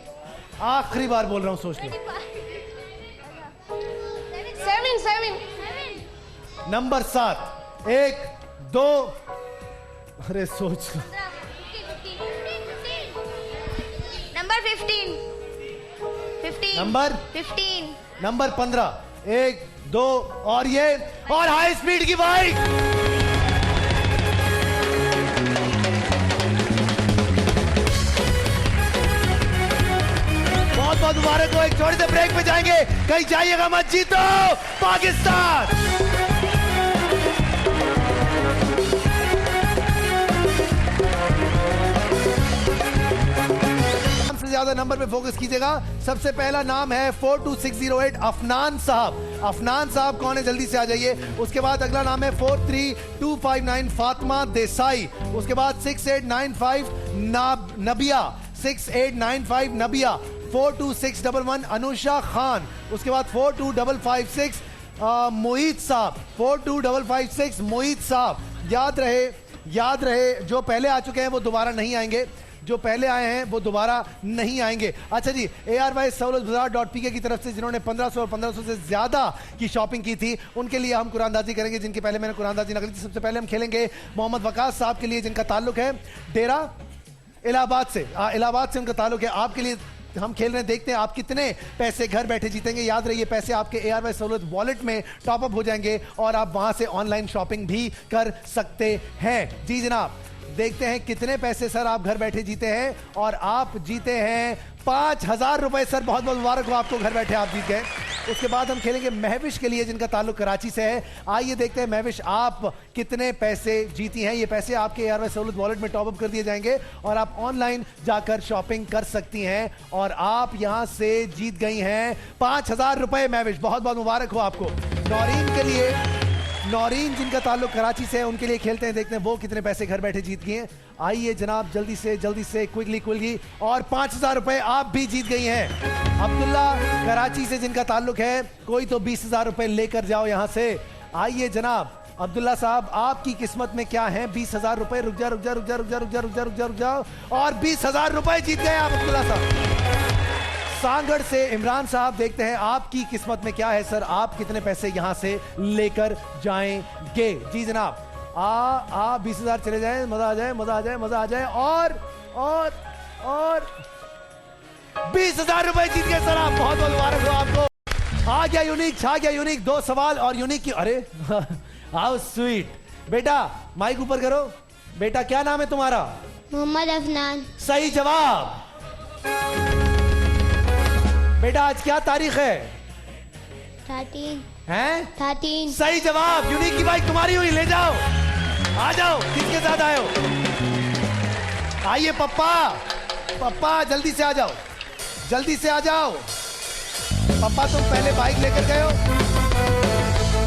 आखिरी बार बोल रहा हूं, सोच लो। 7। नंबर 7 1 2, अरे सोच लो। नंबर 15। नंबर 15। नंबर 15 1 2 और ये, और हाई स्पीड की बाइक। बहुत बहुत मुबारक हो। एक छोटे से ब्रेक पे जाएंगे, कहीं जाइएगा मत, जीतो पाकिस्तान। ज्यादा नंबर पे फोकस कीजिएगा। सबसे पहला नाम है 42608 अफनान साहब। अफनान साहब कौन है, जल्दी से आ जाइए। उसके बाद अगला नाम है 43259 फातिमा देसाई। उसके बाद 6895 नबिया, 6895 नबिया। 42611 अनुषा खान। उसके बाद 42556 मोहित साहब, 42556 मोहित साहब। याद रहे जो पहले आ चुके हैं वो दोबारा नहीं आएंगे, जो पहले आए हैं वो दोबारा नहीं आएंगे। अच्छा जी, ARY की तरफ से जिन्होंने 1500 और 1500 से ज्यादा की शॉपिंग की थी, उनके लिए हम कुरानदाजी करेंगे, जिनके पहले मैंने कुरानदाजी नकली थी। सबसे पहले हम खेलेंगे मोहम्मद वकास साहब के लिए, जिनका ताल्लुक है डेरा इलाहाबाद से। इलाहाबाद से उनका ताल्लुक है। आपके लिए हम खेल रहे हैं, देखते हैं आप कितने पैसे घर बैठे जीतेंगे। याद रहिए, पैसे आपके ARY सहूलत वॉलेट में टॉप अप हो जाएंगे और आप वहां से ऑनलाइन शॉपिंग भी कर सकते हैं। जी जनाब, देखते हैं कितने पैसे सर आप घर बैठे जीते हैं। और आप जीते हैं 5,000 रुपए सर, बहुत बहुत मुबारक हो आपको, घर बैठे आप जीत गए। उसके बाद हम खेलेंगे महविश के लिए जिनका ताल्लुक कराची से है। आइए देखते हैं महविश आप कितने पैसे जीती हैं। ये पैसे आपके एयरवेज सहूलत वॉलेट में टॉप अप कर दिए जाएंगे और आप ऑनलाइन जाकर शॉपिंग कर सकती हैं। और आप यहां से जीत गई हैं 5,000 रुपए महविश, बहुत बहुत मुबारक हो आपको। नौरीन के लिए, नौरीन जिनका ताल्लुक कराची से है, उनके लिए खेलते हैं, देखते हैं वो कितने पैसे घर बैठे जीत गए हैं। आइए जनाब जल्दी से क्विकली और 5,000 रुपए आप भी जीत गई हैं। अब्दुल्ला कराची से जिनका ताल्लुक है, कोई तो 20,000 रुपए लेकर जाओ यहां से। आइए जनाब अब्दुल्ला साहब आपकी किस्मत में क्या है? 20,000 रुपए। रुक जाओ और 20,000 रुपए जीत गए आप अब्दुल्ला साहब। सांगड़ से इमरान साहब, देखते हैं आपकी किस्मत में क्या है सर, आप कितने पैसे यहां से लेकर जाएंगे? जी जनाब, 20,000 चले जाए, मजा आ जाए और 20,000 रुपए जीत गए सर आप, बहुत बहुत मुबारक हो आपको। आ गया यूनिक, 2 सवाल और यूनिक की, अरे हाउ स्वीट। बेटा माइक ऊपर करो। बेटा क्या नाम है तुम्हारा? मोहम्मद अफनान। सही जवाब। बेटा आज क्या तारीख है? 13 हैं? 13। सही जवाब। यूनिक की बाइक तुम्हारी हुई, ले जाओ, आ जाओ। किसके साथ आए हो? आइए पप्पा जल्दी से आ जाओ। पप्पा तुम पहले बाइक लेकर गए हो,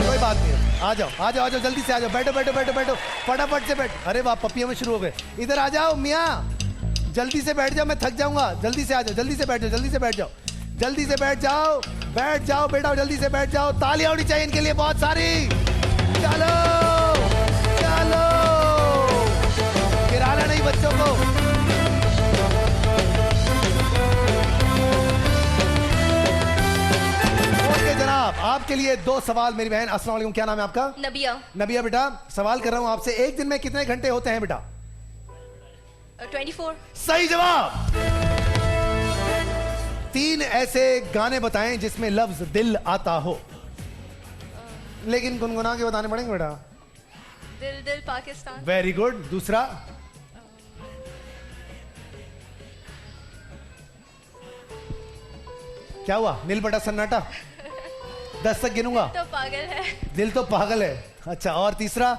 कोई बात नहीं, आ जाओ जल्दी से आ जाओ। बैठो फटाफट से बैठ। अरे वाह, पपियों में शुरू हो गए। इधर आ जाओ मियाँ, जल्दी से बैठ जाओ, मैं थक जाऊंगा। जल्दी से आ जाओ, जल्दी से बैठ जाओ, जल्दी से बैठ जाओ बेटा, जल्दी से बैठ जाओ। तालियां होनी चाहिए इनके लिए बहुत सारी। चलो गिराना नहीं बच्चों को। ओके जनाब, आपके लिए 2 सवाल। मेरी बहन अस्सलाम वालेकुम, क्या नाम है आपका? नबिया बेटा, सवाल कर रहा हूं आपसे, एक दिन में कितने घंटे होते हैं बेटा? 24। सही जवाब। 3 ऐसे गाने बताएं जिसमें लफ्ज दिल आता हो, लेकिन गुनगुना के बताने पड़ेंगे बेटा। दिल दिल पाकिस्तान। Very good. दूसरा? क्या हुआ? नील बटा सन्नाटा। 10 तक गिनूंगा। तो पागल है। दिल तो पागल है। अच्छा, और तीसरा?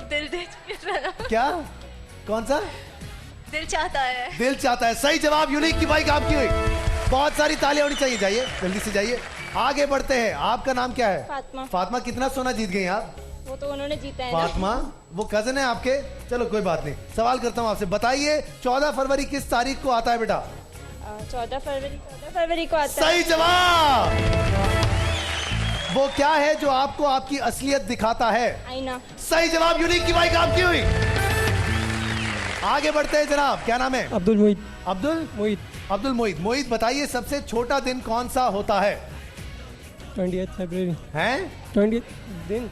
दिल क्या? कौन सा? दिल चाहता है। सही जवाब। यूनिक की बाइक आपकी हुई, बहुत सारी तालियां होनी चाहिए। जाइए जल्दी से जाइए, आगे बढ़ते हैं। आपका नाम क्या है? फातिमा। कितना सोना जीत गई आप? वो तो उन्होंने जीता है। फातिमा वो कजन है आपके? चलो कोई बात नहीं। सवाल करता हूँ आपसे, बताइए 14 फरवरी किस तारीख को आता है बेटा? 14 फरवरी को आता है। सही जवाब। वो क्या है जो आपको आपकी असलियत दिखाता है? आईना। सही जवाब। यूनिक की बाइक आपकी हुई। आगे बढ़ते हैं जनाब, क्या नाम है? अब्दुल मोहित, बताइए सबसे छोटा दिन कौन सा होता है? 28 फरवरी। हैं? 20 दिन।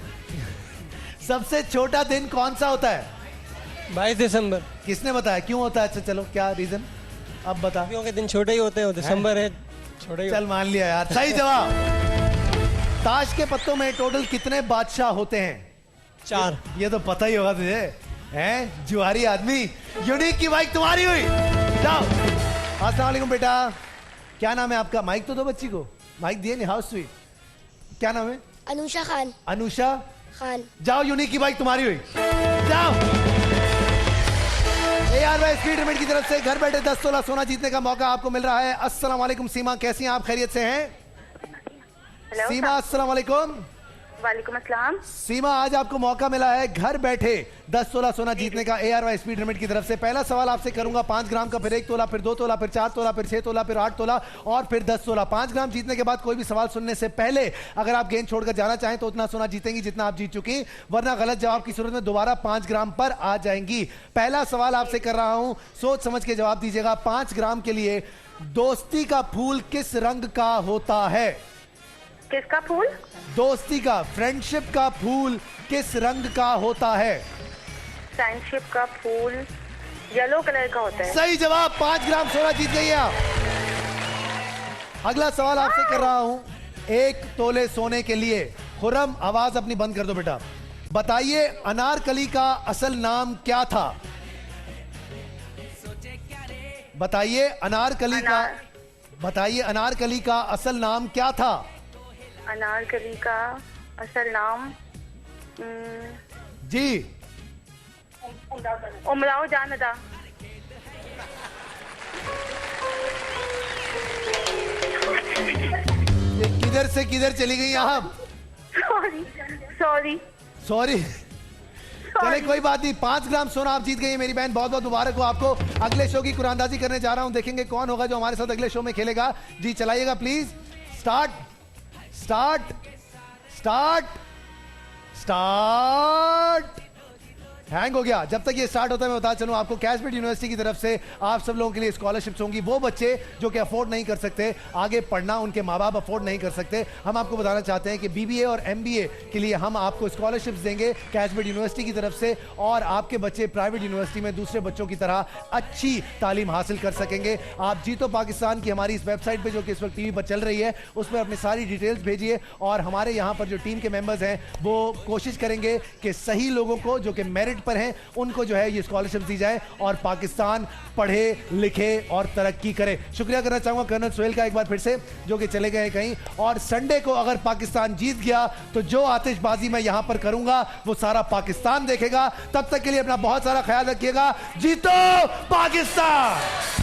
सबसे छोटा दिन कौन सा होता है? 22 दिसंबर। किसने बताया? क्यों होता है? अच्छा चलो, क्या रीजन अब बता। क्योंकि दिन छोटे ही होते हैं, दिसंबर है, छोटे ही। चल मान लिया यार, सही जवाब। ताश के पत्तों में टोटल कितने बादशाह होते हैं? 4। ये तो पता ही होगा तुझे, हैं जुआरी आदमी। यूनिक की बाइक तुम्हारी हुई, जाओ। अस्सलाम वालेकुम बेटा, क्या नाम है आपका? माइक तो दो बच्ची को, माइक दिए नहीं। हाउस स्वीट, क्या नाम है? अनुषा खान। अनुषा खान। जाओ, यूनिक की बाइक तुम्हारी हुई, जाओ। ARY स्पीड लिमिट की तरफ से घर बैठे 10 तोला सोना जीतने का मौका आपको मिल रहा है। अस्सलाम वालेकुम सीमा, कैसी हैं आप? खैरियत से हैं? सीमा अस्सलाम वालेकुम। वालेकुम अस्सलाम। सीमा, आज आपको मौका मिला है घर बैठे 10 तोला सोना जीतने का ARY स्पीड लिमिट की तरफ से। पहला सवाल आपसे करूंगा 5 ग्राम का, फिर 1 तोला, फिर 2 तोला, फिर 4 तोला, फिर 6 तोला, फिर 8 तोला और फिर 10 तोला। 5 ग्राम जीतने के बाद कोई भी सवाल सुनने से पहले अगर आप गेंद छोड़कर जाना चाहें तो उतना सोना जीतेंगी जितना आप जीत चुकी, वरना गलत जवाब की सूरत में दोबारा 5 ग्राम पर आ जाएंगी। पहला सवाल आपसे कर रहा हूं, सोच समझ के जवाब दीजिएगा। 5 ग्राम के लिए दोस्ती का फूल किस रंग का होता है? किसका फूल? दोस्ती का, फ्रेंडशिप का फूल किस रंग का होता है? फ्रेंडशिप का फूल येलो कलर का होता है। सही जवाब। 5 ग्राम सोना जीत गई है आप। अगला सवाल आपसे कर रहा हूं, 1 तोले सोने के लिए, खुर्रम आवाज अपनी बंद कर दो बेटा, बताइए अनारकली का असल नाम क्या था? बताइए अनारकली का असल नाम क्या था? अनारकली का असल नाम जी उमराव जान था। ये किधर से किधर चली गई आप? सॉरी चले कोई बात नहीं, 5 ग्राम सोना आप जीत गई है मेरी बहन, बहुत बहुत मुबारक हो आपको। अगले शो की कुरानंदाजी करने जा रहा हूं, देखेंगे कौन होगा जो हमारे साथ अगले शो में खेलेगा। जी चलाइएगा प्लीज। स्टार्ट हैंग हो गया। जब तक ये स्टार्ट होता है मैं बता चलूं आपको, कैशमेट यूनिवर्सिटी की तरफ से आप सब लोगों के लिए स्कॉलरशिप्स होंगी। वो बच्चे जो कि अफोर्ड नहीं कर सकते आगे पढ़ना, उनके माँ बाप अफोर्ड नहीं कर सकते, हम आपको बताना चाहते हैं कि बीबीए और एमबीए के लिए हम आपको स्कॉलरशिप्स देंगे कैशमेट यूनिवर्सिटी की तरफ से, और आपके बच्चे प्राइवेट यूनिवर्सिटी में दूसरे बच्चों की तरह अच्छी तालीम हासिल कर सकेंगे। आप जीतो पाकिस्तान की हमारी इस वेबसाइट पर जो कि इस वक्त टीवी पर चल रही है, उस पर अपनी सारी डिटेल्स भेजिए, और हमारे यहाँ पर जो टीम के मेंबर्स हैं वो कोशिश करेंगे कि सही लोगों को जो कि मेरिट पर हैं उनको जो है ये स्कॉलरशिप दी जाए और पाकिस्तान पढ़े लिखे और तरक्की करे। शुक्रिया करना चाहूंगा कर्नल सोहेल का एक बार फिर से, जो कि चले गए कहीं। और संडे को अगर पाकिस्तान जीत गया तो जो आतिशबाजी मैं यहां पर करूंगा वो सारा पाकिस्तान देखेगा। तब तक के लिए अपना बहुत सारा ख्याल रखिएगा। जीतो पाकिस्तान।